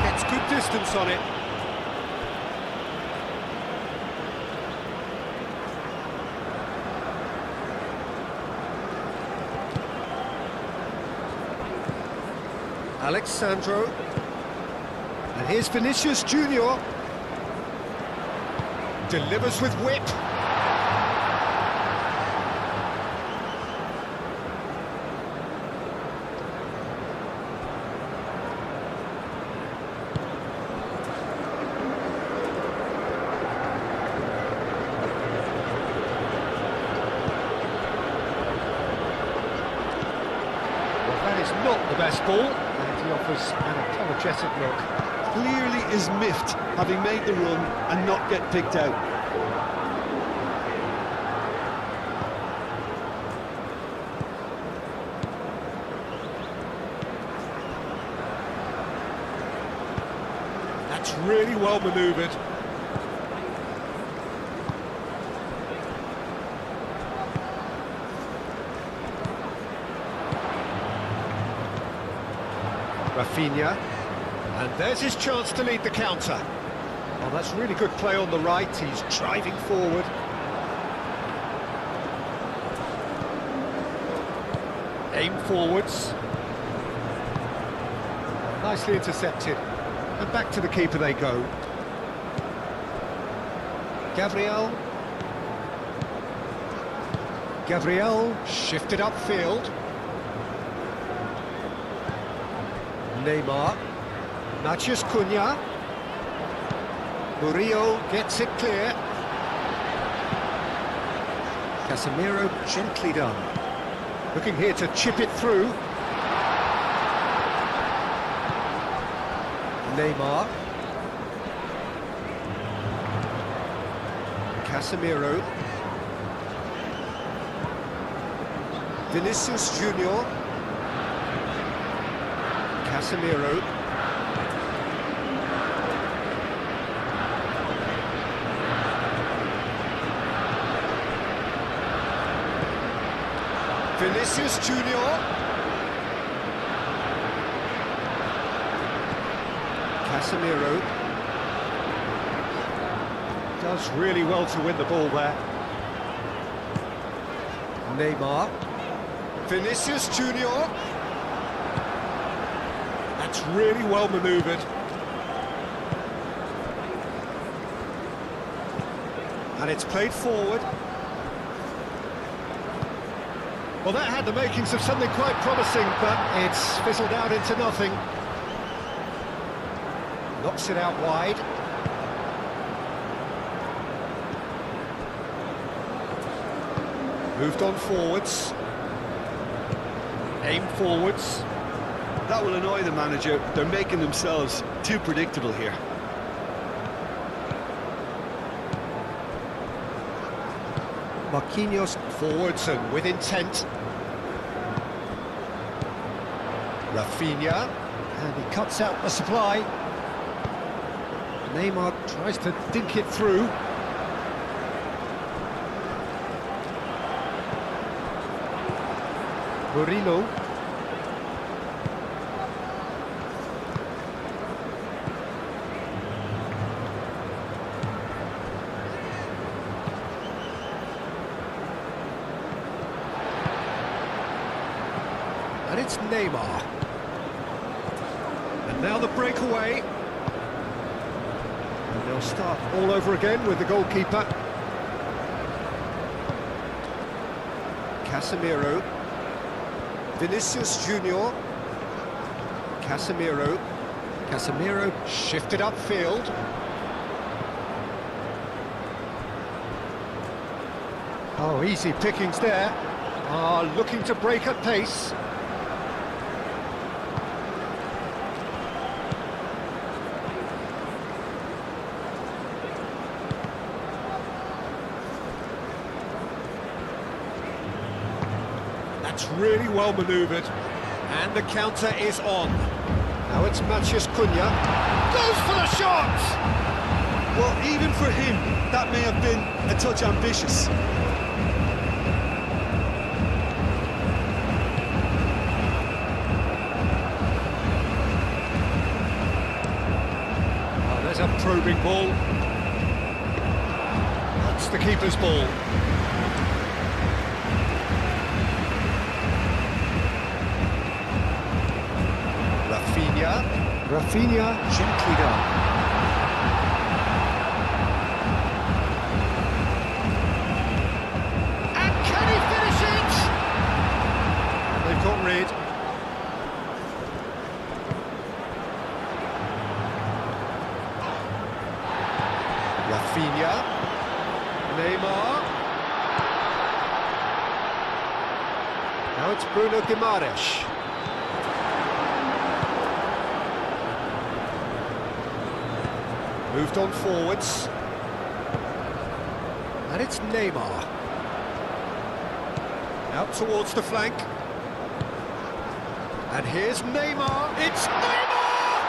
Gets good distance on it. Alexandro. And here's Vinicius Junior. Delivers with whip. That is not the best ball, and he offers an apologetic look. Clearly is miffed, having made the run and not get picked out. That's really well manoeuvred. Rafinha, and there's his chance to lead the counter. Oh, that's really good play on the right, he's driving forward. Aim forwards. Nicely intercepted, and back to the keeper they go. Gabriel shifted upfield. Neymar, Matheus Cunha, Murillo gets it clear. Casemiro gently done. Looking here to chip it through. Neymar. Casemiro. Vinicius Junior. Casemiro. Vinicius Junior. Casemiro. Does really well to win the ball there. Neymar. Vinicius Junior. That's really well manoeuvred. And it's played forward. Well, that had the makings of something quite promising, but it's fizzled out into nothing. Knocks it out wide. Moved on forwards. Aim forwards. That will annoy the manager. They're making themselves too predictable here. Marquinhos forwards and with intent. Rafinha, and he cuts out the supply. Neymar tries to dink it through. Murillo. And it's Neymar. And now the breakaway. And they'll start all over again with the goalkeeper. Casemiro. Vinicius Junior. Casemiro shifted upfield. Oh, easy pickings there. Looking to break at pace. That's really well manoeuvred, and the counter is on. Now it's Matheus Cunha, goes for the shot! Well, even for him, that may have been a touch ambitious. Oh, there's a probing ball. That's the keeper's ball. Rafinha. Rafinha, gently done. And can he finish it? They've got rid. Rafinha, Neymar. Now it's Bruno Guimaraes. Moved on forwards. And it's Neymar. Out towards the flank. And here's Neymar. It's Neymar!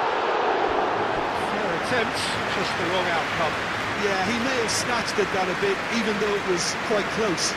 Fair attempt, just the wrong outcome. Yeah, he may have snatched at that a bit, even though it was quite close.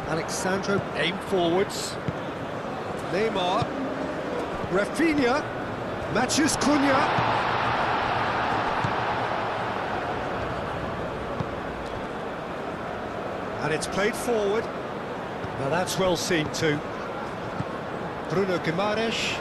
Alexandro aim forwards. Neymar. Rafinha. Matthews Cunha. And it's played forward. Now that's well seen too. Bruno Guimaraes.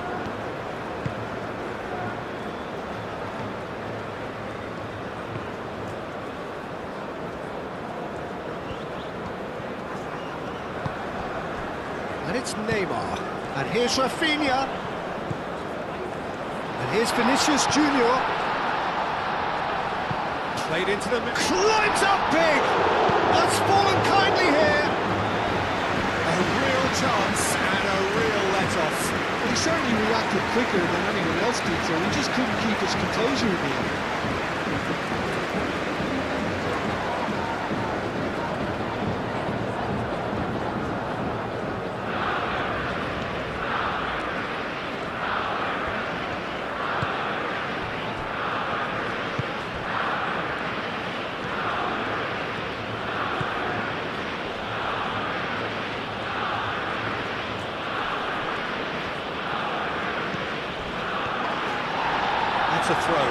And it's Neymar. And here's Rafinha. And here's Vinicius Junior. Played into the middle. Climbs up big! That's fallen kindly here. A real chance and a real let-off. Well, he certainly reacted quicker than anyone else did, so he just couldn't keep his composure in the end. That's a throw.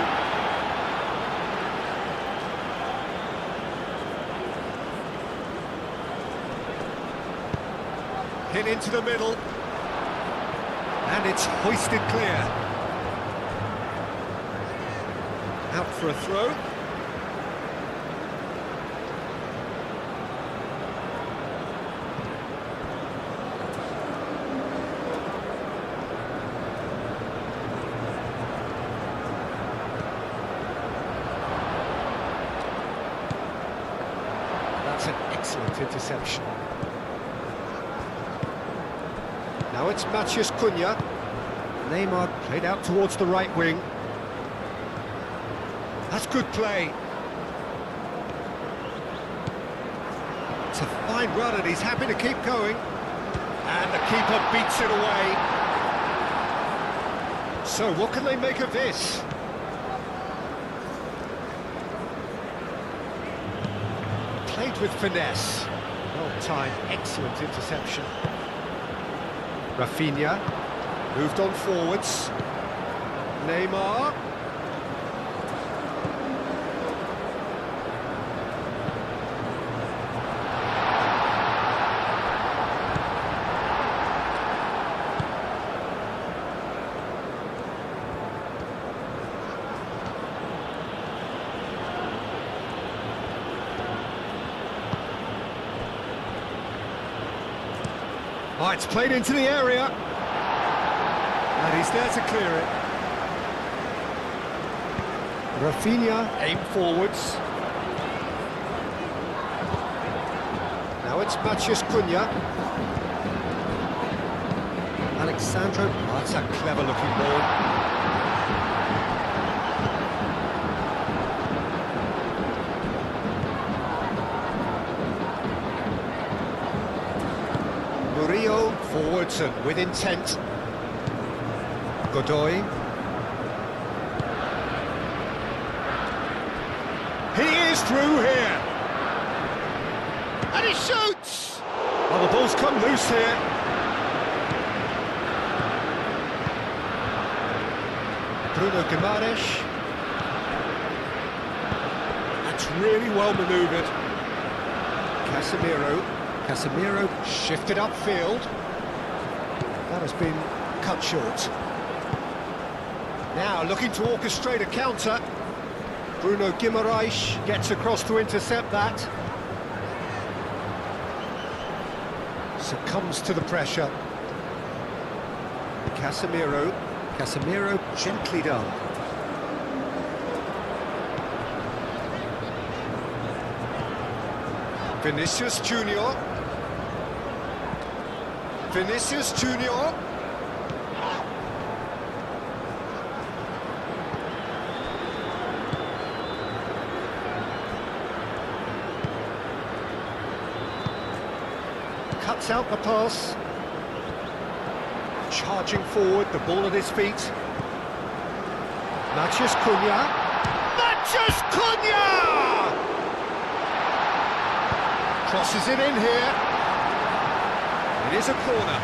Hit into the middle. And it's hoisted clear. Out for a throw. That's an excellent interception. Now it's Matthews Cunha. Neymar played out towards the right wing. That's good play. It's a fine run and he's happy to keep going. And the keeper beats it away. So what can they make of this? Played with finesse. Well timed, excellent interception. Rafinha moved on forwards. Neymar. Oh, it's played into the area. And he's there to clear it. Rafinha aim forwards. Now it's Matthews Cunha. Alexandro, oh, that's a clever looking ball. Murillo forwards and with intent. Godoy. He is through here. And he shoots! Well, the ball's come loose here. Bruno Guimaraes. That's really well manoeuvred. Casemiro shifted upfield. That has been cut short. Now looking to orchestrate a counter. Bruno Guimaraes gets across to intercept that. Succumbs to the pressure. Casemiro gently done. Vinicius Junior. Cuts out the pass. Charging forward, the ball at his feet. Matheus Cunha! Crosses it in here. It is a corner.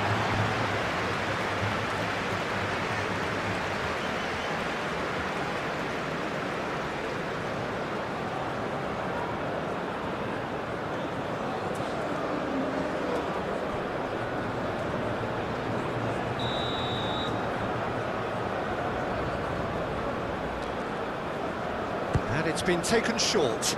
And it's been taken short.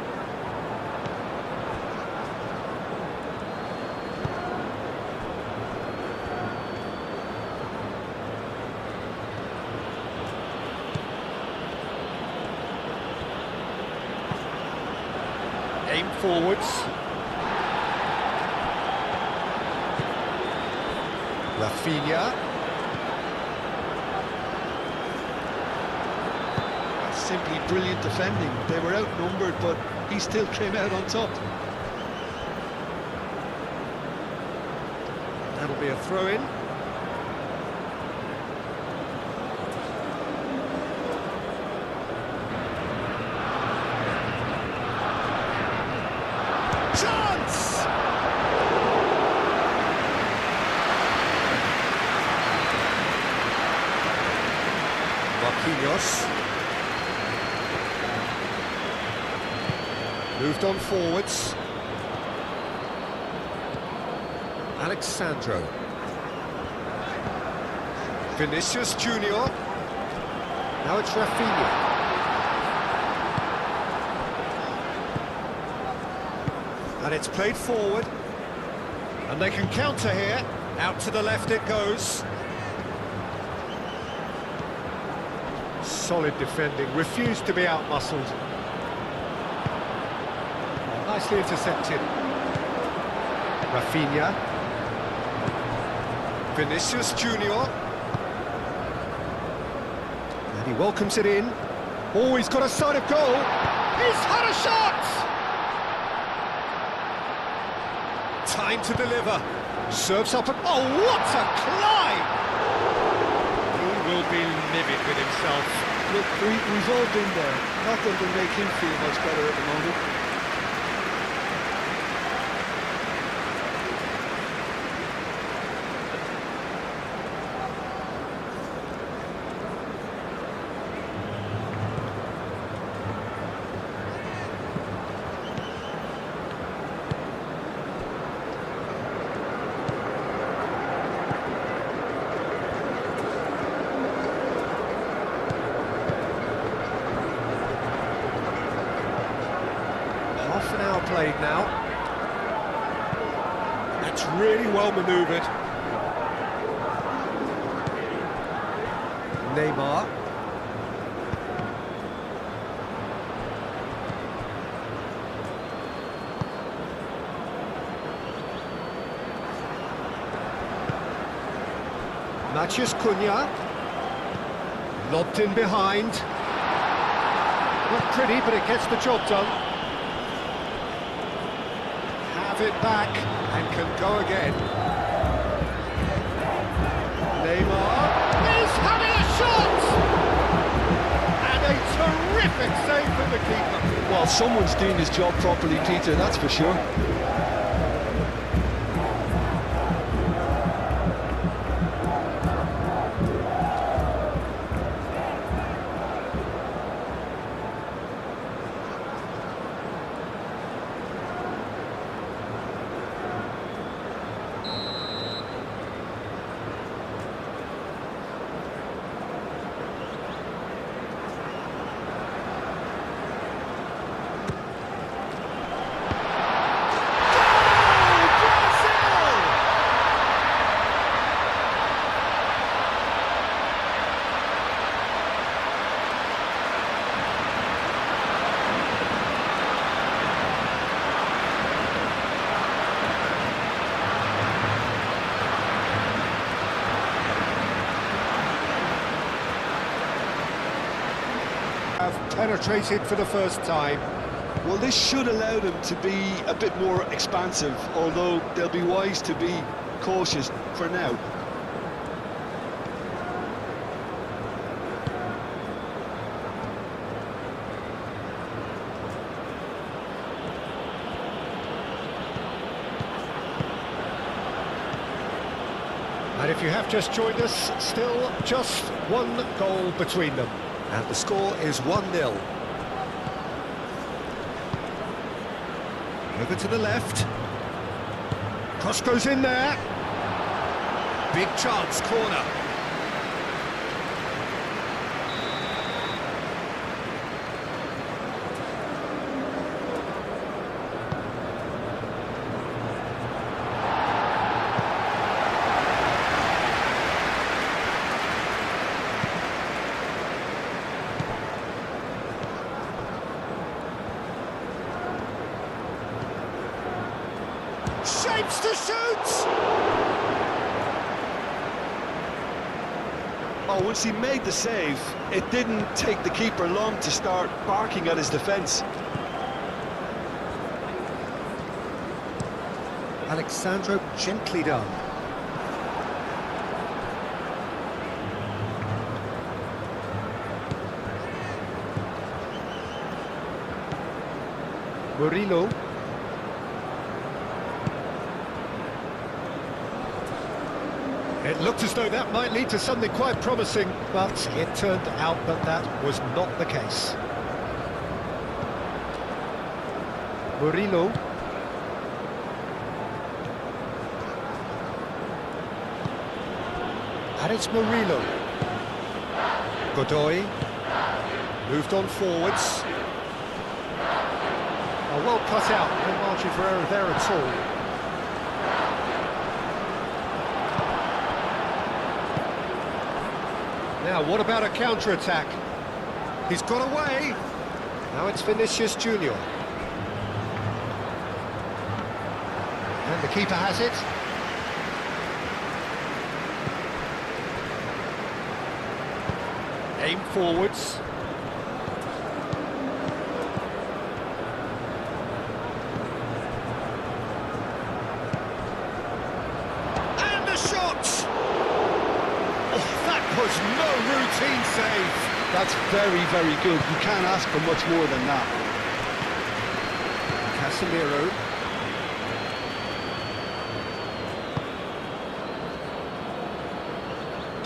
Aim forwards. Rafinha. That's simply brilliant defending. They were outnumbered, but he still came out on top. That'll be a throw-in. Chance! Marquinhos. Moved on forwards. Alexandro. Vinicius Junior. Now it's Rafinha. And it's played forward. And they can counter here. Out to the left it goes. Solid defending, refused to be out-muscled. Nicely intercepted. Rafinha. Vinicius Junior. And he welcomes it in. Oh, he's got a sight of goal. He's had a shot! Time to deliver. Serves up and... oh, what a climb! He will be livid with himself. Look, we've all been there. Not that it'll make him feel much better at the moment. Half an hour played now. That's really well manoeuvred. Neymar. Matheus Cunha. Lobbed in behind. Not pretty, but it gets the job done. It back and can go again. Neymar is having a shot! And a terrific save from the keeper. Well, someone's doing his job properly, Peter, that's for sure. have penetrated for the first time. Well, this should allow them to be a bit more expansive, although they'll be wise to be cautious for now. And if you have just joined us, still just one goal between them. And the score is 1-0. Over to the left. Cross goes in there. Big chance, corner. Shapes to shoot! Oh, once he made the save, it didn't take the keeper long to start barking at his defence. Alexandro gently done. Murillo. It looked as though that might lead to something quite promising, but it turned out that that was not the case. Murillo. And it's Murillo. Godoy. Moved on forwards. Oh, well cut out, no margin for error there at all. Now, what about a counter-attack? He's got away. Now it's Vinicius Junior. And the keeper has it. Aim forwards. And the shot! Was no routine save. That's very, very good. You can't ask for much more than that. Casemiro.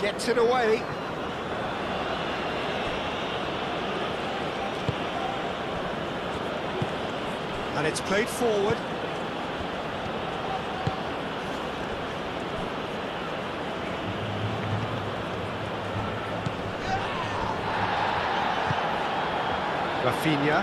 Gets it away. And it's played forward. Rafinha.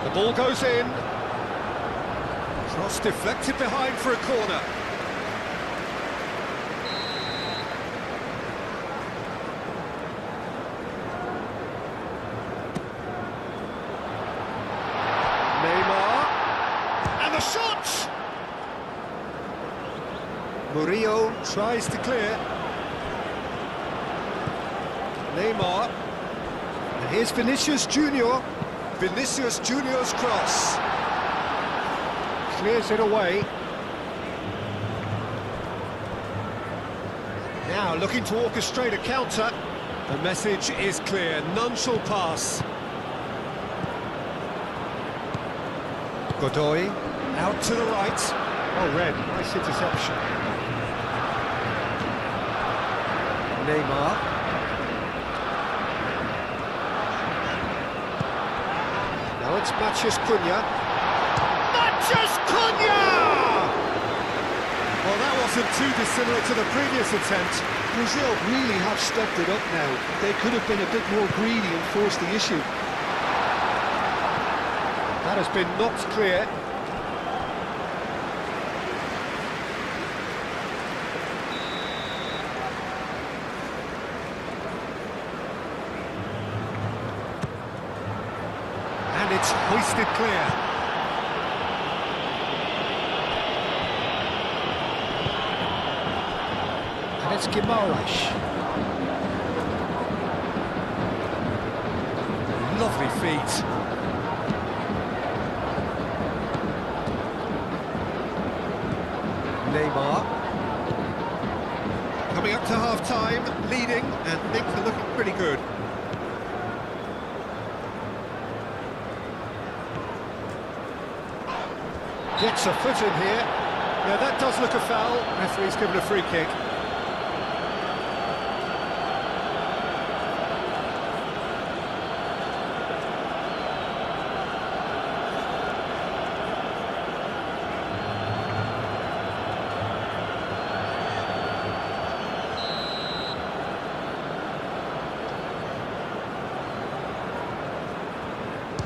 The ball goes in. Cross deflected behind for a corner. Neymar. And the shot! Murillo tries to clear. Neymar. And here's Vinicius Junior. Vinicius Junior's cross. Clears it away. Now looking to orchestrate a counter. The message is clear, none shall pass. Godoy, out to the right. Oh, red, nice interception. Neymar. Now it's Matheus Cunha. Matheus Cunha! Well, that wasn't too dissimilar to the previous attempt. Brazil really have stepped it up now. They could have been a bit more greedy and forced the issue. That has been knocked clear. And it's hoisted clear. That's Guimaraes. Lovely feet. Neymar. Coming up to half-time, leading, and things are looking pretty good. Gets a foot in here. Yeah, that does look a foul. Referee's given a free kick.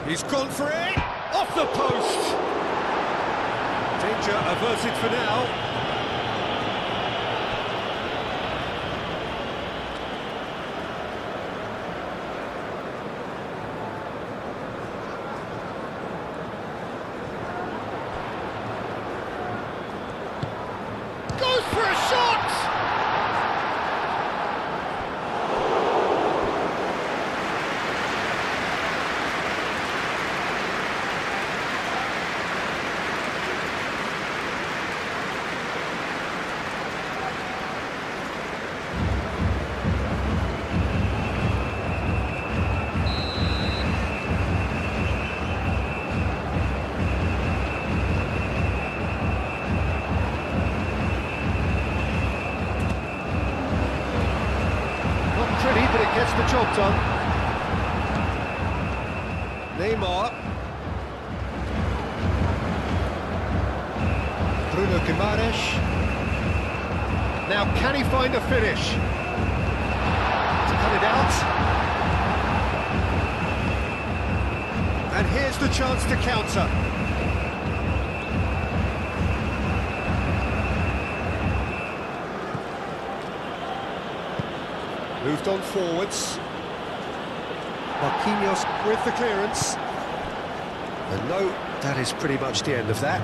He's gone for it! Off the post! Danger averted for now. Goes for a shot! Pretty, but it gets the job done. Neymar. Bruno Guimaraes. Now, can he find a finish? To cut it out. And here's the chance to counter. Moved on forwards. Marquinhos with the clearance. And no, that is pretty much the end of that.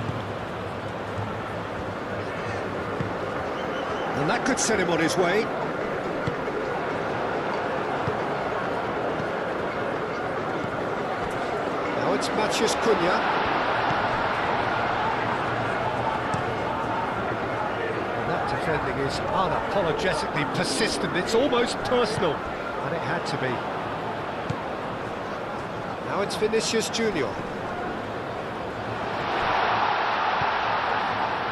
And that could set him on his way. Now it's Matheus Cunha. Defending is unapologetically persistent. It's almost personal, and it had to be. Now it's Vinicius Junior.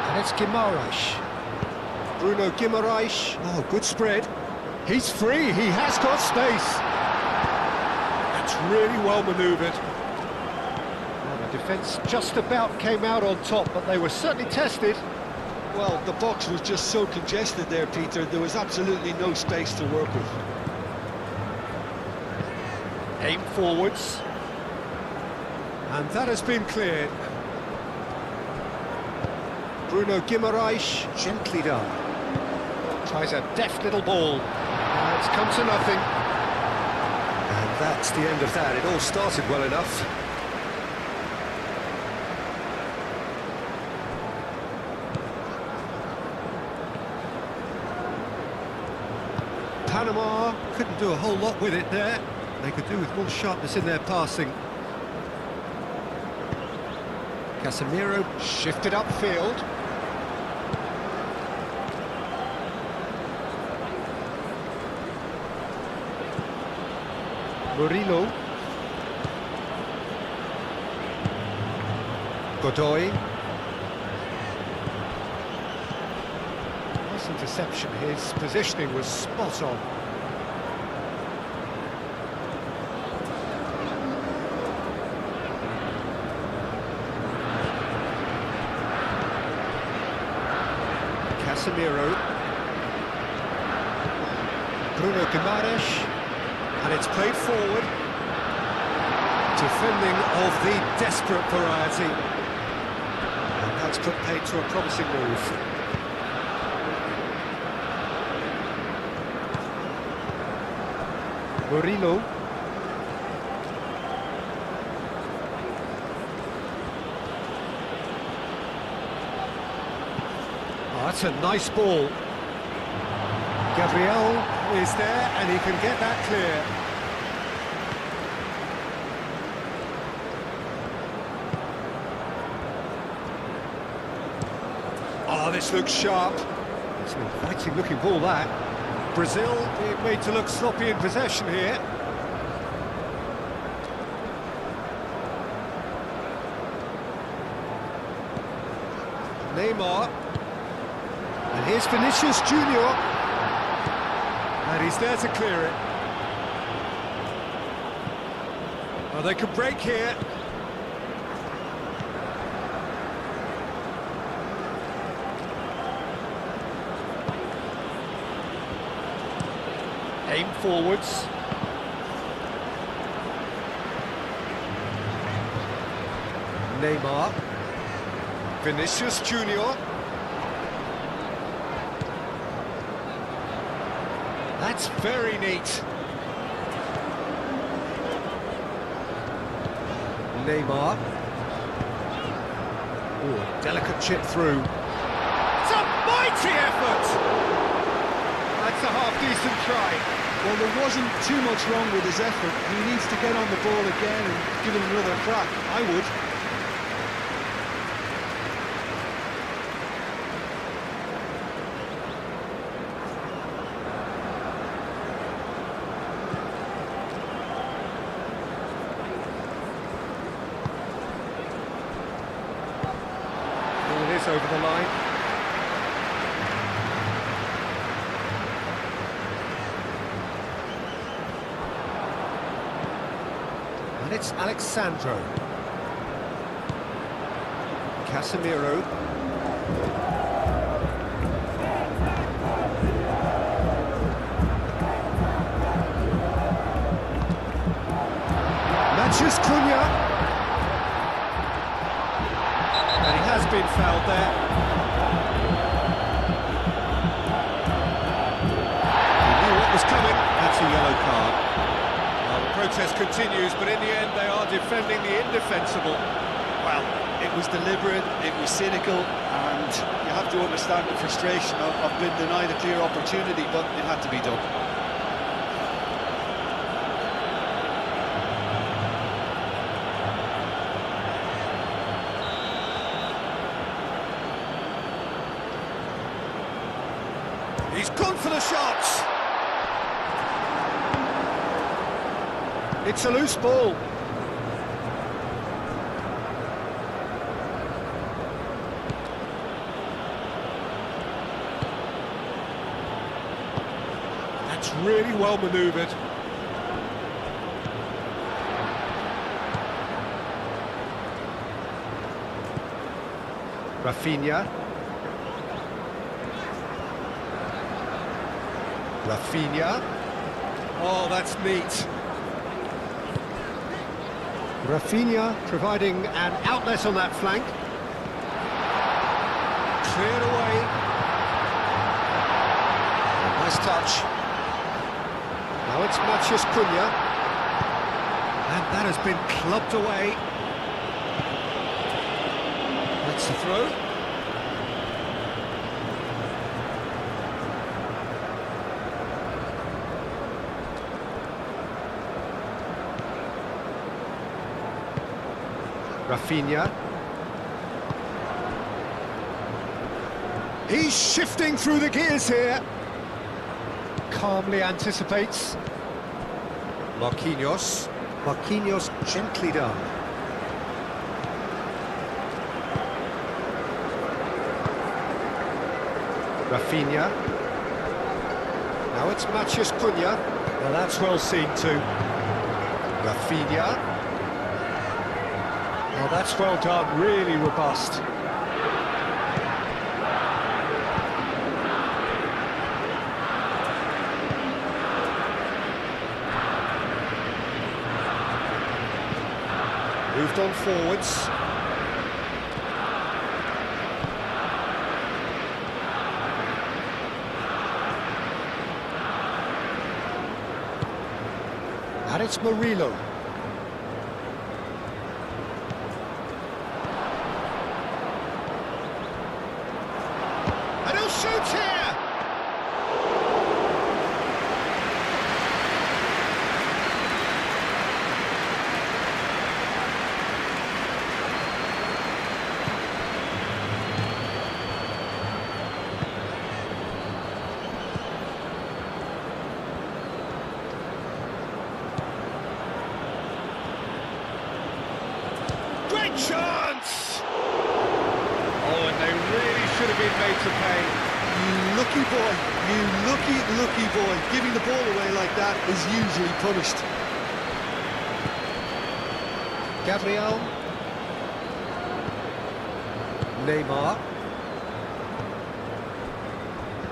And it's Guimaraes. Bruno Guimaraes. Oh, good spread. He's free, he has got space. That's really well manoeuvred. Well, the defence just about came out on top, but they were certainly tested. Well, the box was just so congested there, Peter. There was absolutely no space to work with. Aim forwards. And that has been cleared. Bruno Guimaraes, gently done. Tries a deft little ball. It's come to nothing. And that's the end of that. It all started well enough. Panama couldn't do a whole lot with it there. They could do with more sharpness in their passing. Casemiro shifted upfield. Murillo. Godoy. Nice interception. His positioning was spot on. Casemiro. Bruno Guimaraes. And it's played forward. Defending of the desperate variety. And that's put paid to a promising move. Murillo. Oh, that's a nice ball. Gabriel is there, and he can get that clear. Oh, this looks sharp. It's an inviting looking ball, that. Brazil being made to look sloppy in possession here. Neymar. And here's Vinicius Junior. And he's there to clear it. Oh, they could break here. Aim forwards. Neymar. Vinicius Junior. That's very neat. Neymar. Oh, delicate chip through. It's a mighty effort! That's a half-decent try. Well, there wasn't too much wrong with his effort. He needs to get on the ball again and give it another crack. I would. It is over the line. And it's Alexandro. Casemiro. Matches Cunha. And he has been fouled there. He knew what was coming. That's a yellow card. Well, the protest continues, but in the end they are defending the indefensible. Well, it was deliberate, it was cynical, and you have to understand the frustration of being denied a clear opportunity, but it had to be done. He's gone for the shots. It's a loose ball. That's really well manoeuvred. Rafinha. Rafinha. Oh, that's neat. Rafinha providing an outlet on that flank. Cleared away. Nice touch. Now it's Mathias Cunha. And that has been clubbed away. That's the throw. Rafinha. He's shifting through the gears here. Calmly anticipates. Marquinhos. Marquinhos gently done. Rafinha. Now it's Mathias Cunha. Well, that's well seen too. Rafinha. Well, that's well done, really robust. Moved on forwards. And it's Murillo. And he'll shoot here! great chance! Oh, and they really should have been made to pay. You lucky boy, you lucky boy. Giving the ball away like that is usually punished. Gabriel. Neymar.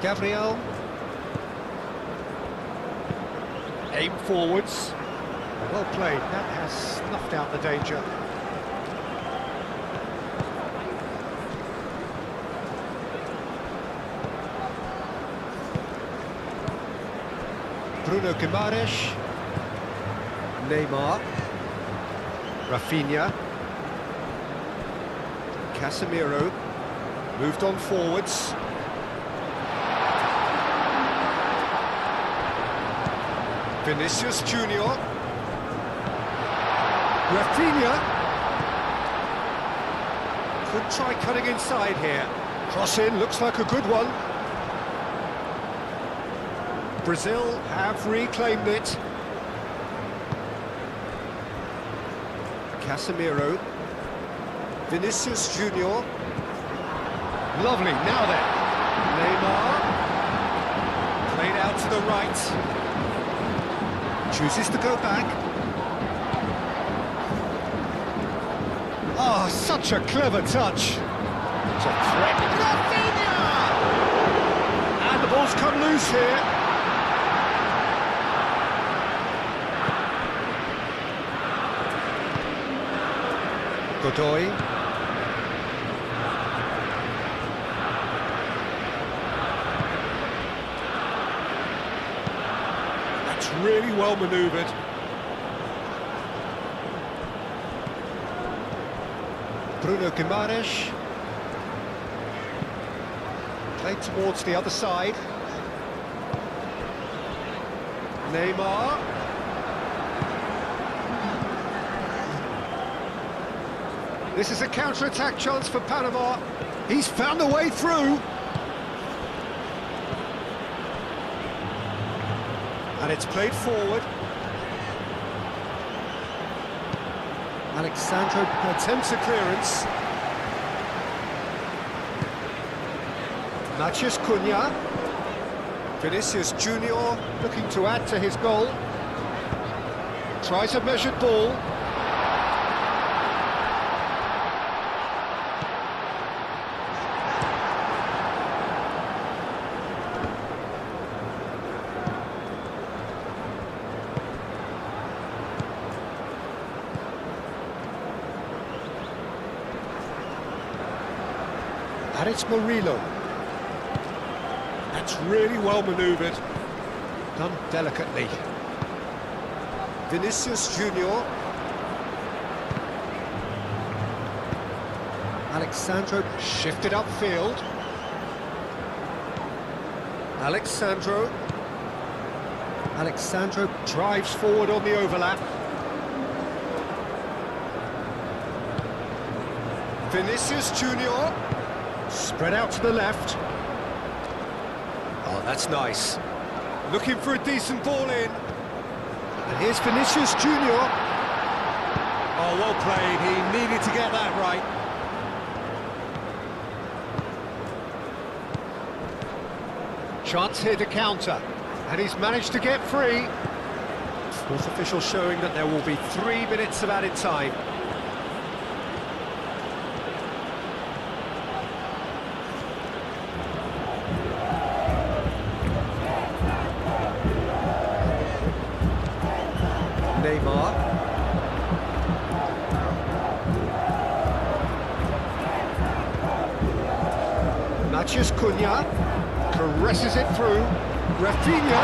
Gabriel. Aim forwards. Well played, that has snuffed out the danger. Bruno Guimaraes. Neymar. Rafinha. Casemiro. Moved on forwards. Vinicius Junior. Rafinha. Could try cutting inside here. Cross in, looks like a good one. Brazil have reclaimed it. Casemiro. Vinicius Junior. Lovely, now then. Neymar. Played out to the right. Chooses to go back. Oh, such a clever touch. It's a threat. Rafinha! And the ball's come loose here. Godoy. That's really well manoeuvred. Bruno Guimaraes. Played towards the other side. Neymar. This is a counter-attack chance for Panama. He's found a way through. And it's played forward. Alexandro attempts a clearance. Matheus Cunha. Vinicius Junior looking to add to his goal. Tries a measured ball. And it's Murillo. That's really well manoeuvred. Done delicately. Vinicius Junior. Alexandro shifted upfield. Alexandro drives forward on the overlap. Vinicius Junior. Spread out to the left. Oh, that's nice. Looking for a decent ball in. And here's Vinicius Junior. Oh, well played. He needed to get that right. Chance here to counter. And he's managed to get free. Fourth official showing that there will be 3 minutes of added time. Neymar. Matheus Cunha caresses it through. Rafinha.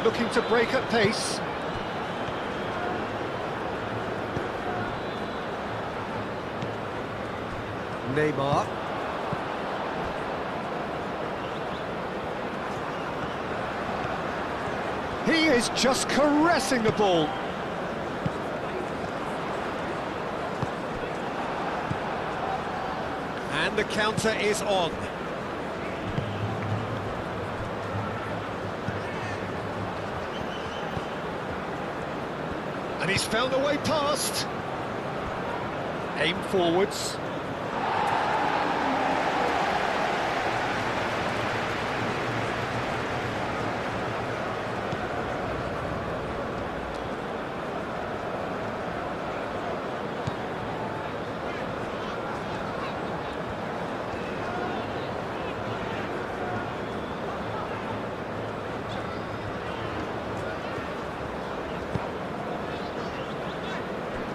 Looking to break at pace. Neymar. He is just caressing the ball. And the counter is on. And he's found a way past. Aim forwards.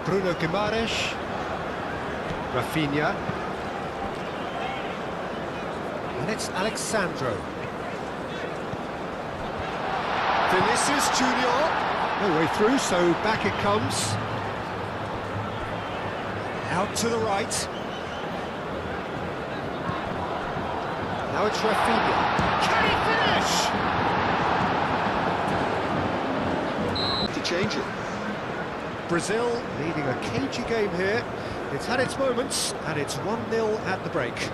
Bruno Guimaraes, Rafinha, and it's Alexandro. Vinicius Junior, no way through, so back it comes. Out to the right. Now it's Rafinha. Can he finish? To change it. Brazil leading a cagey game here. It's had its moments, and it's 1-0 at the break.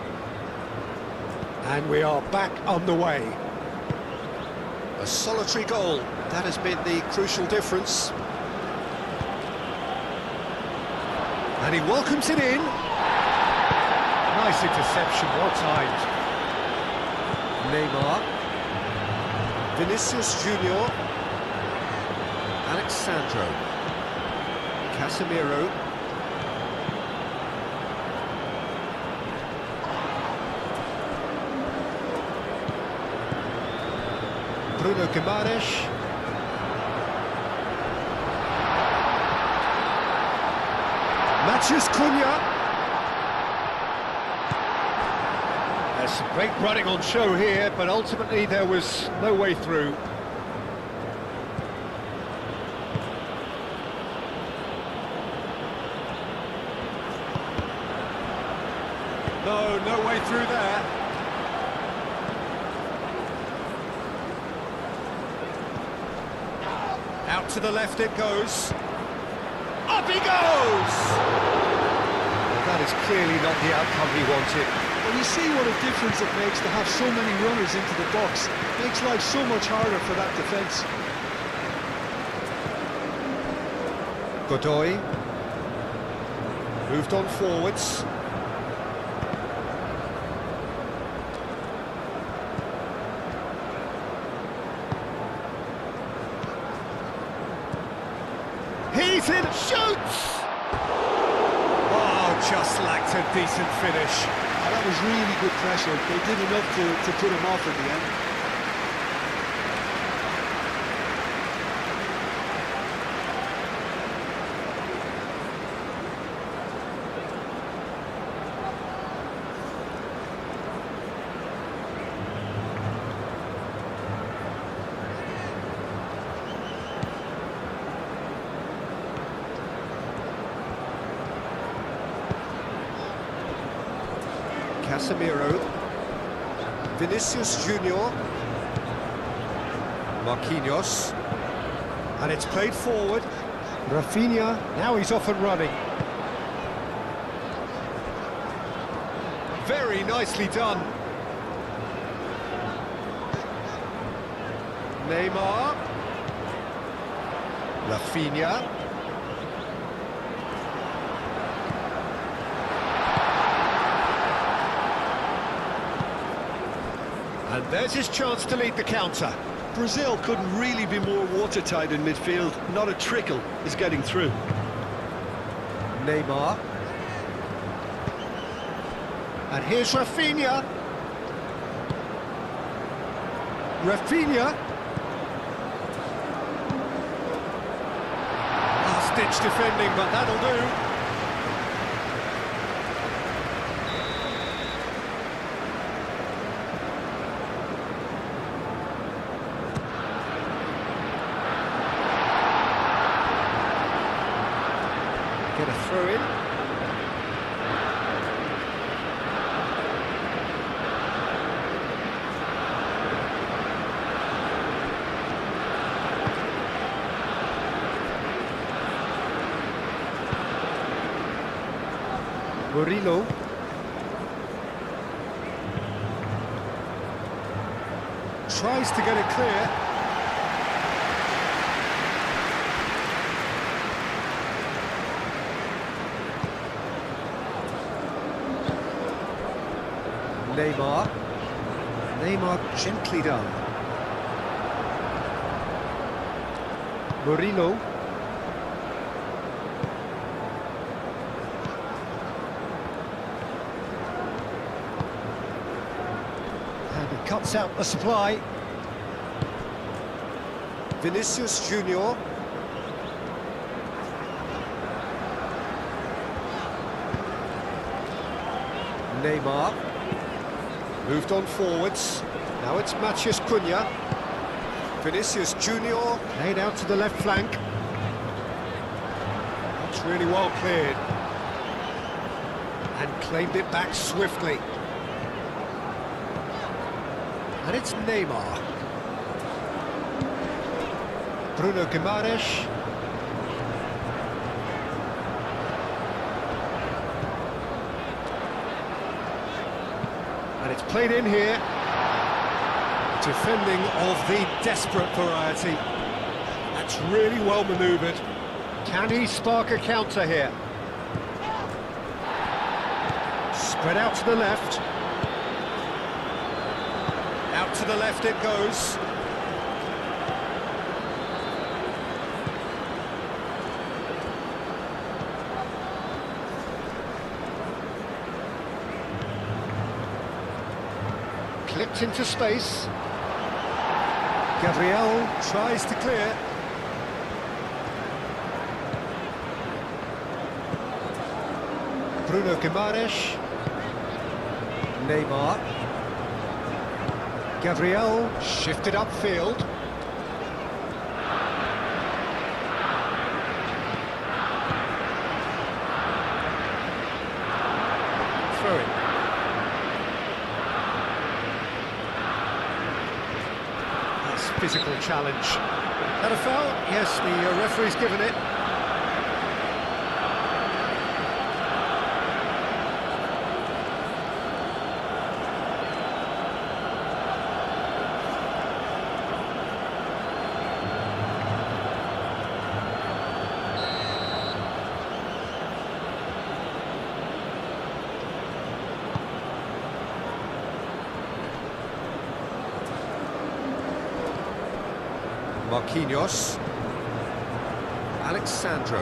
And we are back underway. A solitary goal, that has been the crucial difference. And he welcomes it in. Nice interception, well timed. Neymar. Vinicius Junior. Alexandro. Casemiro. Bruno Guimaraes. Matheus Cunha. There's some great running on show here, but ultimately there was no way through. No way through there. Out to the left it goes. Up he goes! That is clearly not the outcome he wanted. Well, you see what a difference it makes to have so many runners into the box. It makes life so much harder for that defence. Godoy. Moved on forwards. He's in, shoots! Oh, just lacked a decent finish. That was really good pressure. They did enough to put him off in the end. Casemiro, Vinicius Junior, Marquinhos, and it's played forward. Rafinha, now he's off and running. Very nicely done. Neymar, Rafinha. And there's his chance to lead the counter. Brazil couldn't really be more watertight in midfield. Not a trickle is getting through. Neymar. And here's Rafinha. Rafinha. Last-ditch defending, but that'll do. Get a throw in. Murillo. Tries to get it clear. Neymar. Neymar gently done. Murillo. And he cuts out the supply. Vinicius Junior. Neymar. Moved on forwards. Now it's Matheus Cunha. Vinicius Junior. Laid out to the left flank. That's really well cleared. And claimed it back swiftly. And it's Neymar. Bruno Guimaraes. And it's played in here. Defending of the desperate variety. That's really well manoeuvred. Can he spark a counter here? Spread out to the left. Out to the left it goes. Clipped into space. Gabriel tries to clear. Bruno Guimaraes. Neymar. Gabriel shifted upfield. Throw it. Physical challenge. That a foul? Yes, the referee's given it. Marquinhos. Alexandro.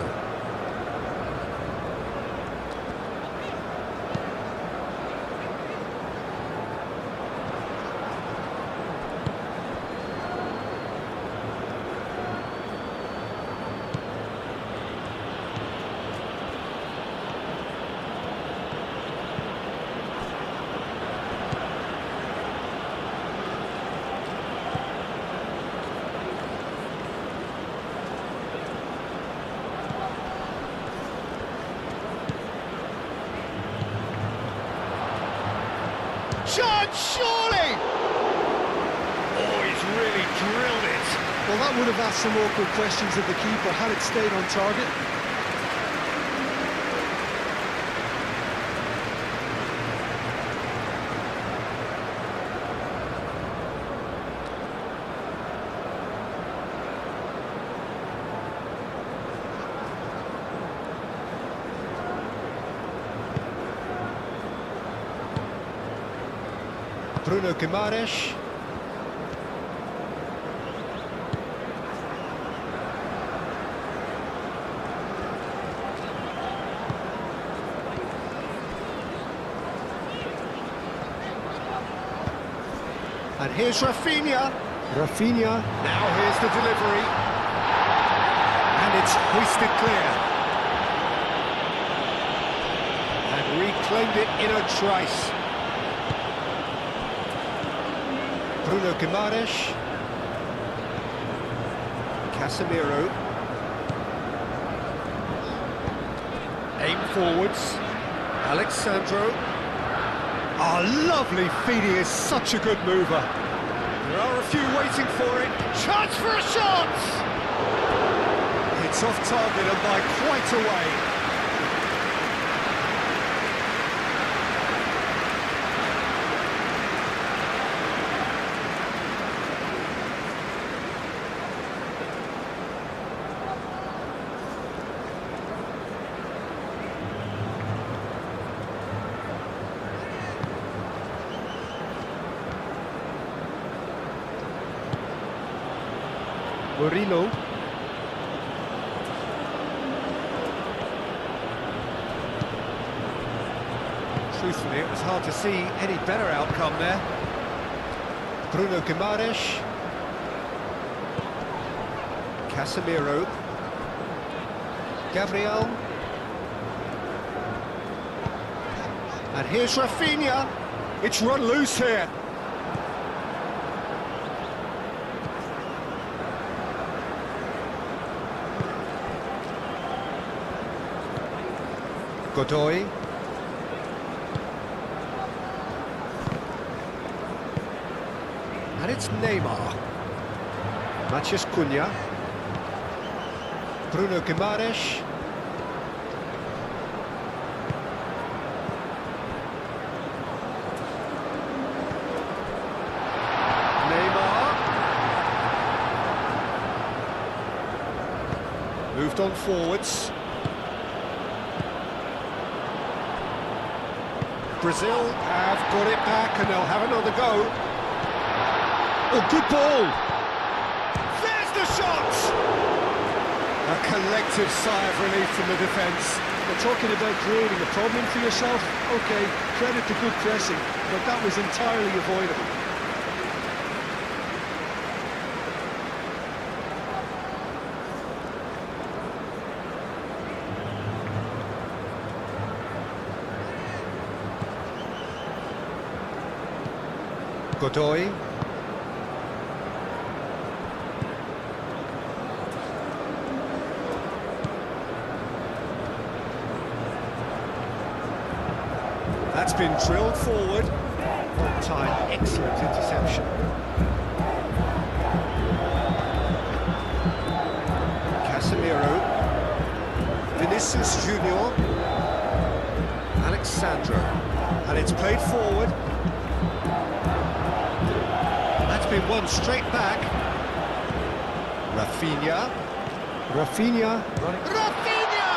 Chance, surely! Oh, he's really drilled it. Well, that would have asked some awkward questions of the keeper had it stayed on target. Bruno Guimaraes. And here's Rafinha. Rafinha. Now here's the delivery. And it's hoisted clear. And reclaimed it in a trice. Bruno Guimaraes. Casemiro. Aim forwards. Alexandro. Oh, lovely feed, he is such a good mover. There are a few waiting for it. Chance for a shot! It's off target and by quite a way. Murillo. Truthfully, it was hard to see any better outcome there. Bruno Guimaraes. Casemiro. Gabriel. And here's Rafinha. It's run loose here. Godoy. And it's Neymar. Matheus Cunha. Bruno Guimaraes. Neymar. Moved on forwards. Brazil have got it back and they'll have another go. Oh, good ball! There's the shot! A collective sigh of relief from the defence. We're talking about creating a problem for yourself. OK, credit to good pressing, but that was entirely avoidable. Godoy. That's been drilled forward. On time, excellent interception. Casemiro. Vinicius Junior. Alexandro. And it's played forward. That's been won straight back. Rafinha. Rafinha. Rafinha!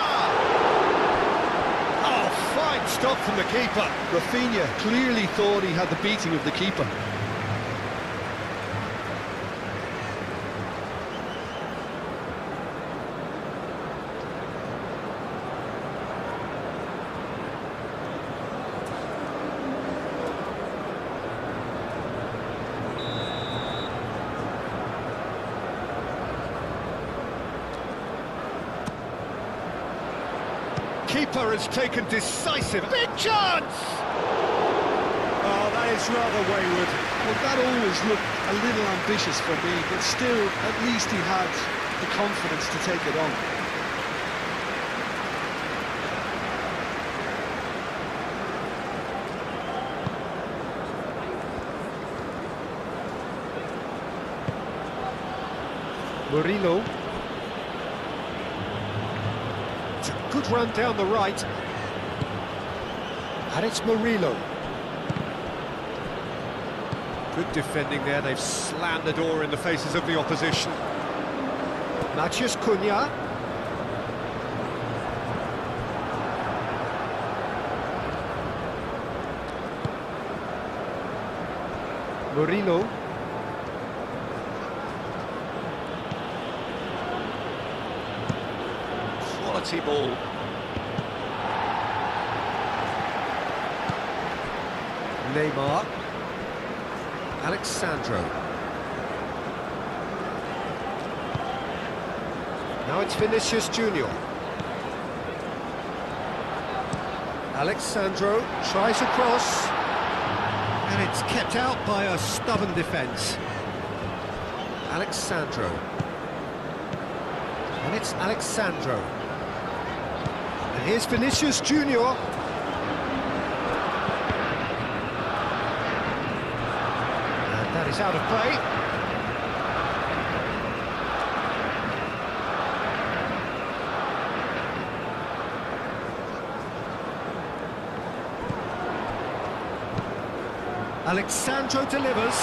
Oh, fine stop from the keeper. Rafinha clearly thought he had the beating of the keeper. Keeper has taken decisive. Big chance! Oh, that is rather wayward. Well, that always looked a little ambitious for me, but still, at least he had the confidence to take it on. Murillo. It's a good run down the right. And it's Murillo. Good defending there, they've slammed the door in the faces of the opposition. Matheus Cunha. Murillo. Quality ball. Neymar. Alexandro. Now it's Vinicius Junior. Alexandro tries a cross. And it's kept out by a stubborn defence. Alexandro. And it's Alexandro. And here's Vinicius Junior. That is out of play. Alexandro delivers.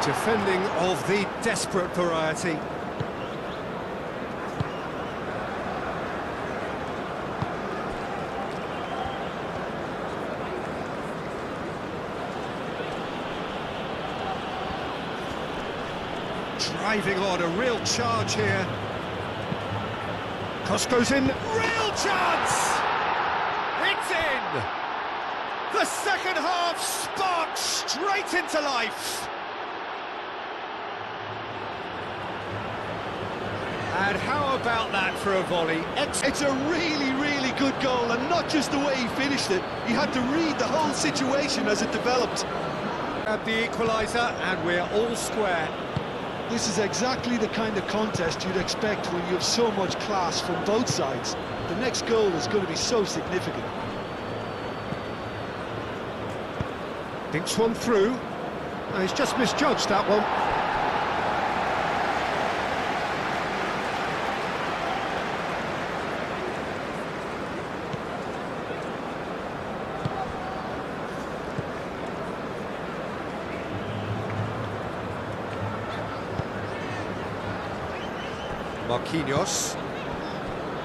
Defending of the desperate variety. Driving on, a real charge here. Cross goes in, real chance! It's in! The second half sparks straight into life! And how about that for a volley? It's a really, really good goal, and not just the way he finished it. He had to read the whole situation as it developed. Grab the equaliser, and we're all square. This is exactly the kind of contest you'd expect when you have so much class from both sides. The next goal is going to be so significant. Dinks one through. No, he's just misjudged that one.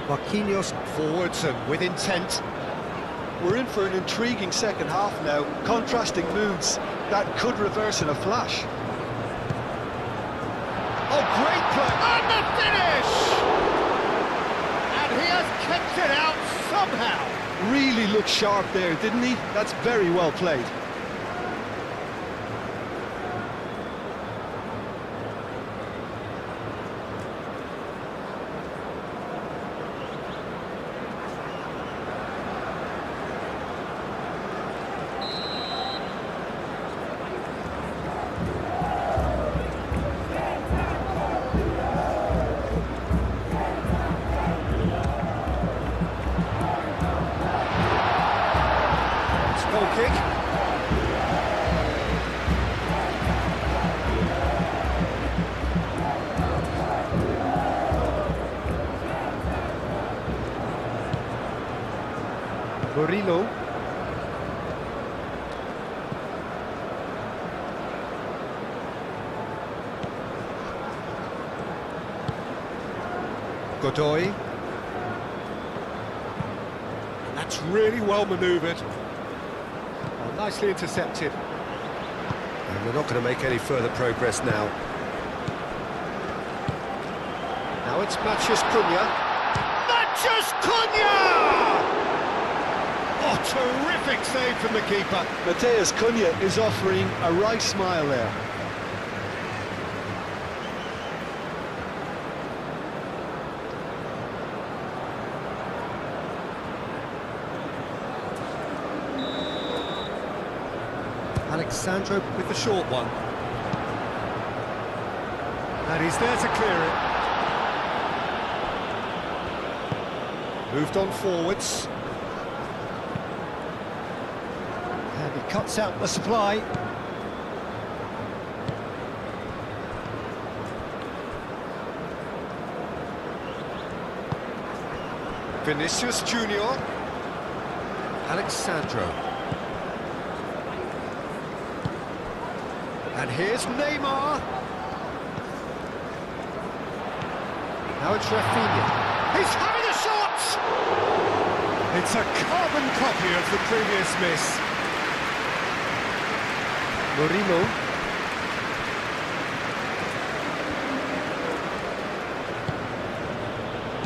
Marquinhos forwards and with intent. We're in for an intriguing second half now, contrasting moods that could reverse in a flash. Oh, great play! And the finish! And he has kept it out somehow. Really looked sharp there, didn't he? That's very well played. Goal kick. Murillo. Godoy. That's really well manoeuvred. Nicely intercepted. And we're not going to make any further progress now. Now it's Matheus Cunha. Matheus Cunha! Oh, terrific save from the keeper. Matheus Cunha is offering a right smile there. Alexandro with the short one. And he's there to clear it. Moved on forwards. And he cuts out the supply. Vinicius Junior. Alexandro. And here's Neymar. Now it's Rafinha. He's having a shot! It's a carbon copy of the previous miss. Murillo.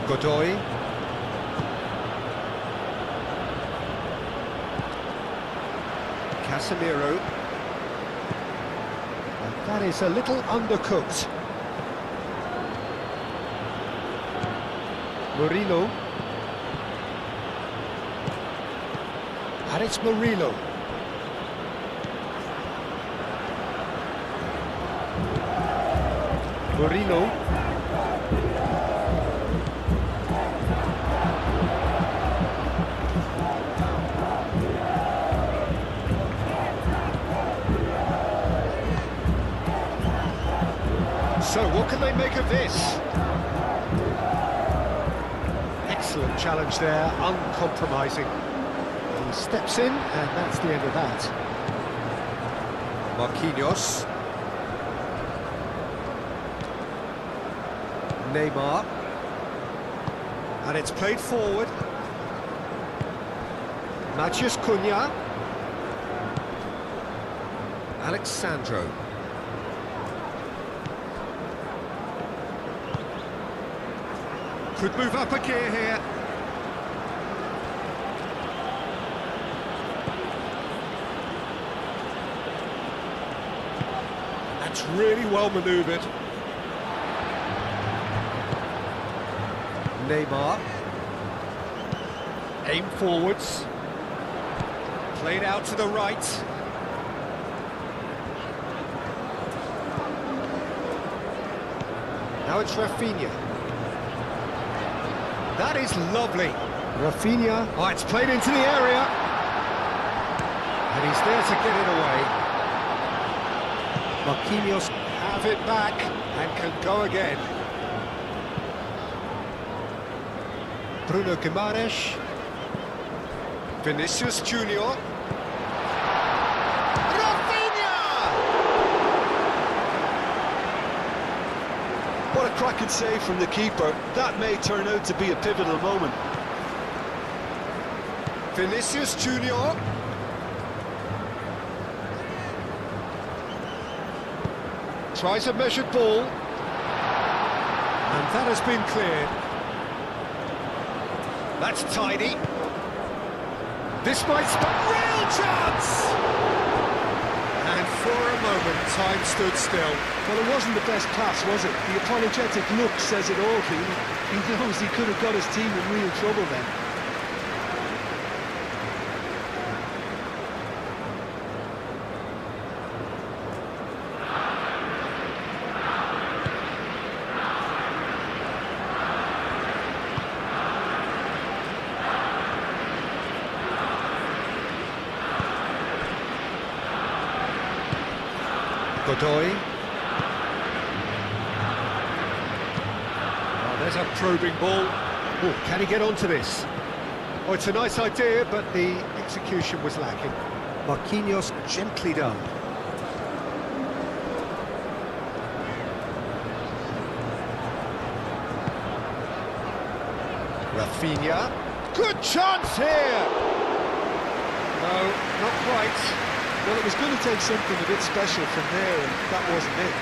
Godoy. Casemiro. That is a little undercooked. Murillo. And it's Murillo. Murillo. So, what can they make of this? Excellent challenge there, uncompromising. He steps in, and that's the end of that. Marquinhos. Neymar. And it's played forward. Matheus Cunha. Alexandro. Could move up a gear here. That's really well manoeuvred. Neymar. Aim forwards. Played out to the right. Now it's Rafinha. That is lovely. Rafinha. Oh, it's played into the area. And he's there to get it away. Marquinhos have it back and can go again. Bruno Guimaraes. Vinicius Junior. What a cracking save from the keeper. That may turn out to be a pivotal moment. Vinicius Junior. Tries a measured ball. And that has been cleared. That's tidy. This might real chance! And for a moment, time stood still. Well, it wasn't the best pass, was it? The apologetic look says it all, Keane. He knows he could have got his team in real trouble then. Godoy. Oh, there's a probing ball. Oh, can he get onto this? Oh, it's a nice idea, but the execution was lacking. Marquinhos gently done. Rafinha. Good chance here! No, not quite. Well, it was going to take something a bit special from there, and that wasn't it.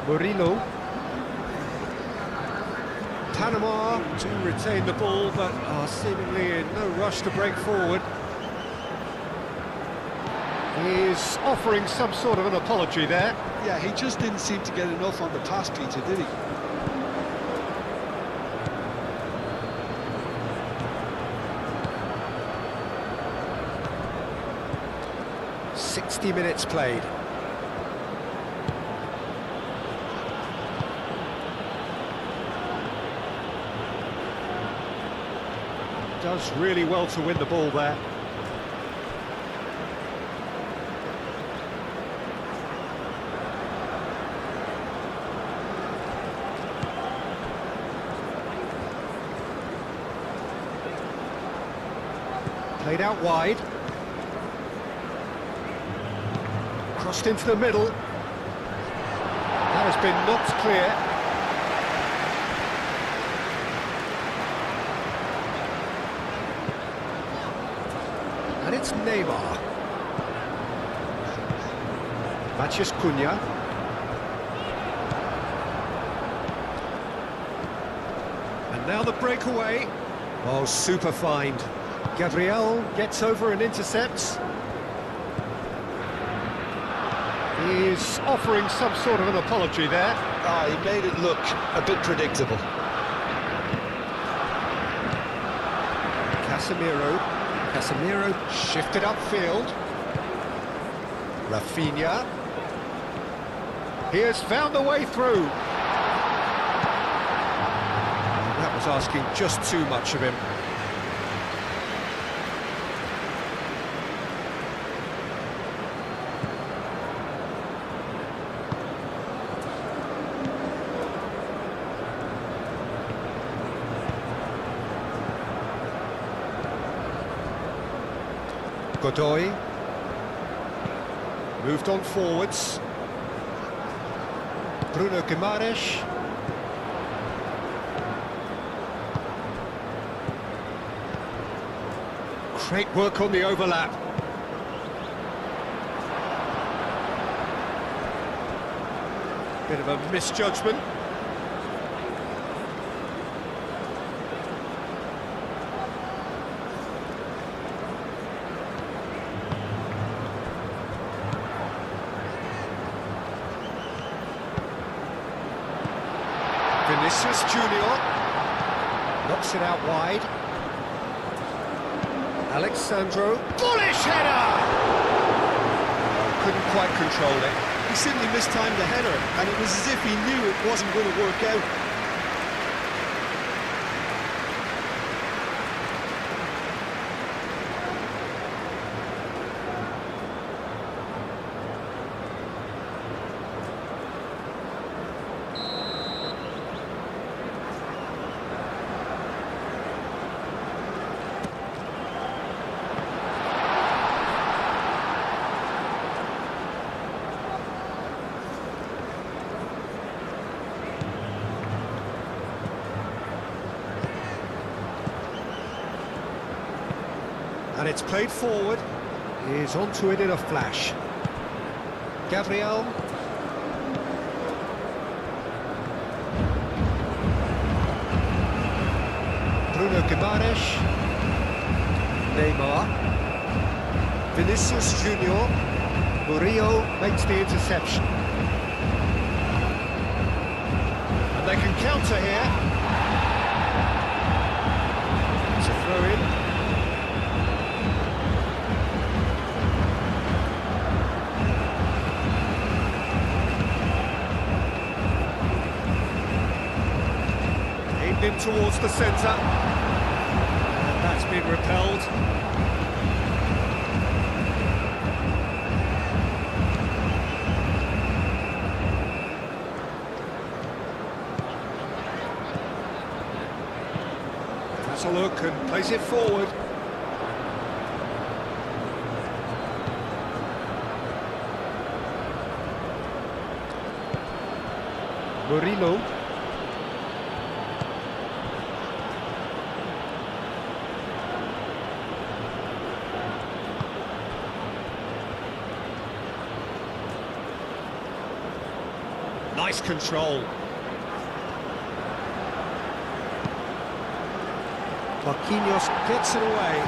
Murillo. Panama to retain the ball, but are seemingly in no rush to break forward. He's offering some sort of an apology there. Yeah, he just didn't seem to get enough on the pass, Peter, did he? Minutes played. Does really well to win the ball there. Played out wide. Crossed into the middle. That has been knocked clear. And it's Neymar. Matheus Cunha. And now the breakaway. Oh, super find. Gabriel gets over and intercepts. He's offering some sort of an apology there. Ah, he made it look a bit predictable. Casemiro shifted upfield. Rafinha. He has found the way through. That was asking just too much of him. Godoy. Moved on forwards. Bruno Guimaraes. Great work on the overlap. Bit of a misjudgment. Vinicius Junior knocks it out wide. Alexandro, bullish header! Couldn't quite control it. He simply mistimed the header, and it was as if he knew it wasn't going to work out. And it's played forward. He's onto it in a flash. Gabriel. Bruno Guimaraes. Neymar. Vinicius Junior. Murillo makes the interception. And they can counter here. It's a throw-in. In towards the centre, and that's been repelled. Has a look and plays it forward. Murillo. Nice control. Marquinhos gets it away.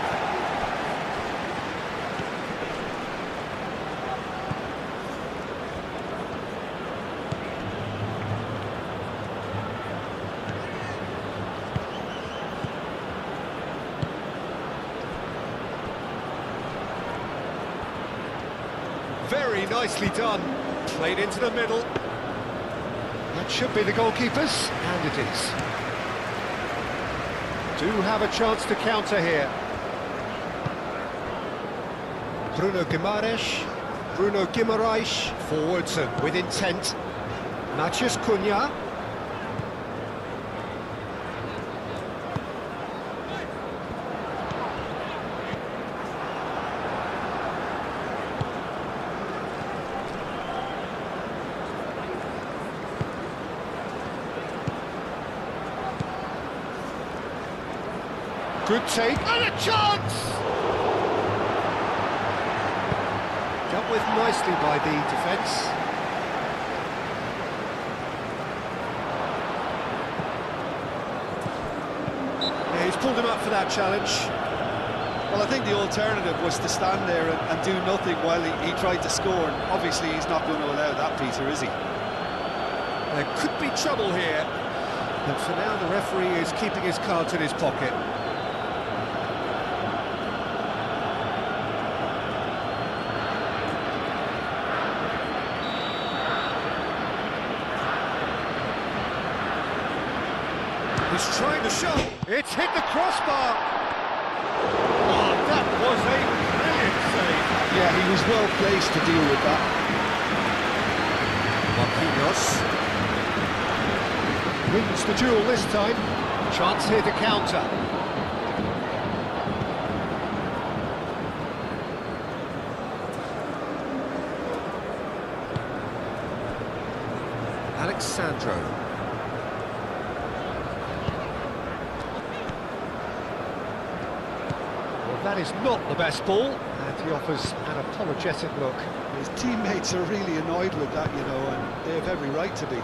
Very nicely done. Played into the middle. That should be the goalkeepers, and it is. Do have a chance to counter here. Bruno Guimaraes, forwards and with intent. Matheus Cunha. Good take, and a chance! Dealt with nicely by the defence. Yeah, he's pulled him up for that challenge. Well, I think the alternative was to stand there and do nothing while he tried to score. And obviously, he's not going to allow that, Peter, is he? There could be trouble here. But for now, the referee is keeping his cards in his pocket. He's trying to show. It's hit the crossbar. Oh, that was a brilliant save. Yeah, he was well placed to deal with that. Marquinhos wins the duel this time. Chance here to counter. Alexandro. That That is not the best ball, and he offers an apologetic look. His teammates are really annoyed with that, you know, and they have every right to be.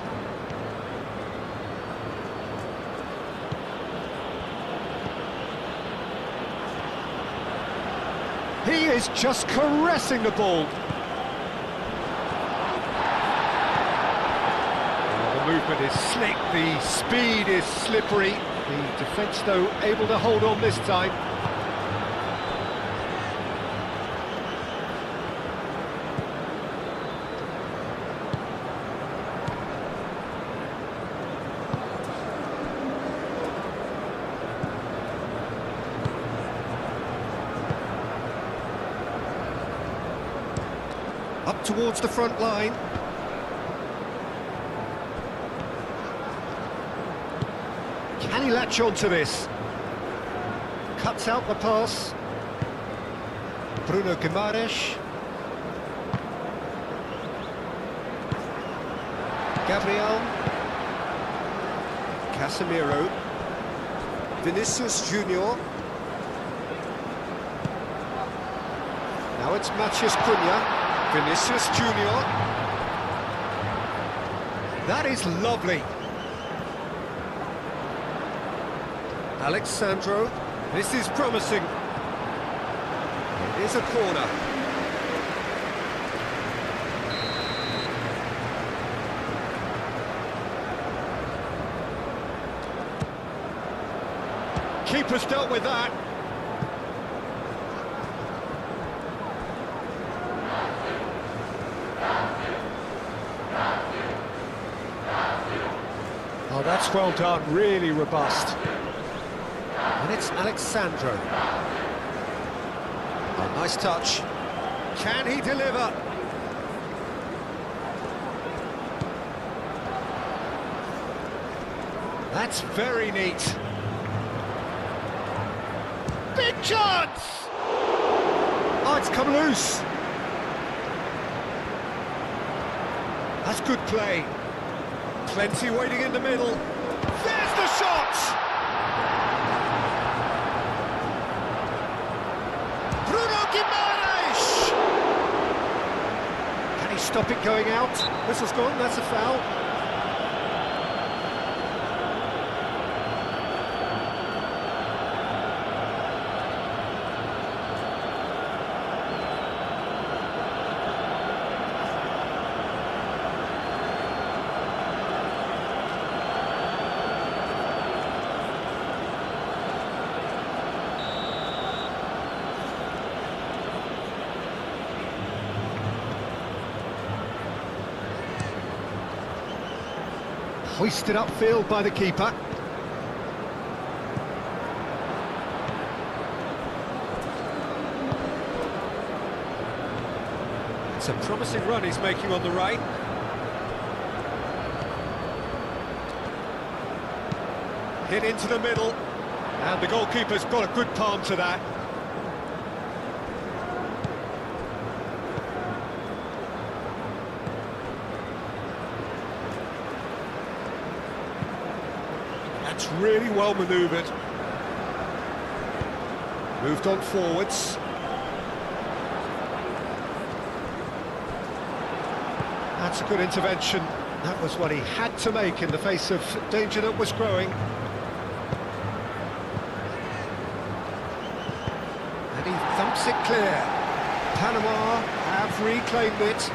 He is just caressing the ball. The movement is slick, the speed is slippery. The defence, though, able to hold on this time. Up towards the front line. Can he latch on to this? Cuts out the pass. Bruno Guimaraes. Gabriel. Casemiro. Vinicius Junior. Now it's Matheus Cunha. Vinicius Junior. That is lovely. Alexandro. This is promising. It is a corner. Keeper's dealt with that. Oh, that's well done, really robust. And it's Alexandro. Oh, nice touch. Can he deliver? That's very neat. Big chance! Oh, it's come loose. That's good play. Plenty waiting in the middle. There's the shot! Bruno Guimaraes! Can he stop it going out? Whistle's gone, that's a foul. Hoisted upfield by the keeper. It's a promising run he's making on the right. Hit into the middle, and the goalkeeper's got a good palm to that. That's really well manoeuvred. Moved on forwards. That's a good intervention. That was what he had to make in the face of danger that was growing. And he thumps it clear. Panama have reclaimed it.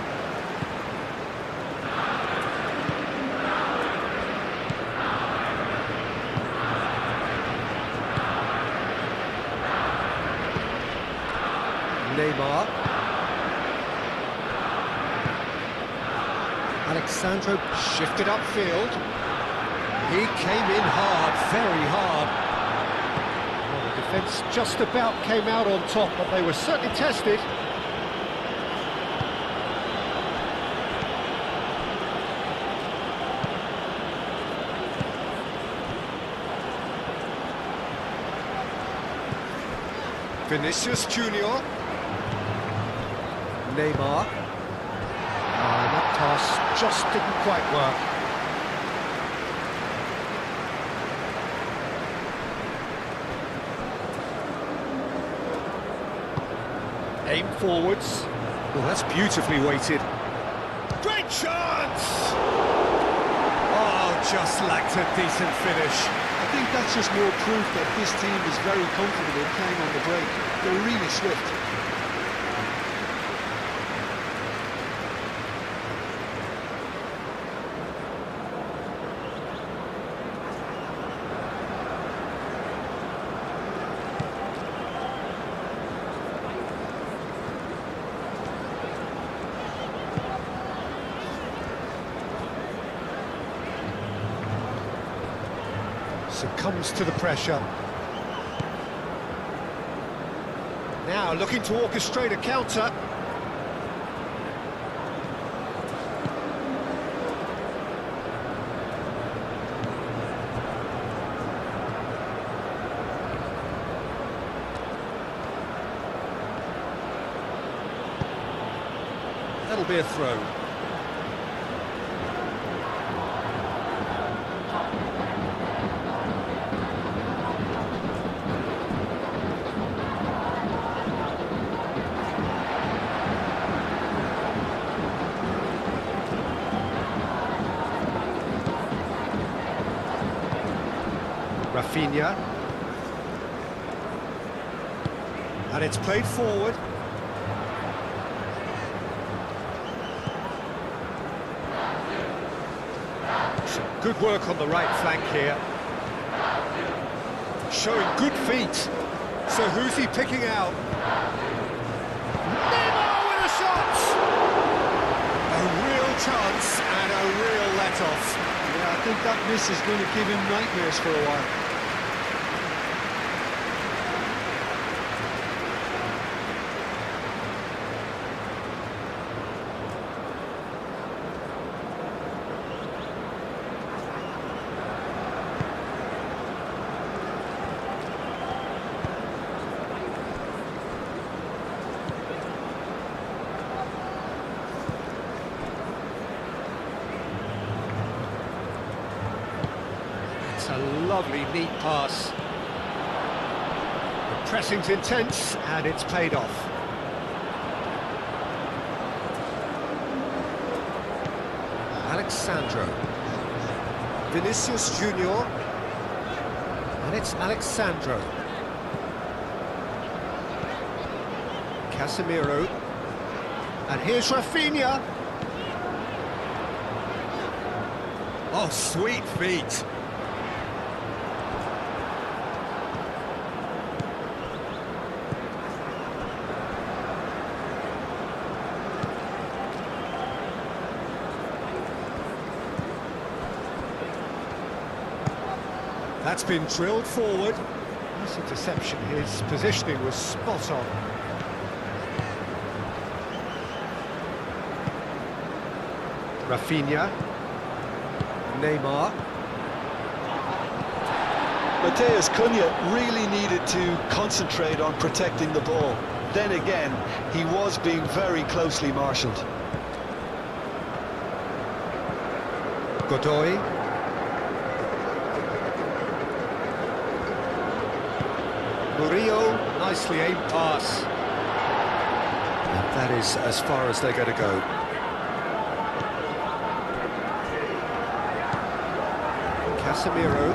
Neymar. Alexandro shifted upfield. He came in hard, very hard. Well, the defence just about came out on top, but they were certainly tested. Vinicius Junior. Neymar. And that pass just didn't quite work. Aim forwards. Well, that's beautifully weighted. Great chance! Oh, just lacked a decent finish. I think that's just more proof that this team is very comfortable playing on the break. They're really swift. Succumbs to the pressure. Now looking to orchestrate a counter. That'll be a throw. Rafinha. And it's played forward. Some good work on the right flank here. Showing good feet. So who's he picking out? Neymar with a shot! A real chance and a real let-off. Yeah, I think that miss is going to give him nightmares for a while. It's a lovely, neat pass. The pressing's intense, and it's paid off. Alexandro. Vinicius Junior. And it's Alexandro. Casemiro. And here's Rafinha. Oh, sweet feet. That's been drilled forward. Nice interception. His positioning was spot on. Rafinha. Neymar. Matheus Cunha really needed to concentrate on protecting the ball. Then again, he was being very closely marshalled. Godoy. Murillo, nicely aimed pass. And that is as far as they're going to go. Casemiro.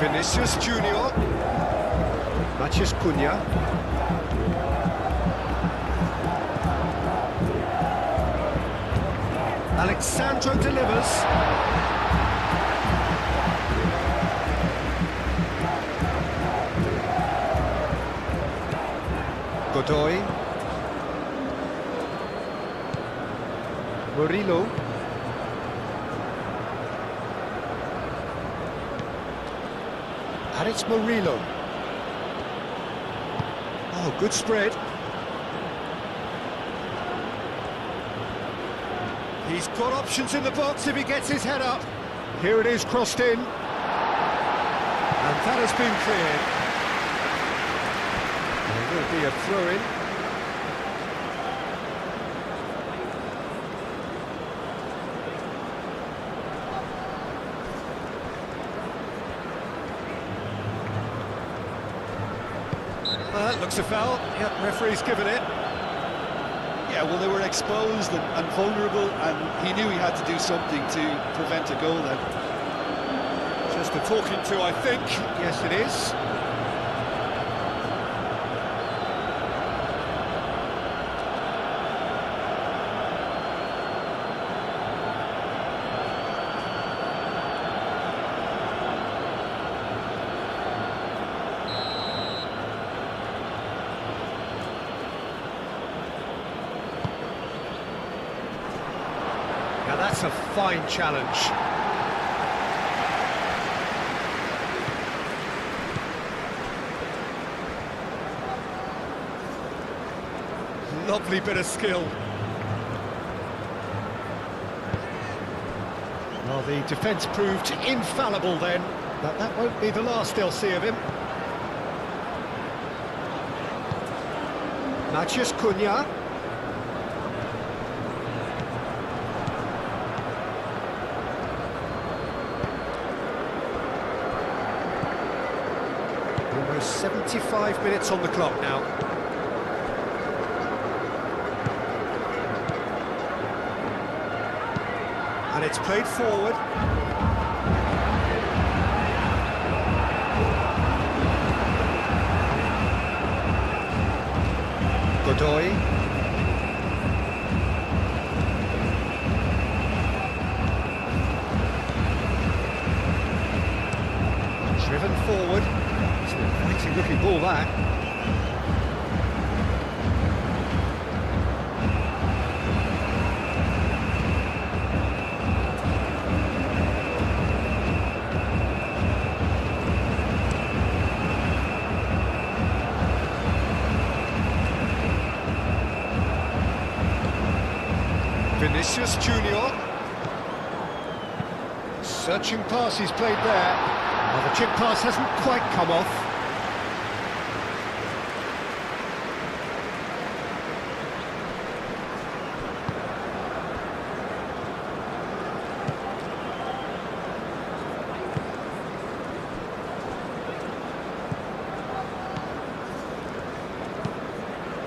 Vinicius Junior. Matheus Cunha. Alexandro delivers. Godoy. Murillo. And it's Murillo. Oh, good spread. He's got options in the box if he gets his head up. Here it is, crossed in. And that has been cleared. There will be a throw-in. That looks a foul. Yep, referee's given it. Yeah, well, they were exposed and vulnerable, and he knew he had to do something to prevent a goal then. Just a talking to, I think. Yes, it is. Now that's a fine challenge. Lovely bit of skill. Well, the defence proved infallible then, but that won't be the last they'll see of him. Maciej Cunha. Almost 75 minutes on the clock now. And it's played forward. Godoy. Driven forward. It's an inviting looking ball, that. Vinicius Junior. Searching pass he's played there. Well, the chip pass hasn't quite come off.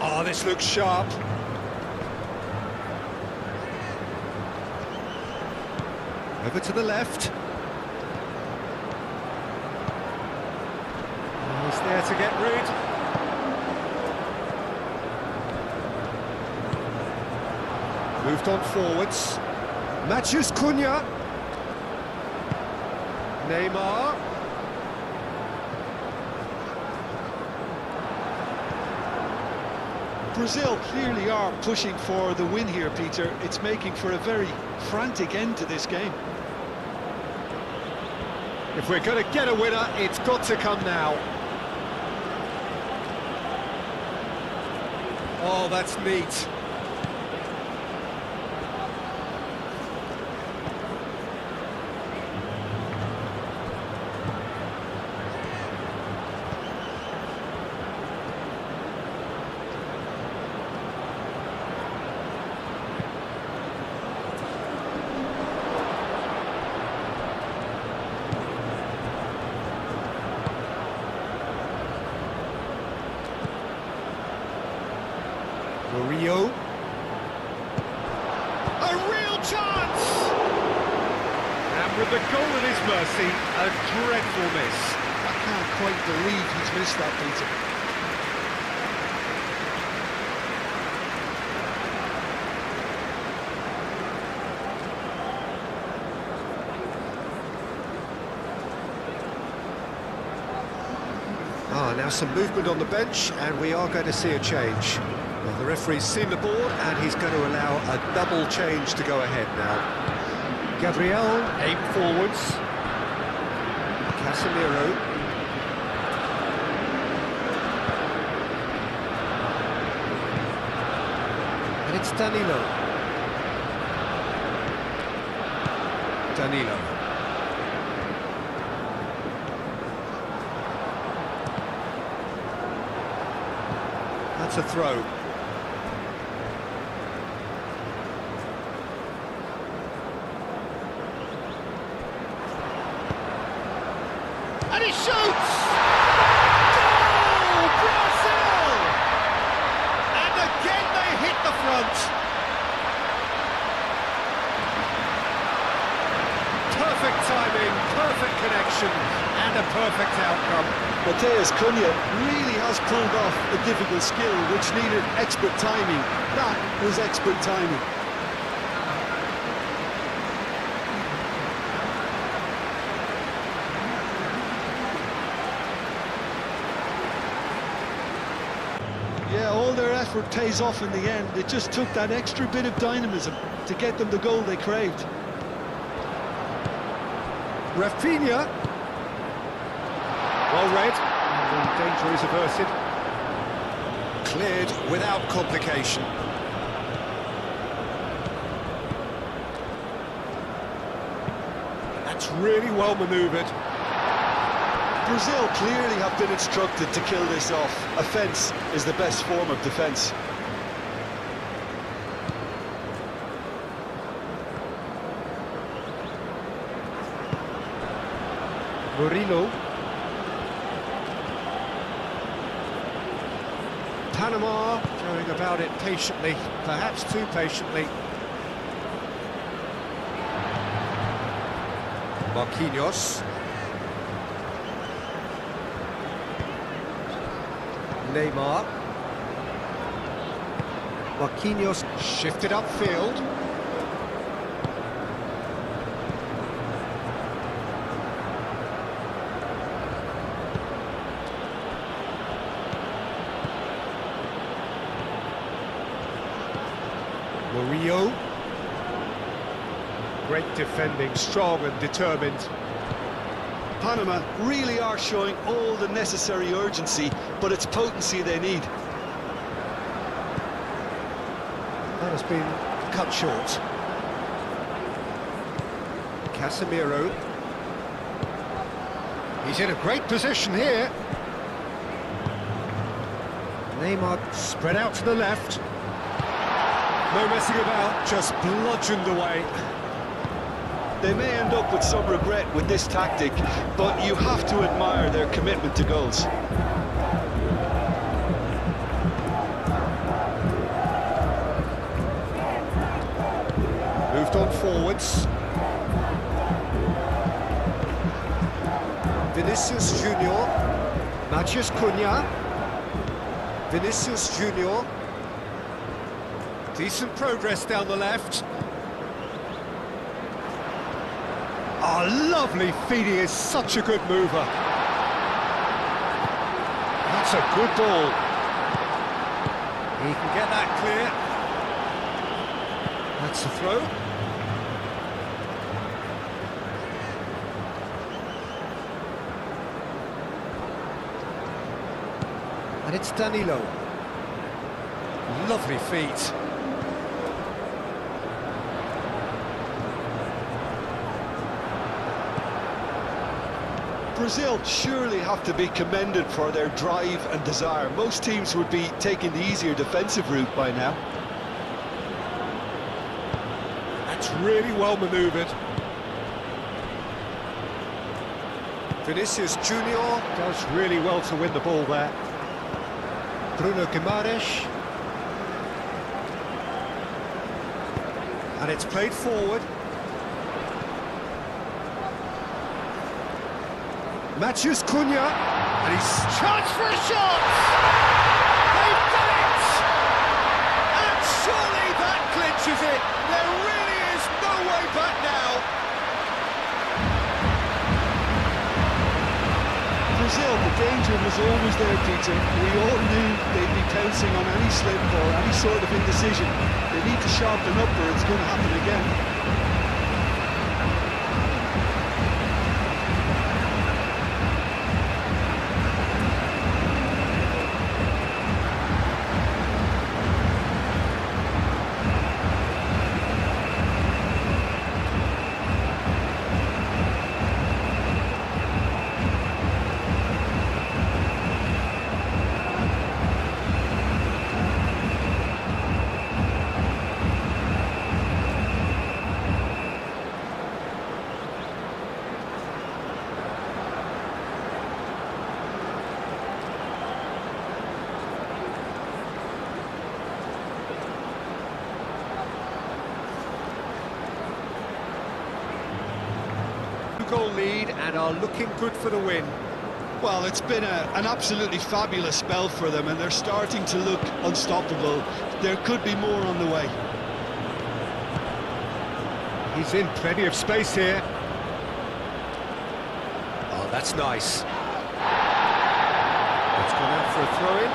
Oh, this looks sharp. Over to the left. Oh, he's there to get rid. Moved on forwards. Maciej Cunha. Neymar. Brazil clearly are pushing for the win here, Peter. It's making for a very frantic end to this game. If we're going to get a winner, it's got to come now. Oh, that's neat. Murillo. A real chance! And with the goal at his mercy, a dreadful miss. I can't quite believe he's missed that, Peter. Now some movement on the bench, and we are going to see a change. Well, the referee's seen the board, and he's going to allow a double change to go ahead now. Gabriel, aim forwards. Casemiro. And it's Danilo. Danilo. That's a throw. And he shoots! Goal! Brazil! front. Perfect timing, perfect connection, and a perfect outcome. Matheus Cunha really has pulled off a difficult skill which needed expert timing. That was expert timing. Yeah, all their effort pays off in the end. It just took that extra bit of dynamism to get them the goal they craved. Rafinha. Well read. And the danger is averted. Cleared without complication. That's really well manoeuvred. Brazil clearly have been instructed to kill this off. Offence is the best form of defence. Murillo. Panama going about it patiently, perhaps too patiently. Marquinhos. Neymar. Marquinhos shifted upfield. Murillo. Great defending, strong and determined. Panama really are showing all the necessary urgency, but it's potency they need. That has been cut short. Casemiro. He's in a great position here. Neymar spread out to the left. No messing about, just bludgeoned away. They may end up with some regret with this tactic, but you have to admire their commitment to goals. Moved on forwards. Vinicius Junior. Matheus Cunha. Vinicius Junior. Decent progress down the left. Oh, lovely feet, he is such a good mover. That's a good ball. He can get that clear. That's the throw. And it's Danilo. Lovely feet. Brazil surely have to be commended for their drive and desire. Most teams would be taking the easier defensive route by now. That's really well manoeuvred. Vinicius Junior does really well to win the ball there. Bruno Guimaraes. And it's played forward. Matheus Cunha, and he's chance for a shot! They've done it! And surely that clinches it! There really is no way back now! Brazil, the danger was always there, Peter. We all knew they'd be pouncing on any slip or any sort of indecision. They need to sharpen up or it's going to happen again. 2-goal lead and are looking good for the win. Well, it's been an absolutely fabulous spell for them, and they're starting to look unstoppable. There could be more on the way. He's in plenty of space here. Oh, that's nice. It's gone out for a throw-in.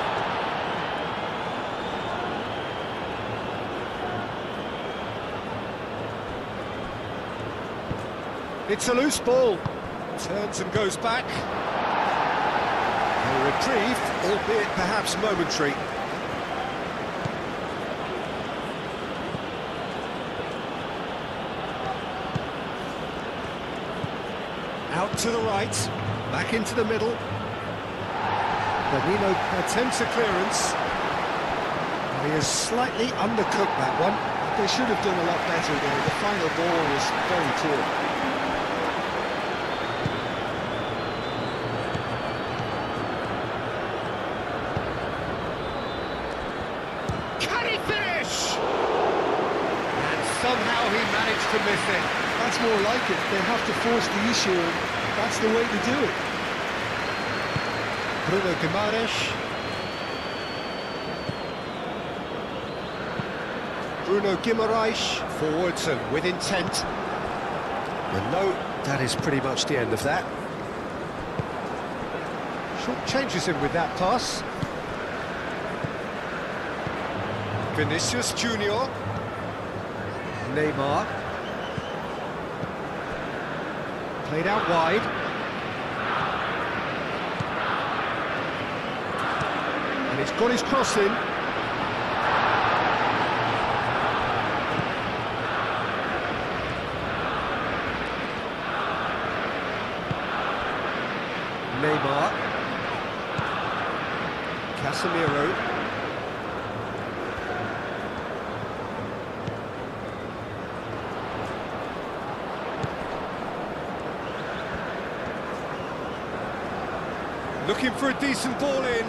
It's a loose ball. Turns and goes back. A reprieve, albeit perhaps momentary. Out to the right, back into the middle. Danilo attempts a clearance. He has slightly undercooked that one. They should have done a lot better there. The final ball was very poor. Somehow he managed to miss it. That's more like it. They have to force the issue, and that's the way to do it. Bruno Guimaraes. Bruno Guimaraes forwards and with intent. And no, that is pretty much the end of that. Short changes him with that pass. Vinicius Junior. Neymar. Played out wide. And he's got his cross in. Neymar. Casemiro. Looking for a decent ball in.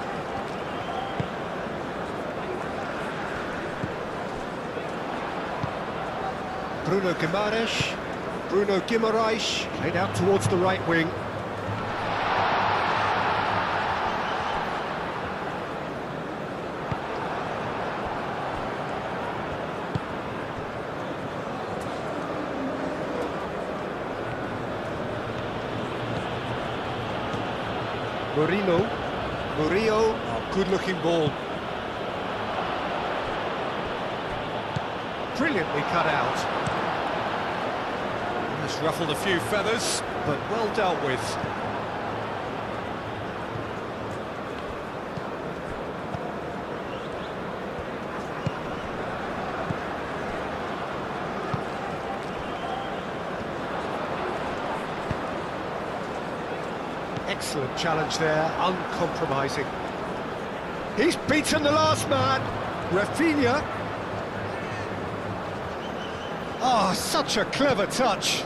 Bruno Guimaraes. Bruno Guimaraes played out towards the right wing. Murillo, oh, good-looking ball. Brilliantly cut out. Just ruffled a few feathers, but well dealt with. Excellent challenge there, uncompromising. He's beaten the last man, Rafinha. Oh, such a clever touch.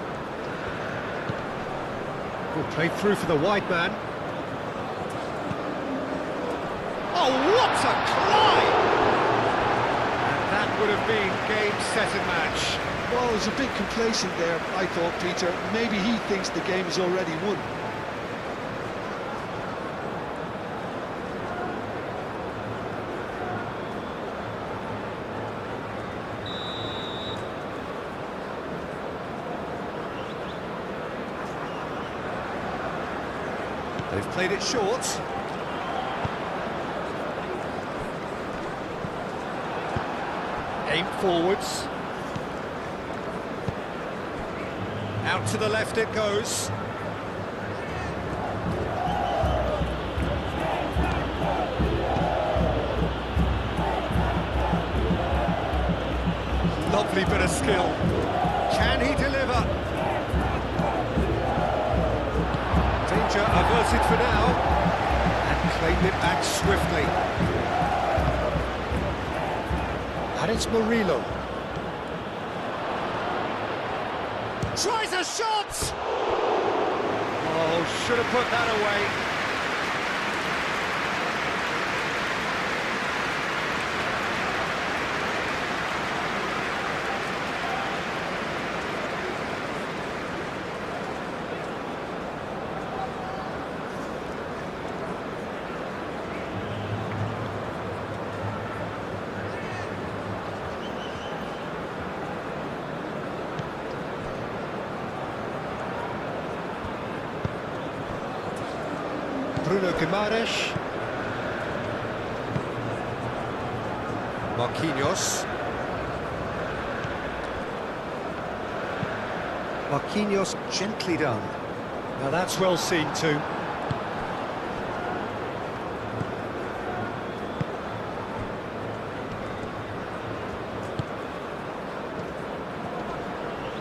Good play through for the wide man. Oh, what a climb! And that would have been game, set and match. Well, he was a bit complacent there, I thought, Peter. Maybe he thinks the game is already won. They've played it short. Aim forwards. Out to the left it goes. Lovely bit of skill. Can he deliver? Danger averted for now, and claimed it back swiftly. And it's Murillo. Tries a shot! Oh, should have put that away. Bruno Guimaraes. Marquinhos. Marquinhos, gently done. Now that's well seen too.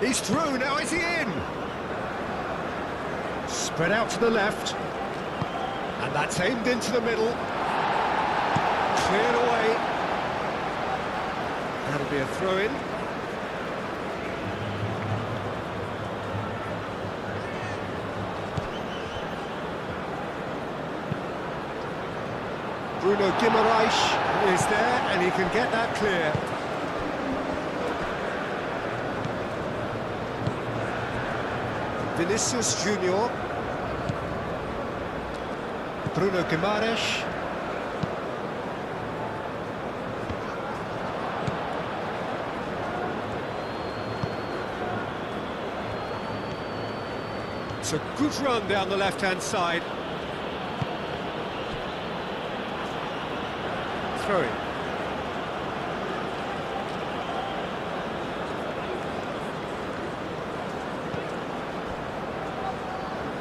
He's through, now is he in? Spread out to the left. And that's aimed into the middle. Cleared away. That'll be a throw-in. Bruno Guimaraes is there, and he can get that clear. Vinicius Junior. Bruno Guimaraes. It's a good run down the left-hand side. Throw it.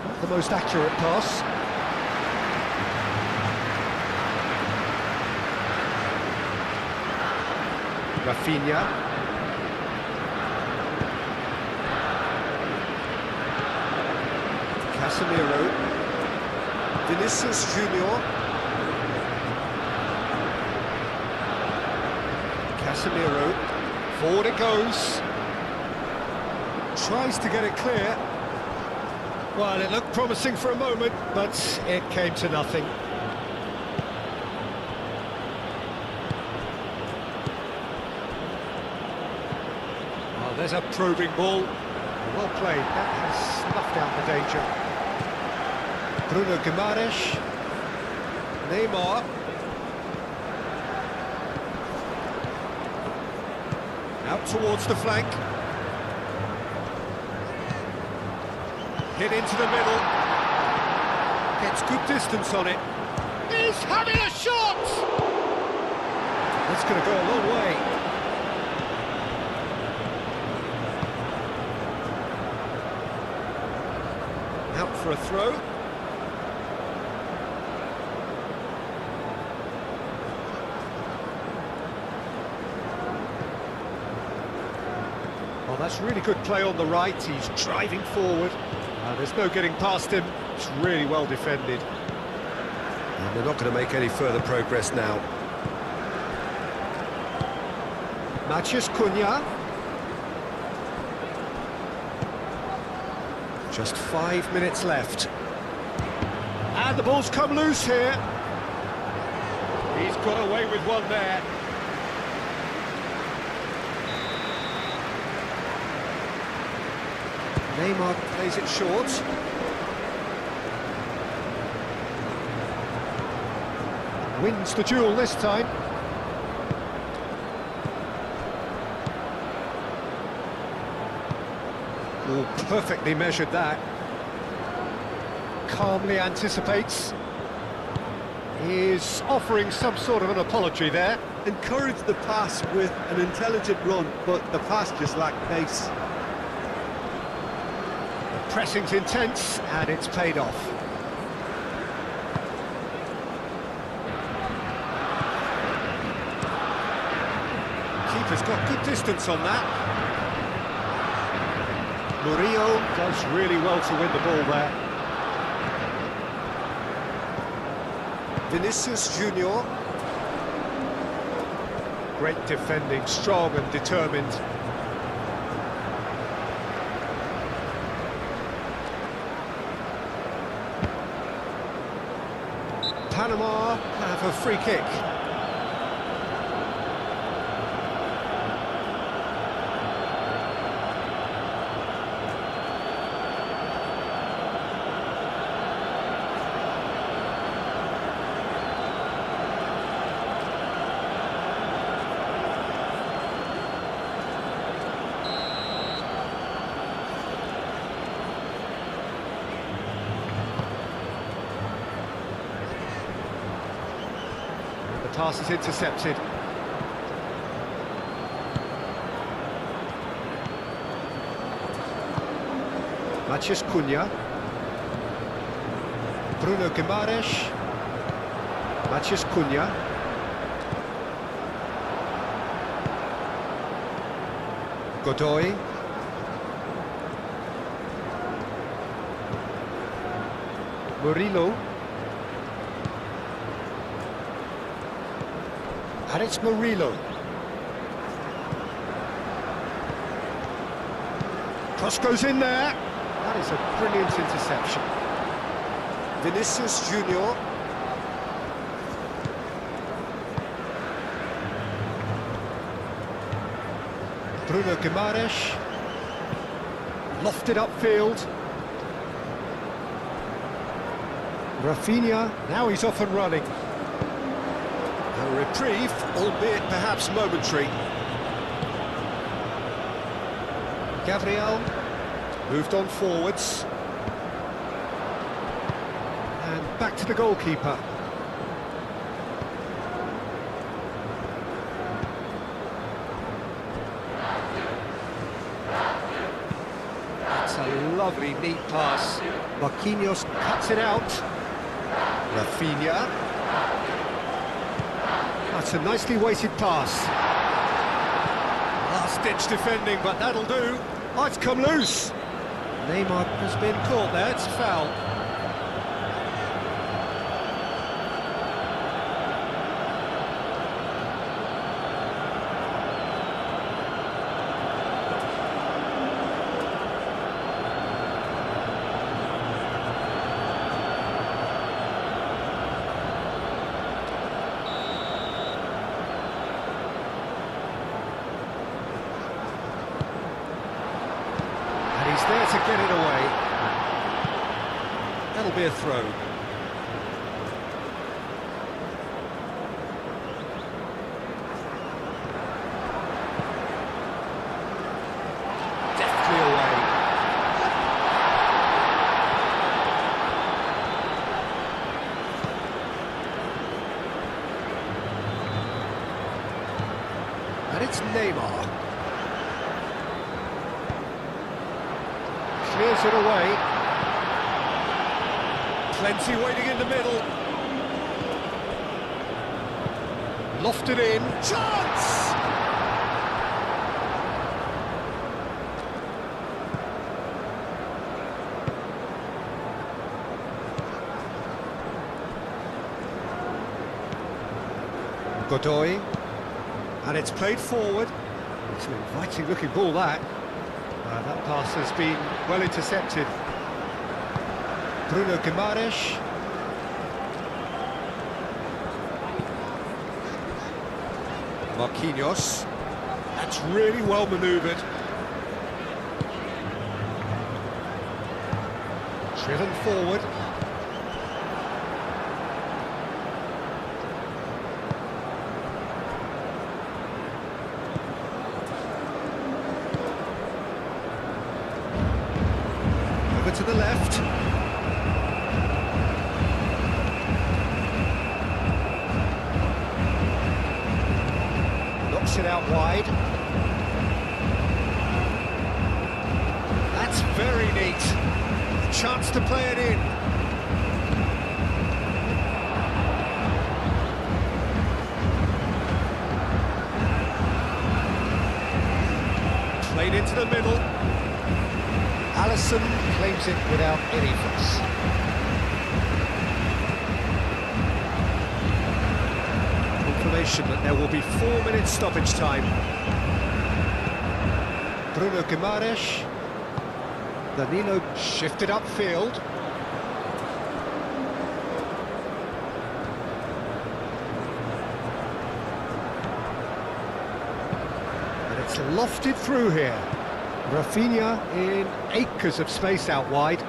Not the most accurate pass. Rafinha. Casemiro. Vinicius Junior. Casemiro. Forward it goes. Tries to get it clear. Well, it looked promising for a moment, but it came to nothing. There's a probing ball. Well played. That has snuffed out the danger. Bruno Guimaraes. Neymar. Out towards the flank. Hit into the middle. Gets good distance on it. He's having a shot! That's going to go a long way. Out for a throw. Well, that's really good play on the right. He's driving forward. There's no getting past him. It's really well defended. And they're not going to make any further progress now. Matheus Cunha. Just 5 minutes left. And the ball's come loose here. He's got away with one there. Neymar plays it short. Wins the duel this time. Oh, perfectly measured that. Calmly anticipates. He's offering some sort of an apology there. Encouraged the pass with an intelligent run, but the pass just lacked pace. The pressing's intense, and it's paid off. Keeper's got good distance on that. Murillo does really well to win the ball there. Vinicius Junior. Great defending, strong and determined. Panama have a free kick. pass is intercepted. Matheus Cunha. Bruno Guimaraes. Matheus Cunha. Godoy. Murillo. And it's Murillo. Cross goes in there. That is a brilliant interception. Vinicius Junior. Bruno Guimaraes. Lofted upfield. Rafinha, now he's off and running. A reprieve, albeit perhaps momentary. Gabriel moved on forwards. And back to the goalkeeper. That's a lovely, neat pass. Marquinhos cuts it out. Rafinha. That's a nicely weighted pass. Last-ditch defending, but that'll do. Oh, it's come loose. Neymar has been caught there, it's a foul. He's there to get it away. That'll be a throw. Deftly away. And it's Neymar. Clears it away. Plenty waiting in the middle. Lofted in. Chance! Godoy. And it's played forward. It's an inviting looking ball, that. That pass has been well intercepted. Bruno Guimaraes. Marquinhos. That's really well manoeuvred. Driven forward. To the left. Knocks it out wide. That's very neat. A chance to play it in. Played into the middle. Alisson claims it without any fuss. Confirmation that there will be 4 minutes stoppage time. Bruno Guimaraes. Danilo shifted upfield. And it's lofted through here. Rafinha in acres of space out wide.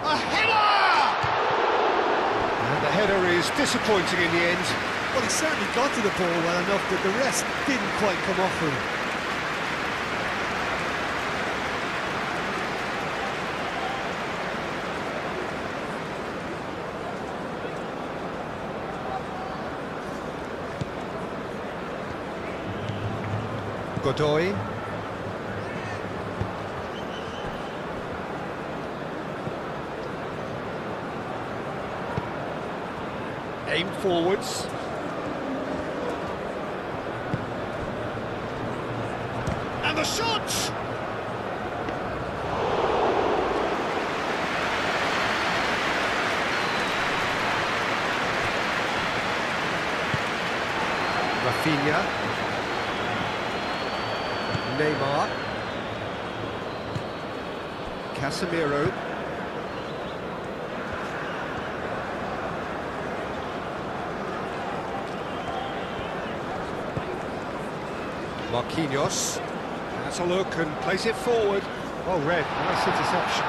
A header! And the header is disappointing in the end. Well, he certainly got to the ball well enough, but the rest didn't quite come off for him. Godoy. Aim forwards. And the shot! Rafinha. Neymar. Casemiro. Marquinhos. Has a look and plays it forward. Well read, nice interception.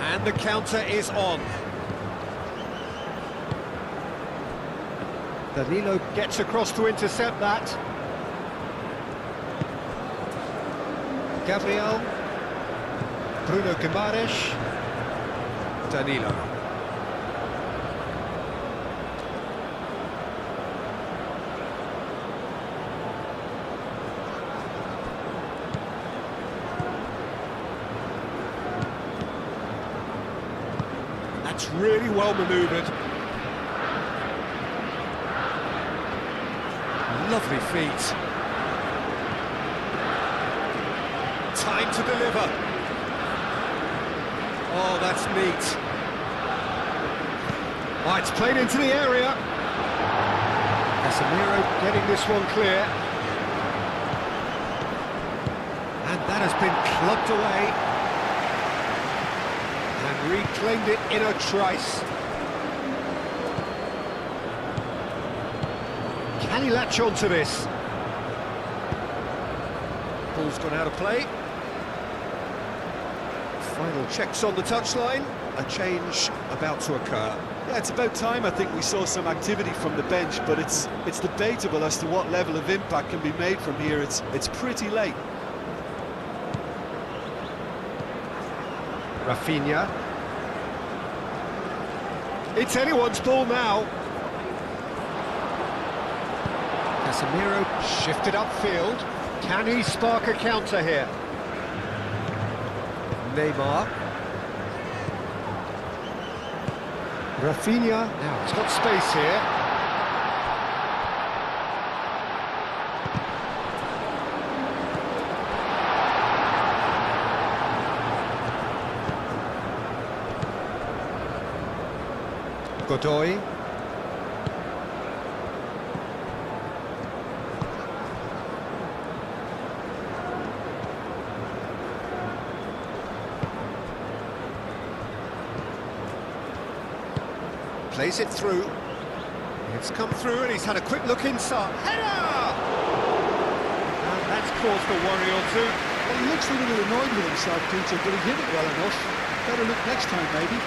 And the counter is on. Danilo gets across to intercept that. Gabriel. Bruno Guimaraes. Danilo. That's really well manoeuvred. Lovely feet. Time to deliver. Oh, that's neat. Oh, it's played into the area. Casemiro getting this one clear. And that has been clubbed away. And reclaimed it in a trice. Can he latch on to this? Ball's gone out of play. Final checks on the touchline. A change about to occur. Yeah, it's about time I think we saw some activity from the bench, but it's debatable as to what level of impact can be made from here. It's pretty late. Rafinha. It's anyone's ball now. Casemiro shifted upfield. Can he spark a counter here? Neymar. Rafinha. Now he's got space here. Godoy. Plays it through. It's come through and he's had a quick look inside. Header! And that's caused a worry or two. Well, he looks a little annoyed with himself, Peter, but he hit it well enough. Better look next time, maybe.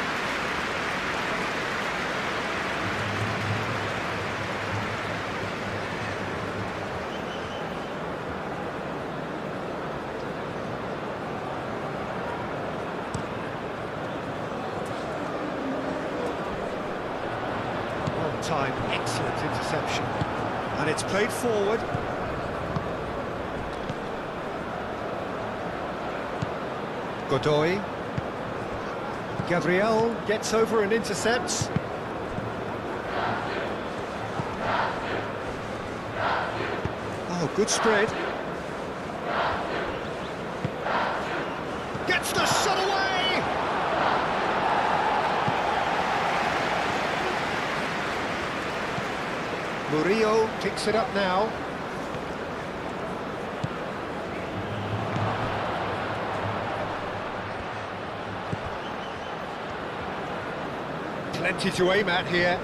Time, excellent interception, and it's played forward. Godoy. Gabriel gets over and intercepts. Oh, good spread. Gets the shot away! Murillo picks it up now. Plenty to aim at here.